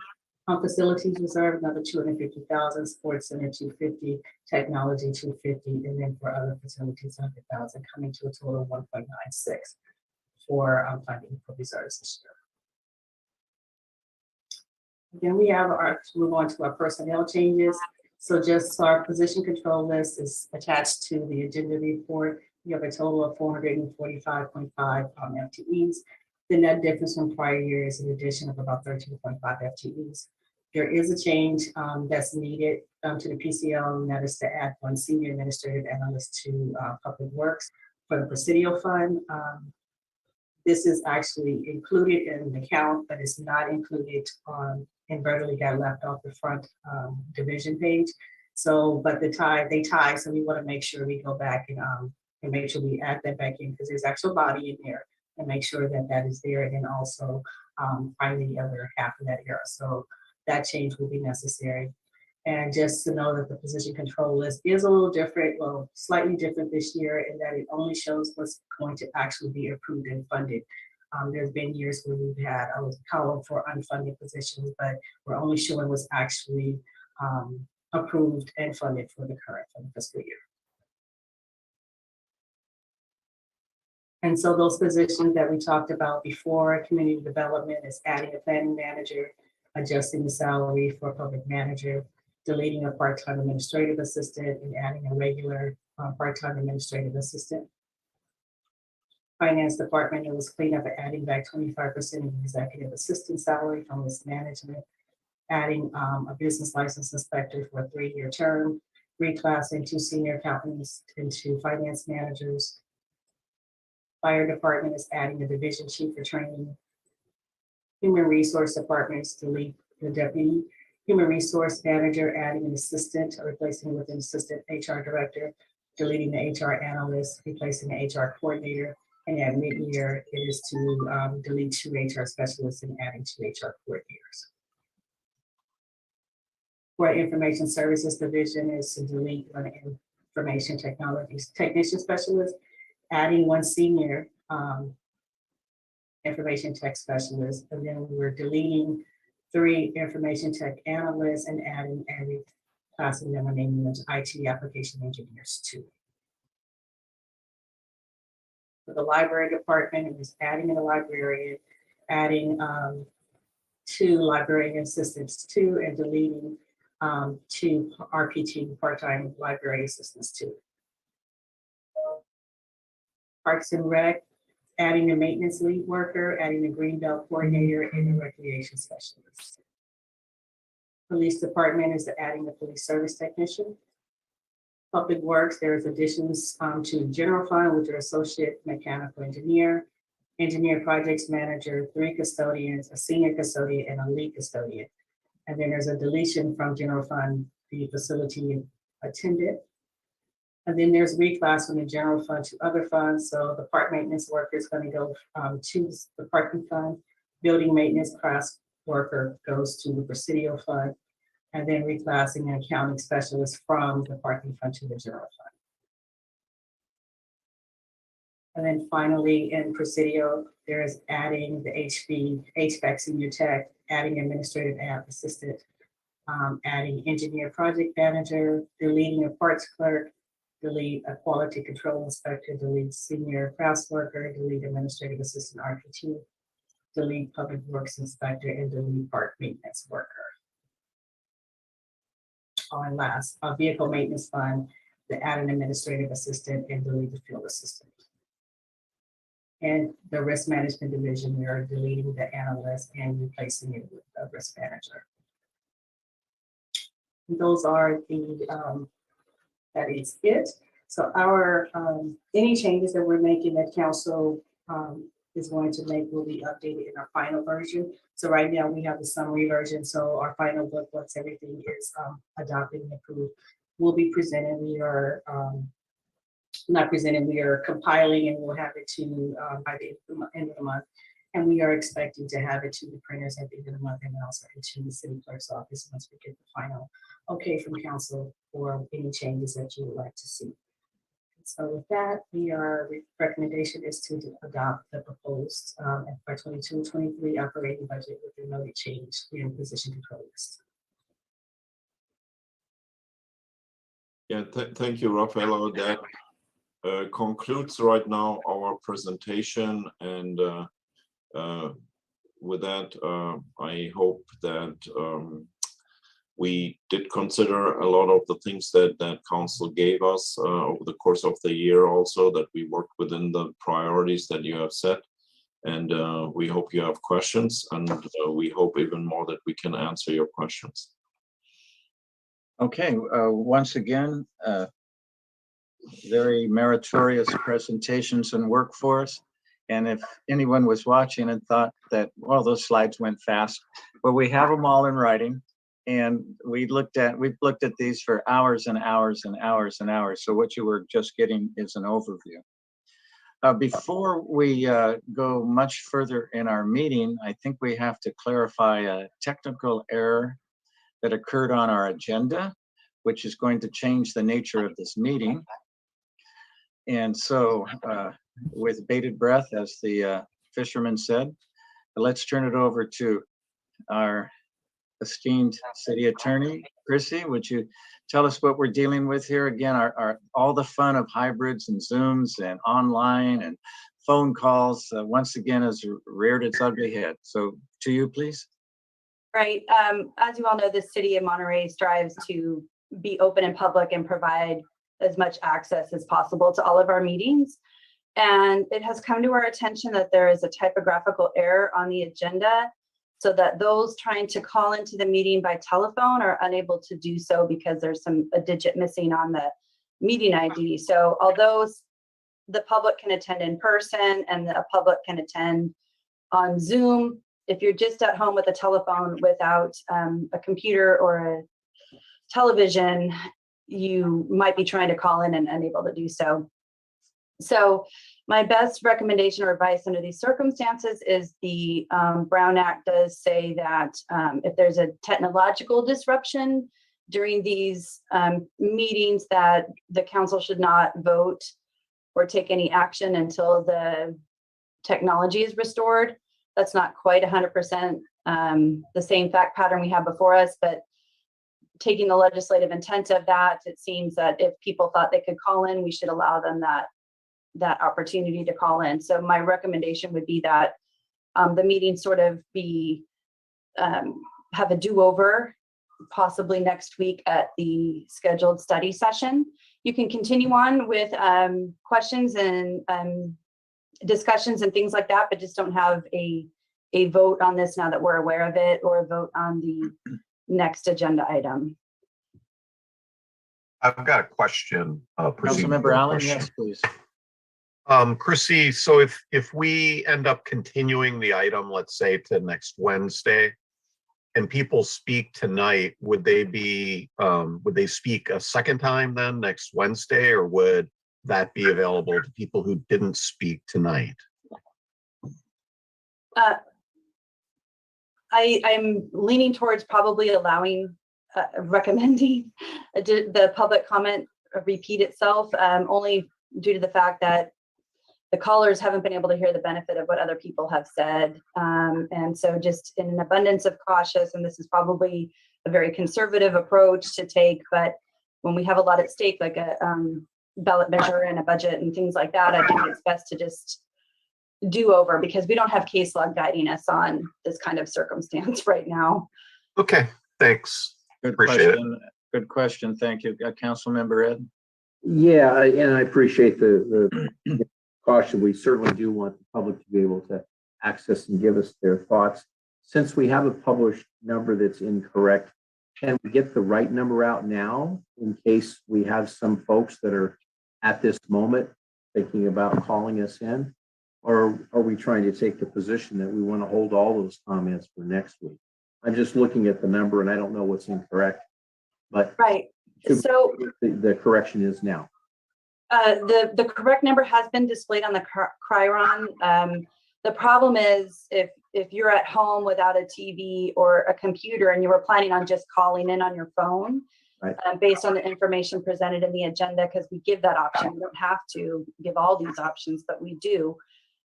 facilities reserve, another 250,000, sports center 250, technology 250, and then for other facilities 100,000, coming to a total of 1.96 for funding for reserves this year. Then we have move on to our personnel changes. So just our position control list is attached to the agenda report. We have a total of 445.5 FTEs. The net difference from prior year is an addition of about 13.5 FTEs. There is a change that's needed to the PCL, and that is to add 1 senior administrative analyst to Public Works for the Presidio Fund. This is actually included in the count, but it's not included on inadvertently got left off the front division page. So, but they tie, so we want to make sure we go back and make sure we add that back in because there's actual body in there and make sure that that is there, and then also find the other half of that era. So that change will be necessary. And just to know that the position control list is a little different, well, slightly different this year in that it only shows what's going to actually be approved and funded. There's been years where we've had a column for unfunded positions, but we're only showing what's actually approved and funded for the current fiscal year. And so those positions that we talked about before, community development is adding a planning manager, adjusting the salary for a public manager, deleting a part-time administrative assistant and adding a regular part-time administrative assistant. Finance department, it was cleaned up and adding back 25% of the executive assistant salary from risk management, adding a business license inspector for a 3-year term, reclassing 2 senior accountants into finance managers. Fire department is adding a division chief for training. Human resource departments delete the deputy Human resource manager, adding an assistant or replacing with an assistant HR director, deleting the HR analyst, replacing the HR coordinator. And at mid-year, it is to delete 2 HR specialists and adding 2 HR coordinators. For information services division is to delete an information technologies technician specialist, adding 1 senior information tech specialist, and then we're deleting 3 information tech analysts and adding and reclassing them and naming them to IT application engineers too. For the library department, it was adding in a librarian, adding 2 librarian assistants too, and deleting 2 RPT part-time library assistants too. Parks and Rec, adding a maintenance lead worker, adding a greenbelt coordinator, and a recreation specialist. Police department is adding a police service technician. Public Works, there's additions to general fund, which are associate mechanical engineer, engineer projects manager, 3 custodians, a senior custodian, and a lead custodian. And then there's a deletion from general fund, the facility attendant. And then there's reclass from the general fund to other funds. So the park maintenance worker is going to go to the parking fund. Building maintenance class worker goes to the Presidio fund. And then reclassing an accounting specialist from the parking fund to the general fund. And then finally in Presidio, there is adding the HVAC senior tech, adding administrative app assistant, adding engineer project manager, deleting a parts clerk, delete a quality control inspector, delete senior crafts worker, delete administrative assistant RPT, delete public works inspector, and delete park maintenance worker. And last, a vehicle maintenance fund, to add an administrative assistant and delete the field assistant. And the risk management division, we are deleting the analyst and replacing it with a risk manager. Those are the, that is it. So our, any changes that we're making that council is going to make will be updated in our final version. So right now we have the summary version. So our final book, once everything is adopted and approved, will be presented. We are not presented, we are compiling, and we'll have it to by the end of the month. And we are expecting to have it to the printers at the end of the month and also into the city clerk's office once we get the final okay from council for any changes that you would like to see. So with that, our recommendation is to adopt the proposed FY 22-23 operating budget with the noted change in position control list. Yeah, thank you, Rafaela. That concludes right now our presentation, and with that, I hope that we did consider a lot of the things that council gave us over the course of the year, also that we worked within the priorities that you have set. And we hope you have questions, and we hope even more that we can answer your questions. Okay, once again, very meritorious presentations and work for us. And if anyone was watching and thought that, well, those slides went fast, well, we have them all in writing. And we've looked at these for hours and hours and hours and hours. So what you were just getting is an overview. Before we go much further in our meeting, I think we have to clarify a technical error that occurred on our agenda, which is going to change the nature of this meeting. And so with bated breath, as the fisherman said, let's turn it over to our esteemed city attorney. Chrissy, would you tell us what we're dealing with here? Again, all the fun of hybrids and Zooms and online and phone calls once again has reared its ugly head. So to you, please. Right. As you all know, the city of Monterey strives to be open and public and provide as much access as possible to all of our meetings. And it has come to our attention that there is a typographical error on the agenda, so that those trying to call into the meeting by telephone are unable to do so because there's a digit missing on the meeting ID. So although the public can attend in person and the public can attend on Zoom, if you're just at home with a telephone without a computer or a television, you might be trying to call in and unable to do so. So my best recommendation or advice under these circumstances is the Brown Act does say that if there's a technological disruption during these meetings, that the council should not vote or take any action until the technology is restored. That's not quite 100% the same fact pattern we have before us, but taking the legislative intent of that, it seems that if people thought they could call in, we should allow them that opportunity to call in. So my recommendation would be that the meeting sort of be have a do-over possibly next week at the scheduled study session. You can continue on with questions and discussions and things like that, but just don't have a vote on this now that we're aware of it, or a vote on the next agenda item. I've got a question. Councilmember Allen, yes, please. Chrissy, so if we end up continuing the item, let's say to next Wednesday, and people speak tonight, would they speak a second time then next Wednesday, or would that be available to people who didn't speak tonight? I'm leaning towards probably allowing, recommending the public comment repeat itself, only due to the fact that the callers haven't been able to hear the benefit of what other people have said. And so just in an abundance of cautious, and this is probably a very conservative approach to take, but when we have a lot at stake, like a ballot measure and a budget and things like that, I think it's best to just do over, because we don't have case law guiding us on this kind of circumstance right now. Okay, thanks. Good Appreciate question. Good question. Thank you. Councilmember Ed. Yeah, and I appreciate the caution. We certainly do want the public to be able to access and give us their thoughts. Since we have a published number that's incorrect, can we get the right number out now in case we have some folks that are at this moment thinking about calling us in? Or are we trying to take the position that we want to hold all those comments for next week? I'm just looking at the number and I don't know what's incorrect, but right. So the correction is now. The correct number has been displayed on the Chyron. The problem is if you're at home without a TV or a computer and you were planning on just calling in on your phone, right, based on the information presented in the agenda, because we give that option. We don't have to give all these options, but we do.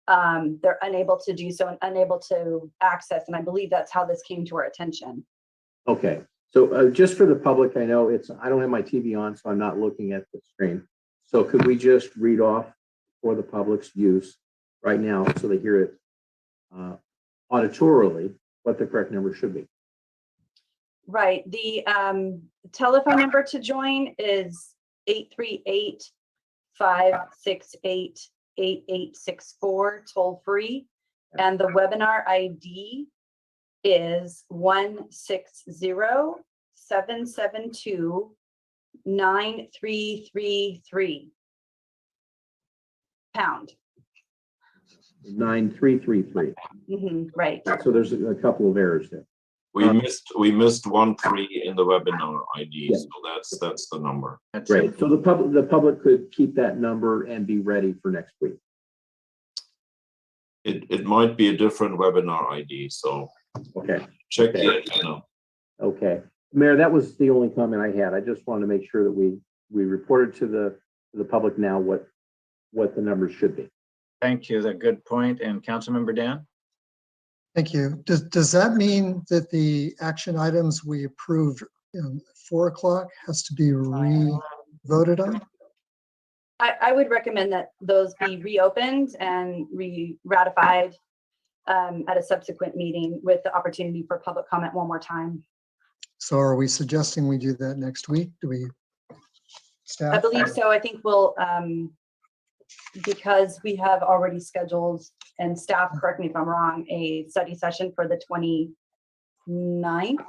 They're unable to do so and unable to access. And I believe that's how this came to our attention. Okay. So just for the public, I know I don't have my TV on, so I'm not looking at the screen. So could we just read off for the public's use right now so they hear it auditorily what the correct number should be? Right. The telephone number to join is 838-568-8864, toll free. And the webinar ID is 160-772-9333 pound. 9333. Right. So there's a couple of errors there. We missed 13 in the webinar ID, Yeah. so that's the number. Great. So the public could keep that number and be ready for next week. It might be a different webinar ID, so okay. Check okay. it. Okay, Mayor, that was the only comment I had. I just wanted to make sure that we reported to the public now what the numbers should be. Thank you. That's a good point. And Councilmember Dan? Thank you. Does that mean that the action items we approved at 4 o'clock has to be re-voted on? I would recommend that those be reopened and ratified at a subsequent meeting with the opportunity for public comment one more time. So are we suggesting we do that next week? Do we? Staff? I believe so. I think we'll, because we have already scheduled, and staff, correct me if I'm wrong, a study session for the 29th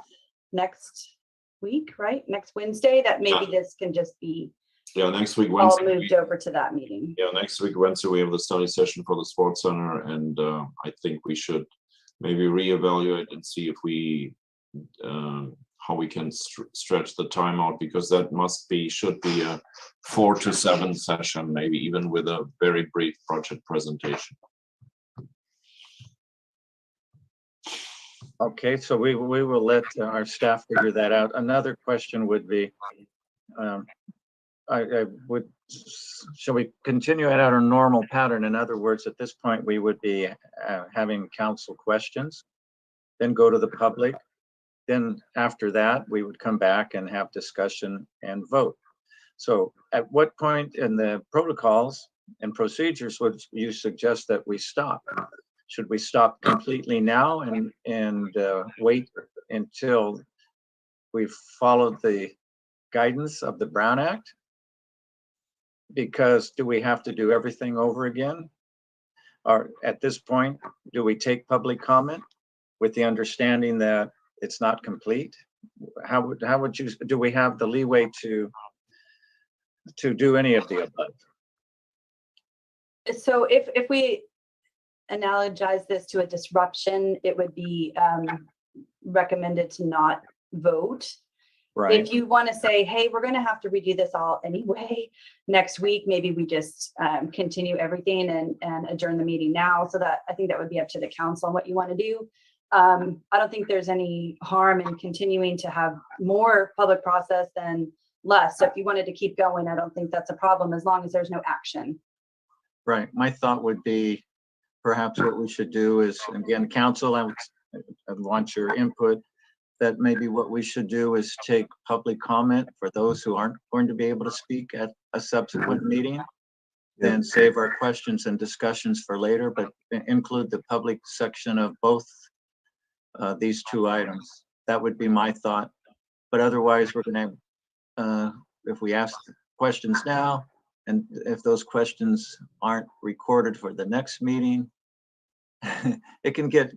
next week, right? Next Wednesday, that maybe this can just be next week all Wednesday. moved over to that meeting. Next week Wednesday we have the study session for the sports center, and I think we should maybe reevaluate and see if we how we can stretch the time out, because that should be a 4 to 7 session, maybe even with a very brief project presentation. Okay, so we will let our staff figure that out. Another question would be, shall we continue at our normal pattern? In other words, at this point, we would be having council questions, then go to the public. Then after that, we would come back and have discussion and vote. So at what point in the protocols and procedures would you suggest that we stop? Should we stop completely now and wait until we've followed the guidance of the Brown Act? Because do we have to do everything over again? Or at this point, do we take public comment with the understanding that it's not complete? How would you, do we have the leeway to do any of the above? So if we analogize this to a disruption, it would be recommended to not vote. Right. If you want to say, hey, we're going to have to redo this all anyway next week, maybe we just continue everything and adjourn the meeting now. So that I think that would be up to the council on what you want to do. I don't think there's any harm in continuing to have more public process than less. So if you wanted to keep going, I don't think that's a problem as long as there's no action. Right. My thought would be perhaps what we should do is, again, council, I want your input, that maybe what we should do is take public comment for those who aren't going to be able to speak at a subsequent meeting, then save our questions and discussions for later, but include the public section of both these two items. That would be my thought. But otherwise, we're going to, if we ask questions now, and if those questions aren't recorded for the next meeting, it can get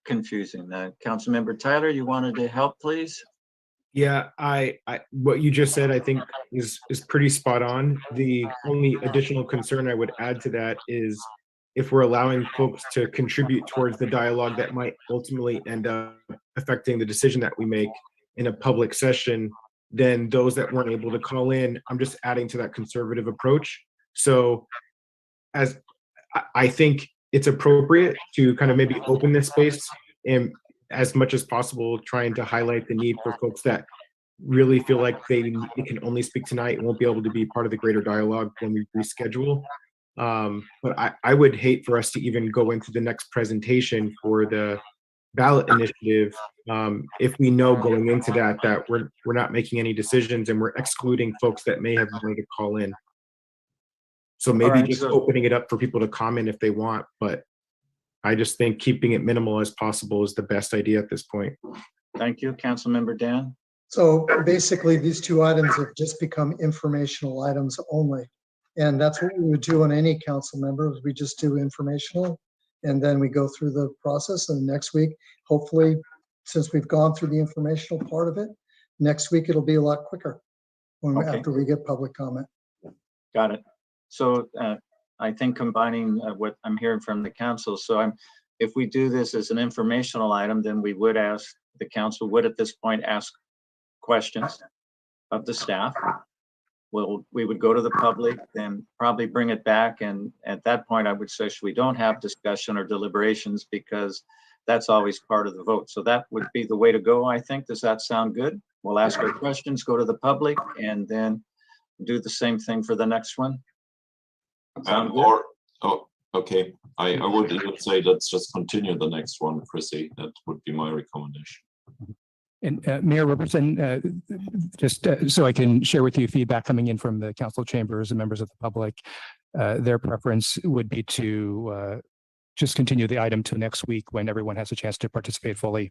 confusing. Councilmember Tyler, you wanted to help, please? Yeah, I what you just said, I think is pretty spot on. The only additional concern I would add to that is if we're allowing folks to contribute towards the dialogue that might ultimately end up affecting the decision that we make in a public session, then those that weren't able to call in, I'm just adding to that conservative approach. So as I think it's appropriate to kind of maybe open this space and as much as possible, trying to highlight the need for folks that really feel like they can only speak tonight and won't be able to be part of the greater dialogue when we reschedule. But I would hate for us to even go into the next presentation for the ballot initiative if we know going into that we're not making any decisions and we're excluding folks that may have wanted to call in. So maybe just opening it up for people to comment if they want, but I just think keeping it minimal as possible is the best idea at this point. Thank you, Councilmember Dan. So basically, these two items have just become informational items only. And that's what we would do on any council member, is we just do informational. And then we go through the process. And next week, hopefully, since we've gone through the informational part of it, next week it'll be a lot quicker after we get public comment. Got it. So I think combining what I'm hearing from the council, so if we do this as an informational item, then we would ask, the council would at this point ask questions of the staff. We would go to the public, then probably bring it back. And at that point, I would say we don't have discussion or deliberations because that's always part of the vote. So that would be the way to go, I think. Does that sound good? We'll ask our questions, go to the public, and then do the same thing for the next one. Okay, I would even say let's just continue the next one, Chrissy. That would be my recommendation. And Mayor Robertson, just so I can share with you feedback coming in from the council chambers and members of the public, their preference would be to just continue the item to next week when everyone has a chance to participate fully.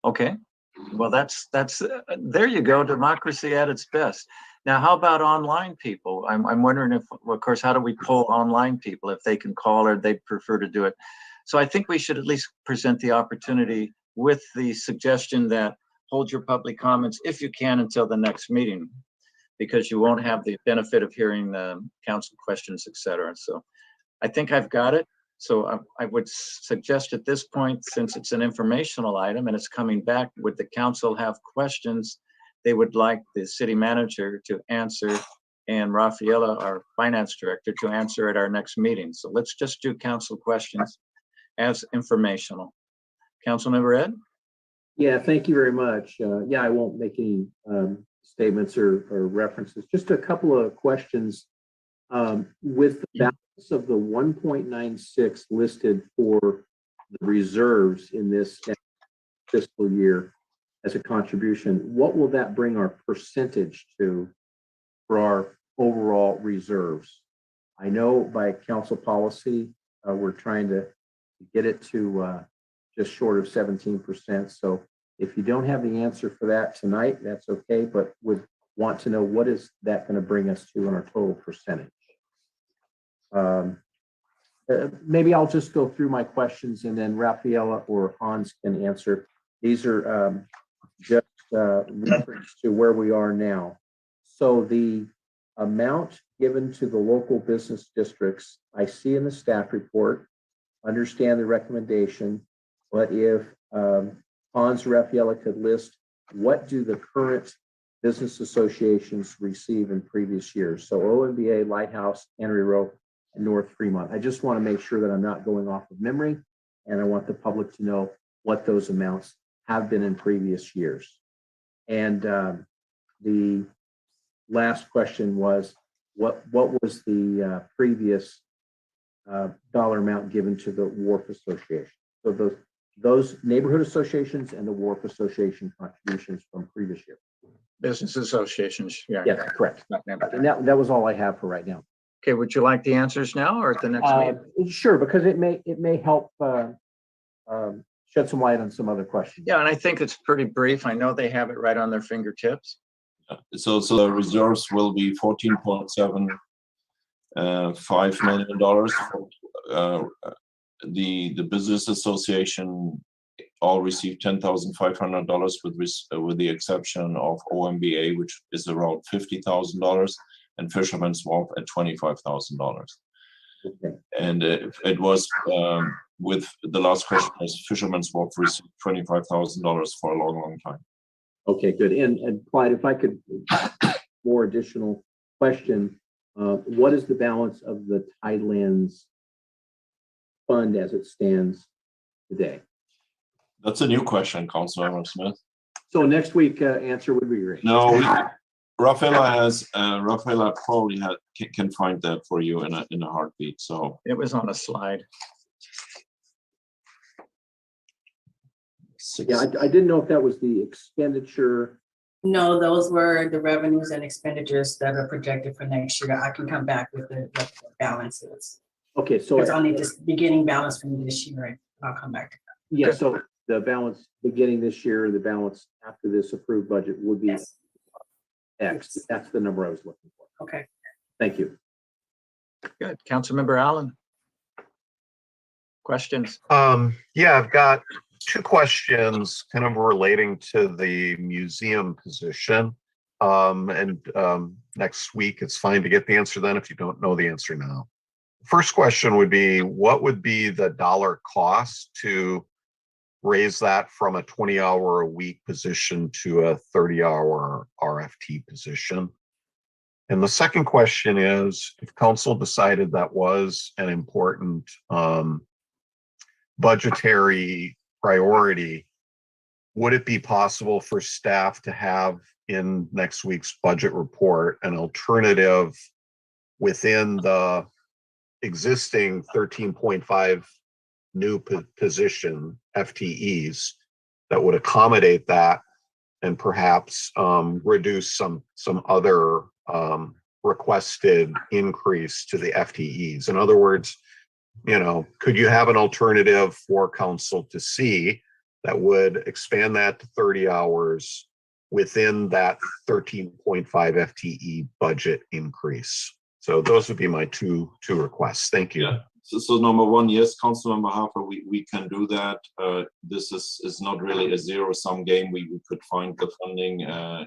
Okay, well, that's there you go, democracy at its best. Now, how about online people? I'm wondering if, of course, how do we pull online people if they can call or they prefer to do it? So I think we should at least present the opportunity with the suggestion that hold your public comments if you can until the next meeting, because you won't have the benefit of hearing the council questions, et cetera. So I think I've got it. So I would suggest at this point, since it's an informational item and it's coming back, would the council have questions they would like the city manager to answer and Rafaela, our finance director, to answer at our next meeting? So let's just do council questions as informational. Councilmember Ed? Yeah, thank you very much. Yeah, I won't make any statements or references. Just a couple of questions. With the balance of the 1.96 listed for the reserves in this fiscal year as a contribution, what will that bring our percentage to for our overall reserves? I know by council policy, we're trying to get it to just short of 17%. So if you don't have the answer for that tonight, that's okay, but would want to know what is that going to bring us to in our total percentage. Maybe I'll just go through my questions and then Rafaela or Hans can answer. These are just reference to where we are now. So the amount given to the local business districts, I see in the staff report, understand the recommendation, but if Hans or Rafaela could list, what do the current business associations receive in previous years? So OMBA, Lighthouse, Henry Rowe, and North Fremont. I just want to make sure that I'm not going off of memory, and I want the public to know what those amounts have been in previous years. And the last question was, what was the previous dollar amount given to the Wharf Association? So those neighborhood associations and the Wharf Association contributions from previous year. Business associations, yeah. Yes, correct. And that was all I have for right now. Okay, would you like the answers now or at the next meeting? Sure, because it may help shed some light on some other questions. Yeah, and I think it's pretty brief. I know they have it right on their fingertips. So the reserves will be $14.75 million. The business association all received $10,500 with the exception of OMBA, which is around $50,000, and Fisherman's Wharf at $25,000. Okay. And it was with the last question was Fisherman's Wharf received $25,000 for a long time. Okay, good. And Clyde, if I could, more additional question, what is the balance of the Tidelands fund as it stands today? That's a new question, Councilmember Smith. So next week answer would be great. No, Rafaela probably can find that for you in a heartbeat. So it was on a slide. Yeah, I didn't know if that was the expenditure. No, those were the revenues and expenditures that are projected for next year. I can come back with the balances. Okay, so it's only this beginning balance from this year. I'll come back to that. Yeah, so the balance beginning this year, the balance after this approved budget would be X. Yes. That's the number I was looking for. Okay. Thank you. Good. Councilmember Allen. Questions? Yeah, I've got two questions kind of relating to the museum position. Next week, it's fine to get the answer then if you don't know the answer now. First question would be, what would be the dollar cost to raise that from a 20-hour-a-week position to a 30-hour RFT position? And the second question is, if council decided that was an important budgetary priority, would it be possible for staff to have in next week's budget report an alternative within the existing 13.5 new position FTEs that would accommodate that and perhaps reduce some other requested increase to the FTEs? In other words, could you have an alternative for council to see that would expand that to 30 hours within that 13.5 FTE budget increase? So those would be my two requests. Thank you. Yeah. So number one, yes, Councilmember Harper, we can do that. This is not really a zero-sum game. We could find the funding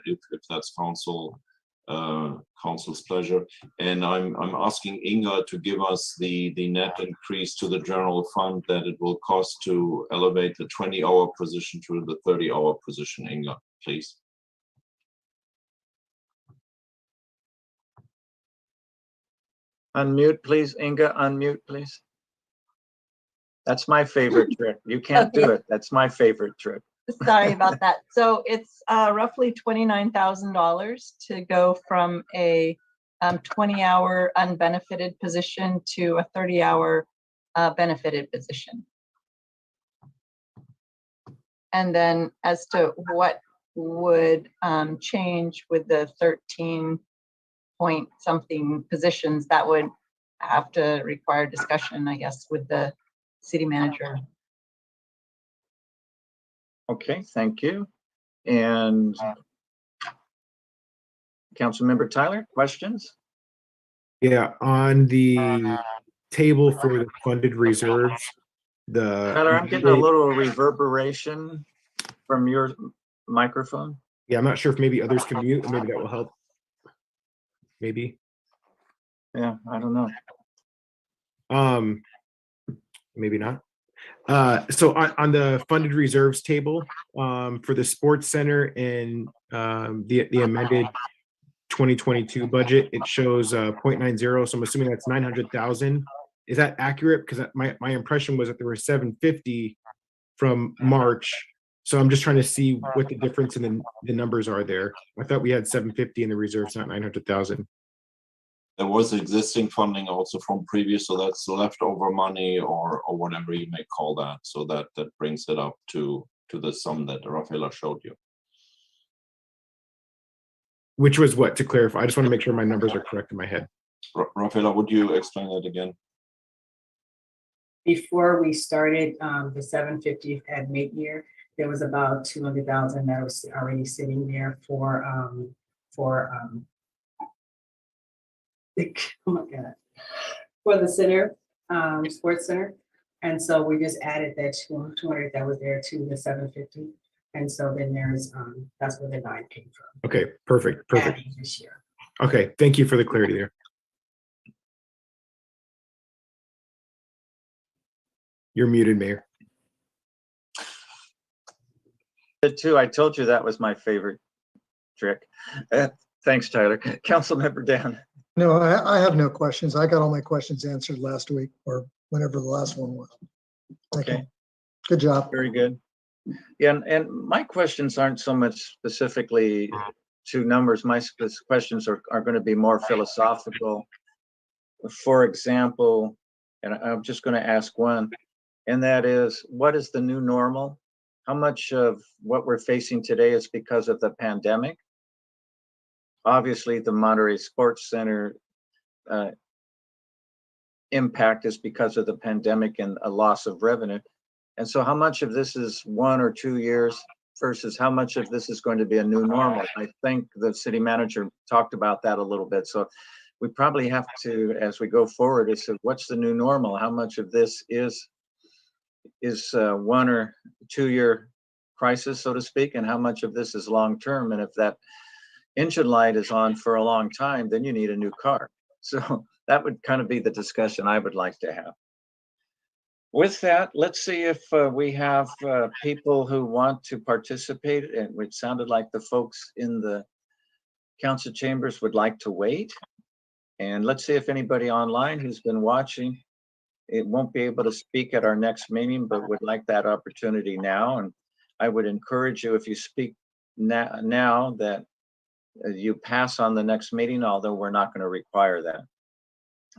if that's council council's pleasure. And I'm asking Inga to give us the net increase to the general fund that it will cost to elevate the 20-hour position to the 30-hour position. Inga, please. Unmute, please. Inga, unmute, please. That's my favorite trick. You can't do it. That's my favorite trick. Sorry about that. So it's roughly $29,000 to go from a 20-hour unbenefited position to a 30-hour benefited position. And then as to what would change with the 13 point something positions, that would have to require discussion, I guess, with the city manager. Okay, thank you. And Councilmember Tyler, questions? Yeah, on the table for the funded reserves, Tyler, I'm getting a little reverberation from your microphone. Yeah, I'm not sure if maybe others can mute, maybe that will help. Maybe. Yeah, I don't know. Maybe not. So on the funded reserves table, for the sports center and the amended 2022 budget, it shows 0.90. So I'm assuming that's 900,000. Is that accurate? Because my impression was that there were 750 from March. So I'm just trying to see what the difference in the numbers are there. I thought we had 750 in the reserves, not 900,000. There was existing funding also from previous, so that's leftover money or whatever you may call that. So that brings it up to the sum that Rafaela showed you. Which was what, to clarify? I just want to make sure my numbers are correct in my head. Rafaela, would you explain that again? Before we started the 750 at mid-year, there was about 200,000 that was already sitting there for oh my God, for the center, sports center. And so we just added that 200 that was there to the 750. And so then there's, that's where the 9 came from. Okay, perfect. This year. Okay, thank you for the clarity there. You're muted, Mayor. Too, I told you that was my favorite trick. Thanks, Tyler. Councilmember Dan. No, I have no questions. I got all my questions answered last week or whenever the last one was. Okay. Good job. Very good. Yeah, and my questions aren't so much specifically to numbers. My questions are going to be more philosophical. For example, and I'm just going to ask one, and that is, what is the new normal? How much of what we're facing today is because of the pandemic? Obviously, the Monterey Sports Center impact is because of the pandemic and a loss of revenue. And so how much of this is 1 or 2 years versus how much of this is going to be a new normal? I think the city manager talked about that a little bit. So we probably have to, as we go forward, is what's the new normal? How much of this is 1 or 2 year crisis, so to speak, and how much of this is long term? And if that engine light is on for a long time, then you need a new car. So that would kind of be the discussion I would like to have. With that, let's see if we have people who want to participate. And it sounded like the folks in the council chambers would like to wait. And let's see if anybody online who's been watching, it won't be able to speak at our next meeting, but would like that opportunity now. And I would encourage you, if you speak now that you pass on the next meeting, although we're not going to require that,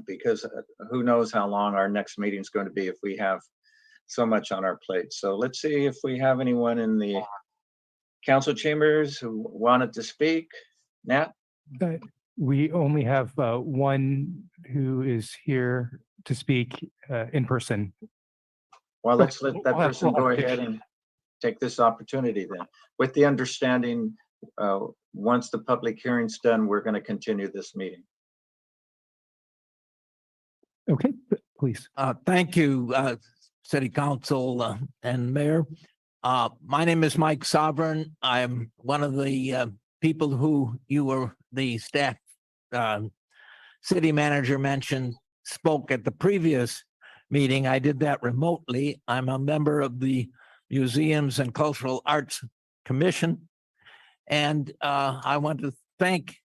because who knows how long our next meeting is going to be if we have so much on our plate. So let's see if we have anyone in the council chambers who wanted to speak. Nat? We only have one who is here to speak in person. Well, let's let that person go ahead and take this opportunity then, with the understanding once the public hearing's done, we're going to continue this meeting. Okay, please. Thank you, City Council and Mayor. My name is Mike Sovereign. I'm one of the people who you were the staff, city manager mentioned, spoke at the previous meeting. I did that remotely. I'm a member of the Museums and Cultural Arts Commission. And I want to thank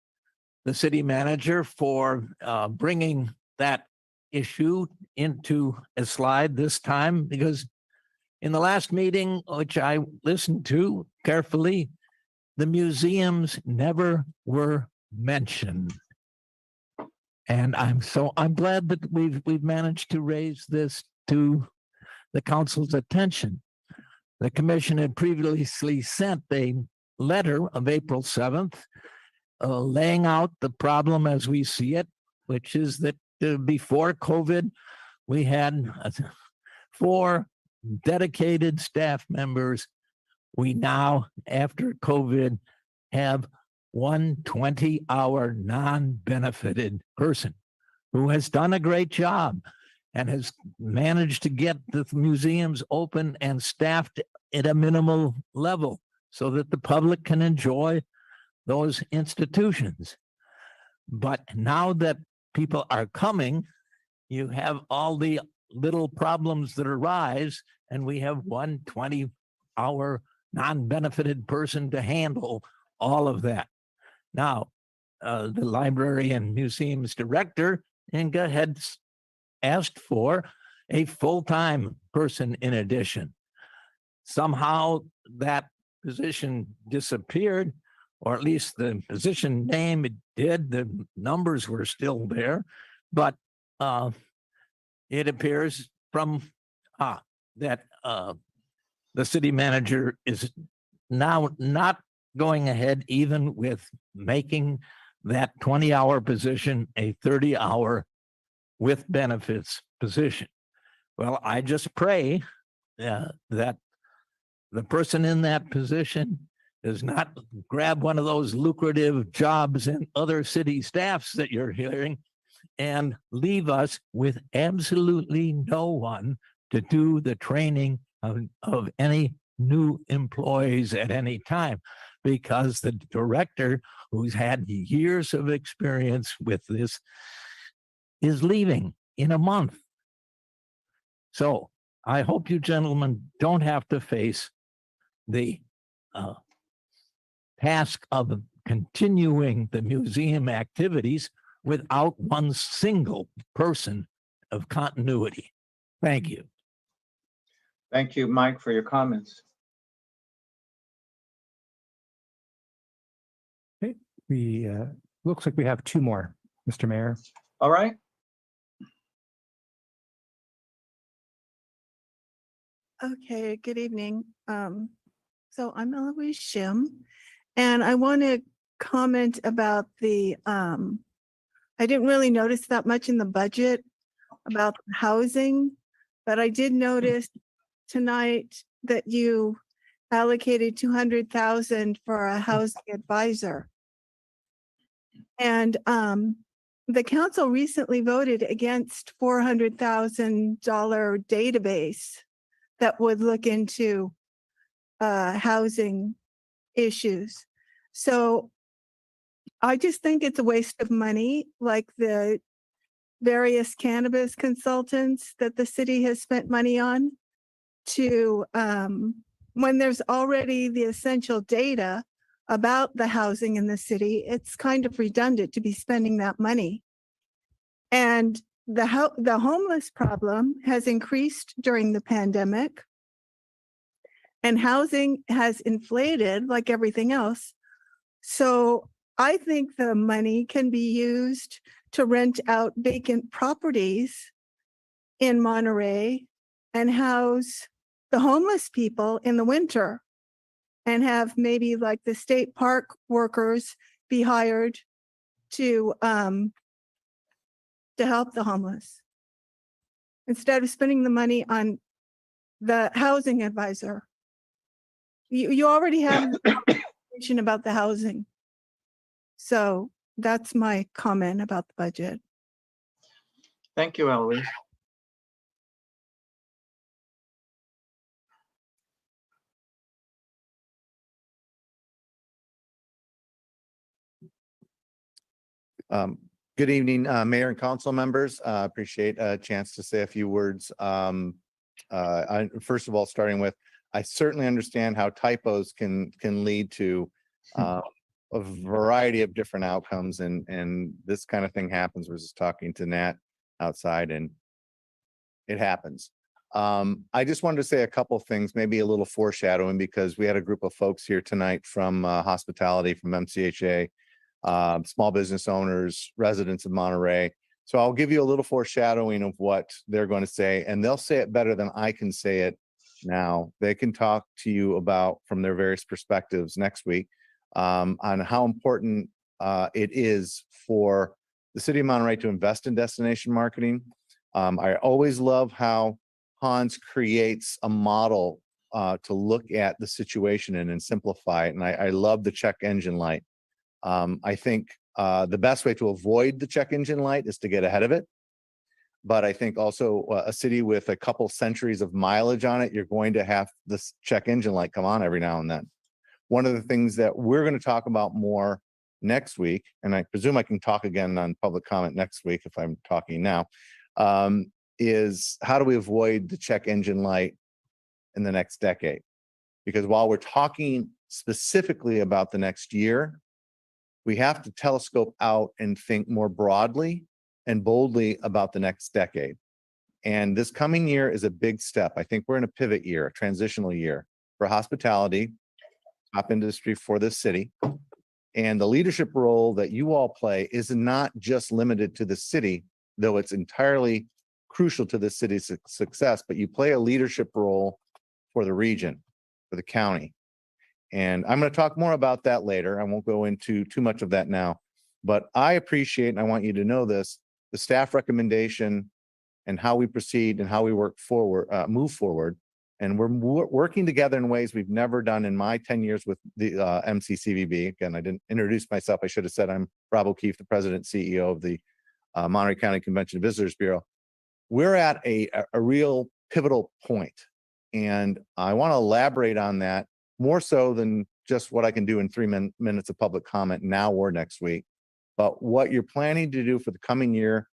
the city manager for bringing that issue into a slide this time, because in the last meeting, which I listened to carefully, the museums never were mentioned. And I'm glad that we've managed to raise this to the council's attention. The commission had previously sent a letter of April 7th, laying out the problem as we see it, which is that before COVID, we had 4 dedicated staff members. We now, after COVID, have one 20-hour non-benefited person who has done a great job and has managed to get the museums open and staffed at a minimal level so that the public can enjoy those institutions. But now that people are coming, you have all the little problems that arise, and we have one 20-hour non-benefited person to handle all of that. Now, the library and museums director, Inga, had asked for a full-time person in addition. Somehow that position disappeared, or at least the position name it did. The numbers were still there, but it appears from that the city manager is now not going ahead even with making that 20-hour position a 30-hour with benefits position. Well, I just pray that the person in that position does not grab one of those lucrative jobs in other city staffs that you're hearing and leave us with absolutely no one to do the training of any new employees at any time, because the director, who's had years of experience with this, is leaving in a month. So I hope you gentlemen don't have to face the task of continuing the museum activities without one single person of continuity. Thank you. Thank you, Mike, for your comments. Okay, we looks like we have 2 more, Mr. Mayor. All right. Okay, good evening. So I'm Eloise Shim, and I want to comment about the, I didn't really notice that much in the budget about housing, but I did notice tonight that you allocated 200,000 for a housing advisor. And the council recently voted against $400,000 database that would look into housing issues. So I just think it's a waste of money, like the various cannabis consultants that the city has spent money on to, when there's already the essential data about the housing in the city, it's kind of redundant to be spending that money. And the homeless problem has increased during the pandemic, and housing has inflated like everything else. So I think the money can be used to rent out vacant properties in Monterey and house the homeless people in the winter, and have maybe like the state park workers be hired to help the homeless instead of spending the money on the housing advisor. You already have information about the housing. So that's my comment about the budget. Thank you, Eloise. Good evening, Mayor and council members. Appreciate a chance to say a few words. First of all, starting with, I certainly understand how typos can lead to a variety of different outcomes, and this kind of thing happens. We're just talking to Nat outside, and it happens. I just wanted to say a couple things, maybe a little foreshadowing, because we had a group of folks here tonight from hospitality, from MCHA, small business owners, residents of Monterey. So I'll give you a little foreshadowing of what they're going to say, and they'll say it better than I can say it now. They can talk to you about, from their various perspectives next week, on how important it is for the city of Monterey to invest in destination marketing. I always love how Hans creates a model to look at the situation and simplify it. And I love the check engine light. I think the best way to avoid the check engine light is to get ahead of it. But I think also a city with a couple centuries of mileage on it, you're going to have this check engine light come on every now and then. One of the things that we're going to talk about more next week, and I presume I can talk again on public comment next week if I'm talking now, is how do we avoid the check engine light in the next decade? Because while we're talking specifically about the next year, we have to telescope out and think more broadly and boldly about the next decade. And this coming year is a big step. I think we're in a pivot year, a transitional year for hospitality, top industry for this city. And the leadership role that you all play is not just limited to the city, though it's entirely crucial to the city's success, but you play a leadership role for the region, for the county. And I'm going to talk more about that later. I won't go into too much of that now, but I appreciate, and I want you to know this, the staff recommendation and how we proceed and how we work forward, move forward. And we're working together in ways we've never done in my 10 years with the MCCVB. Again, I didn't introduce myself. I should have said I'm Rob O'Keefe, the president and CEO of the Monterey County Convention Visitors Bureau. We're at a real pivotal point, and I want to elaborate on that more so than just what I can do in 3 minutes of public comment now or next week. But what you're planning to do for the coming year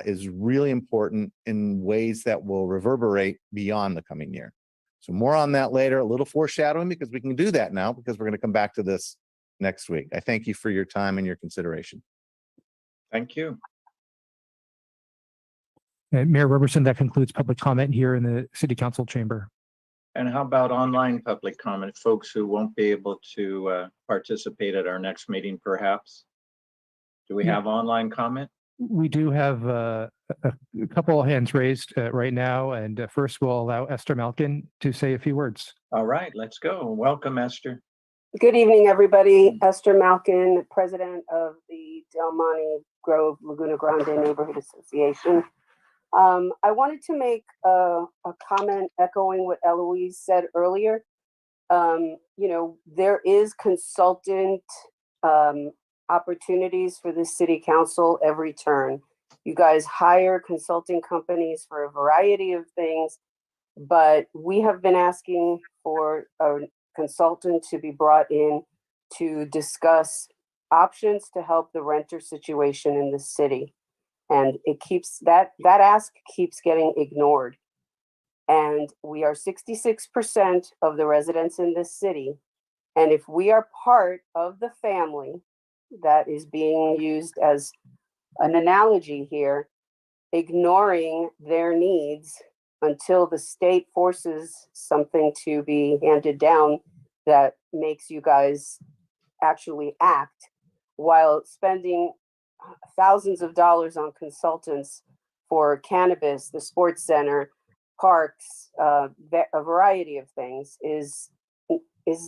is really important in ways that will reverberate beyond the coming year. So more on that later, a little foreshadowing, because we can do that now, because we're going to come back to this next week. I thank you for your time and your consideration. Thank you. Mayor Roberson, that concludes public comment here in the City Council chamber. And how about online public comment, folks who won't be able to participate at our next meeting, perhaps? Do we have online comment? We do have a couple of hands raised right now, and first we'll allow Esther Malkin to say a few words. All right, let's go. Welcome, Esther. Good evening, everybody. Esther Malkin, president of the Del Monte Grove Laguna Grande Neighborhood Association. I wanted to make a comment echoing what Eloise said earlier. You know, there is consultant opportunities for the city council every turn. You guys hire consulting companies for a variety of things, but we have been asking for a consultant to be brought in to discuss options to help the renter situation in the city. And it keeps that ask keeps getting ignored. And we are 66% of the residents in this city. And if we are part of the family that is being used as an analogy here, ignoring their needs until the state forces something to be handed down that makes you guys actually act, while spending thousands of dollars on consultants for cannabis, the sports center, parks, a variety of things is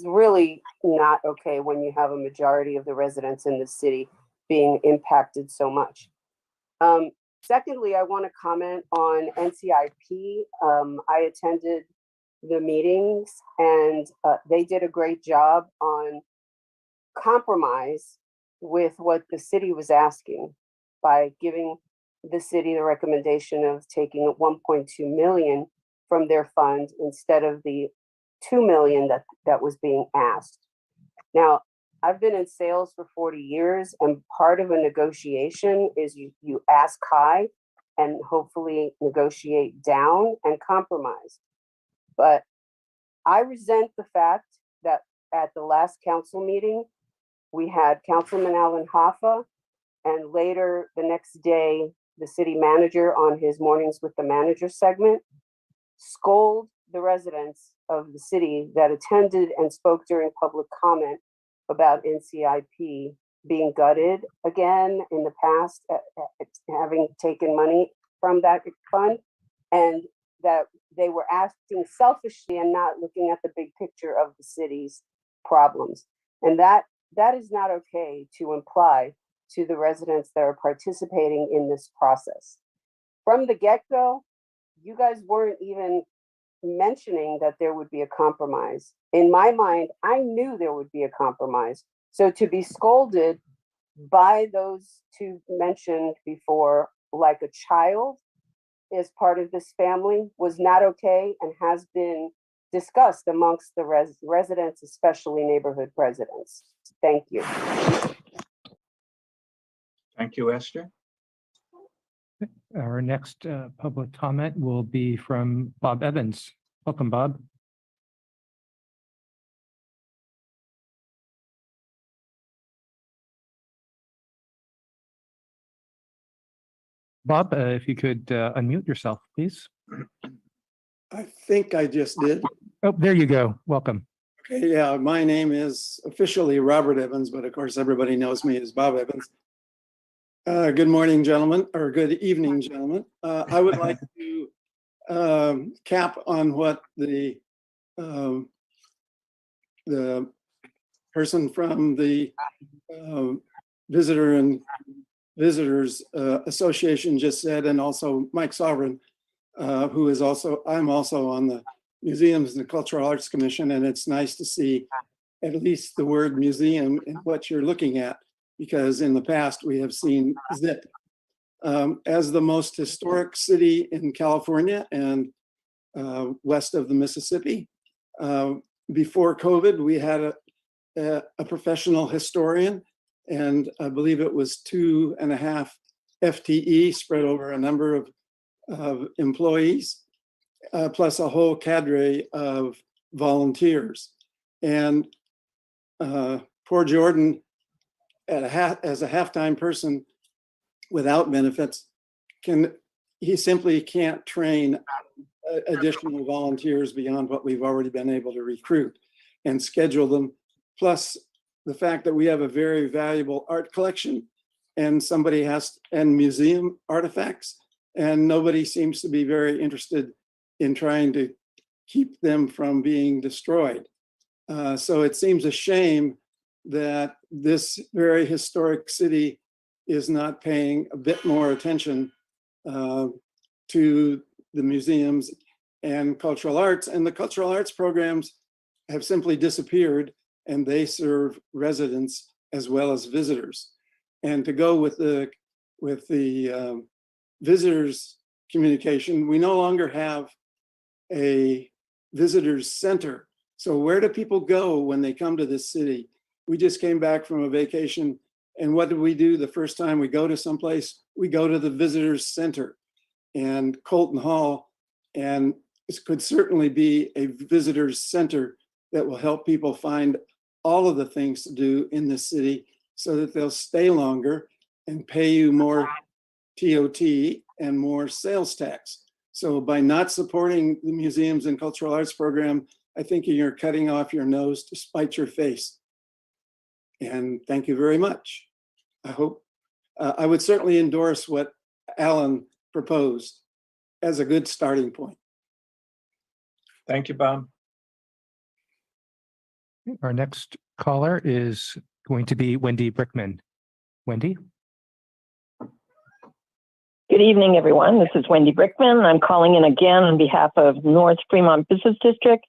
really not okay when you have a majority of the residents in the city being impacted so much. Secondly, I want to comment on Ncip. I attended the meetings, and they did a great job on compromise with what the city was asking by giving the city the recommendation of taking 1.2 million from their fund instead of the 2 million that was being asked. Now, I've been in sales for 40 years, and part of a negotiation is you ask high and hopefully negotiate down and compromise. But I resent the fact that at the last council meeting, we had Councilman Alan Hoffa, and later the next day, the city manager on his Mornings with the Manager segment scold the residents of the city that attended and spoke during public comment about Ncip being gutted again in the past, having taken money from that fund, and that they were acting selfishly and not looking at the big picture of the city's problems. And that is not okay to imply to the residents that are participating in this process. From the get-go, you guys weren't even mentioning that there would be a compromise. In my mind, I knew there would be a compromise. So to be scolded by those two mentioned before, like a child, as part of this family was not okay and has been discussed amongst the residents, especially neighborhood residents. Thank you. Thank you, Esther. Our next public comment will be from Bob Evans. Welcome, Bob. Bob, if you could unmute yourself, please. I think I just did. Oh, there you go. Welcome. Okay, yeah, my name is officially Robert Evans, but of course everybody knows me as Bob Evans. Good morning, gentlemen, or good evening, gentlemen. I would like to cap on what the person from the Visitors Association just said, and also Mike Sovereign, who is also, I'm also on the Museums and Cultural Arts Commission, and it's nice to see at least the word museum in what you're looking at, because in the past we have seen Ncip. As the most historic city in California and west of the Mississippi, before COVID, we had a professional historian, and I believe it was 2.5 FTE spread over a number of employees, plus a whole cadre of volunteers. And poor Jordan, as a half-time person without benefits, he simply can't train additional volunteers beyond what we've already been able to recruit and schedule them. Plus the fact that we have a very valuable art collection and and museum artifacts, and nobody seems to be very interested in trying to keep them from being destroyed. So it seems a shame that this very historic city is not paying a bit more attention to the museums and cultural arts. And the cultural arts programs have simply disappeared, and they serve residents as well as visitors. And to go with the visitors communication, we no longer have a visitors center. So where do people go when they come to this city? We just came back from a vacation, and what did we do the first time we go to someplace? We go to the visitors center and Colton Hall, and it could certainly be a visitors center that will help people find all of the things to do in the city so that they'll stay longer and pay you more TOT and more sales tax. So by not supporting the museums and cultural arts program, I think you're cutting off your nose to spite your face. And thank you very much. I hope, I would certainly endorse what Alan proposed as a good starting point. Thank you, Bob. Our next caller is going to be Wendy Brickman. Wendy? Good evening, everyone. This is Wendy Brickman. I'm calling in again on behalf of North Fremont Business District,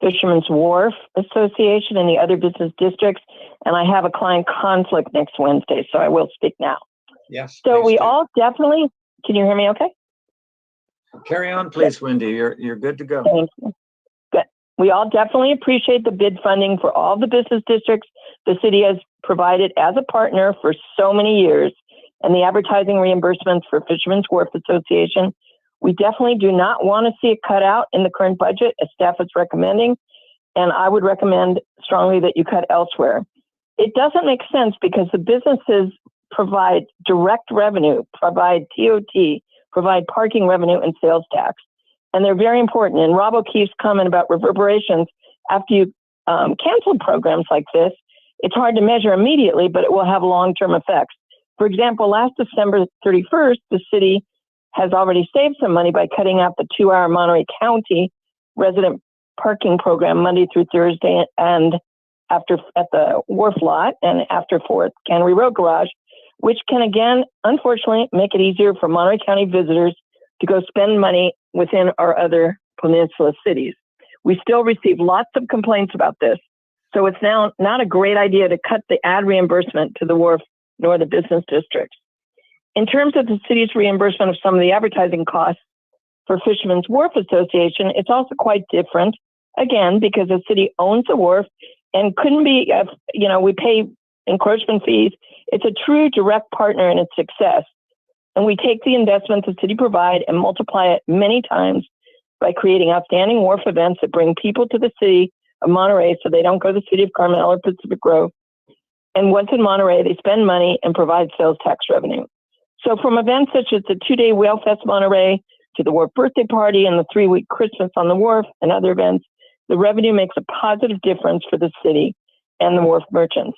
Fisherman's Wharf Association, and the other business districts. And I have a client conflict next Wednesday, so I will speak now. Yes. So we all definitely, can you hear me okay? Carry on, please, Wendy. You're good to go. Thank you. Good. We all definitely appreciate the bid funding for all the business districts the city has provided as a partner for so many years, and the advertising reimbursements for Fisherman's Wharf Association. We definitely do not want to see it cut out in the current budget as staff is recommending, and I would recommend strongly that you cut elsewhere. It doesn't make sense because the businesses provide direct revenue, provide TOT, provide parking revenue and sales tax. And they're very important. And Rob O'Keefe's comment about reverberations after you cancel programs like this, it's hard to measure immediately, but it will have long-term effects. For example, last December 31st, the city has already saved some money by cutting out the 2-hour Monterey County resident parking program Monday through Thursday and after at the wharf lot and after 4th Cannery Road Garage, which can again, unfortunately, make it easier for Monterey County visitors to go spend money within our other peninsula cities. We still receive lots of complaints about this, so it's now not a great idea to cut the ad reimbursement to the wharf nor the business districts. In terms of the city's reimbursement of some of the advertising costs for Fisherman's Wharf Association, it's also quite different, again, because the city owns the wharf and couldn't be, we pay encroachment fees. It's a true direct partner in its success. And we take the investment the city provide and multiply it many times by creating outstanding wharf events that bring people to the city of Monterey so they don't go to the city of Carmel or Pacific Grove. And once in Monterey, they spend money and provide sales tax revenue. So from events such as the 2-day Whale Fest Monterey to the Wharf Birthday Party and the 3-week Christmas on the Wharf and other events, the revenue makes a positive difference for the city and the wharf merchants.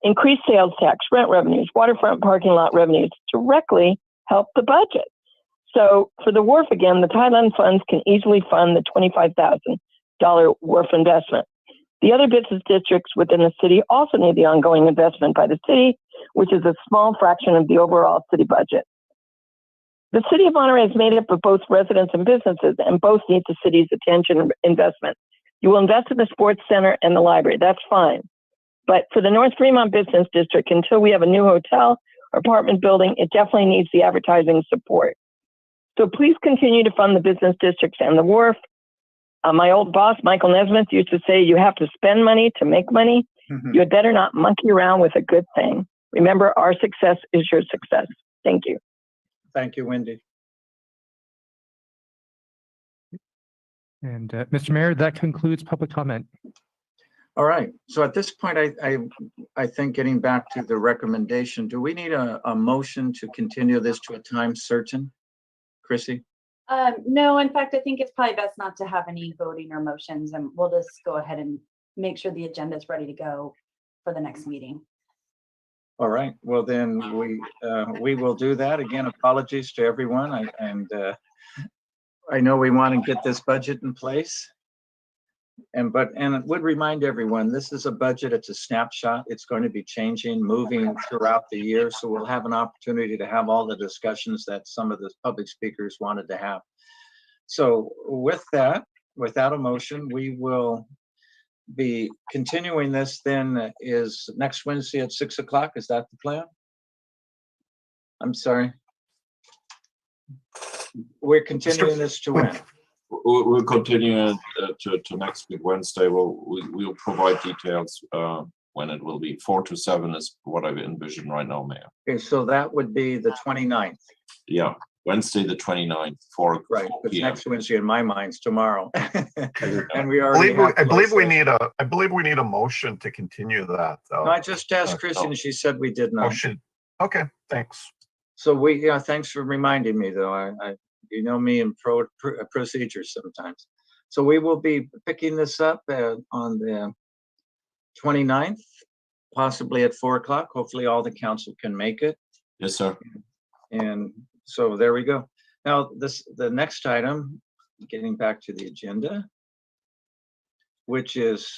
Increased sales tax, rent revenues, waterfront parking lot revenues directly help the budget. So for the wharf, again, the Thailand funds can easily fund the $25,000 wharf investment. The other business districts within the city also need the ongoing investment by the city, which is a small fraction of the overall city budget. The city of Monterey is made up of both residents and businesses, and both need the city's attention and investment. You will invest in the sports center and the library, that's fine. But for the North Fremont Business District, until we have a new hotel or apartment building, it definitely needs the advertising support. So please continue to fund the business districts and the wharf. My old boss, Michael Nesmith, used to say, you have to spend money to make money. You had better not monkey around with a good thing. Remember, our success is your success. Thank you. Thank you, Wendy. And Mr. Mayor, that concludes public comment. All right. So at this point, I think getting back to the recommendation, do we need a motion to continue this to a time certain? Chrissy? No, in fact, I think it's probably best not to have any voting or motions, and we'll just go ahead and make sure the agenda is ready to go for the next meeting. All right. Well, then we will do that. Again, apologies to everyone. I know we want to get this budget in place. And it would remind everyone, this is a budget, it's a snapshot. It's going to be changing, moving throughout the year. So we'll have an opportunity to have all the discussions that some of the public speakers wanted to have. So with that, without a motion, we will be continuing this then is next Wednesday at 6 o'clock. Is that the plan? I'm sorry. We're continuing this to when? We'll continue to next week, Wednesday. We'll provide details when it will be. 4 to 7 is what I envision right now, Mayor. Okay, so that would be the 29th. Yeah, Wednesday, the 29th, 4 right, because next Wednesday in my mind's tomorrow. And we I already believe we need a motion to continue that, though. No, I just asked Chrissy and she said we did not. Motion. Okay, thanks. So thanks for reminding me, though. You know me and procedures sometimes. So we will be picking this up on the 29th, possibly at 4 o'clock. Hopefully all the council can make it. Yes, sir. And so there we go. Now, the next item, getting back to the agenda, which is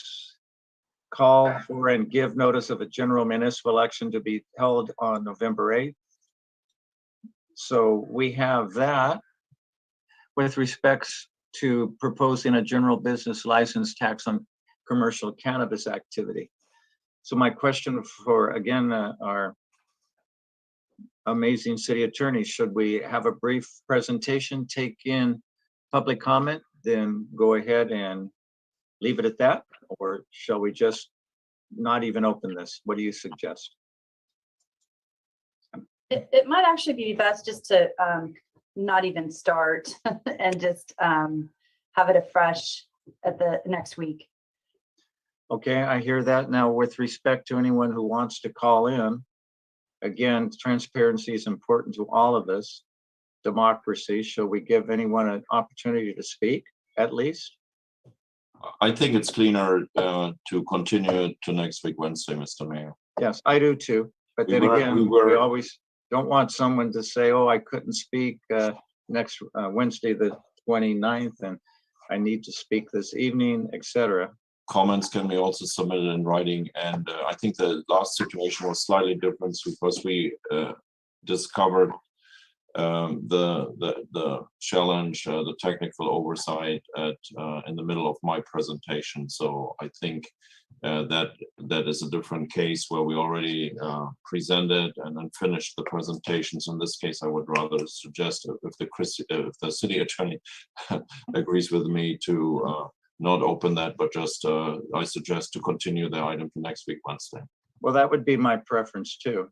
call for and give notice of a general municipal election to be held on November 8th. So we have that with respects to proposing a general business license tax on commercial cannabis activity. So my question for, again, our amazing city attorney, should we have a brief presentation, take in public comment, then go ahead and leave it at that, or shall we just not even open this? What do you suggest? It might actually be best just to not even start and just have it afresh at the next week. Okay, I hear that. Now, with respect to anyone who wants to call in, again, transparency is important to all of us. Democracy, shall we give anyone an opportunity to speak at least? I think it's cleaner to continue to next week, Wednesday, Mr. Mayor. Yes, I do too. But then again, we always don't want someone to say, oh, I couldn't speak next Wednesday, the 29th, and I need to speak this evening, etc. Comments can be also submitted in writing. And I think the last situation was slightly different because we discovered the challenge, the technical oversight in the middle of my presentation. So I think that is a different case where we already presented and then finished the presentations. In this case, I would rather suggest if the city attorney agrees with me to not open that, but just I suggest to continue the item to next week, Wednesday. Well, that would be my preference too.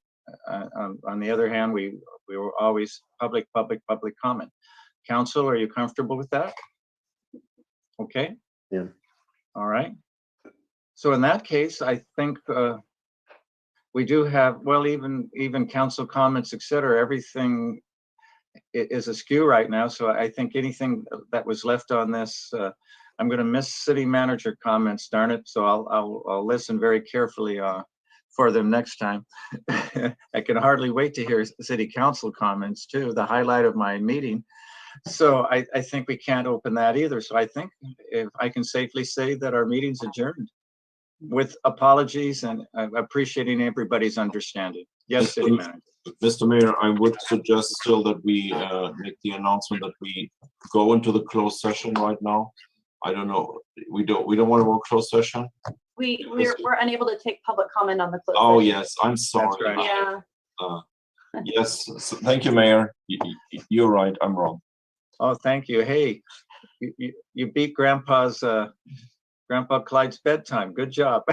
On the other hand, we were always public comment. Council, are you comfortable with that? Okay. Yeah. All right. So in that case, I think we do have, well, even council comments, et cetera, everything is askew right now. So I think anything that was left on this, I'm going to miss city manager comments, darn it. So I'll listen very carefully for them next time. I can hardly wait to hear city council comments too, the highlight of my meeting. So I think we can't open that either. So I think if I can safely say that our meeting's adjourned with apologies and appreciating everybody's understanding. Yes, city manager. Mr. Mayor, I would suggest still that we make the announcement that we go into the closed session right now. I don't know. We don't want to go closed session. We're unable to take public comment on the closed Oh, session. yes, I'm sorry. That's right. Yeah. Yes, thank you, Mayor. You're right, I'm wrong. Oh, thank you. Hey, you beat Grandpa Clyde's bedtime. Good job.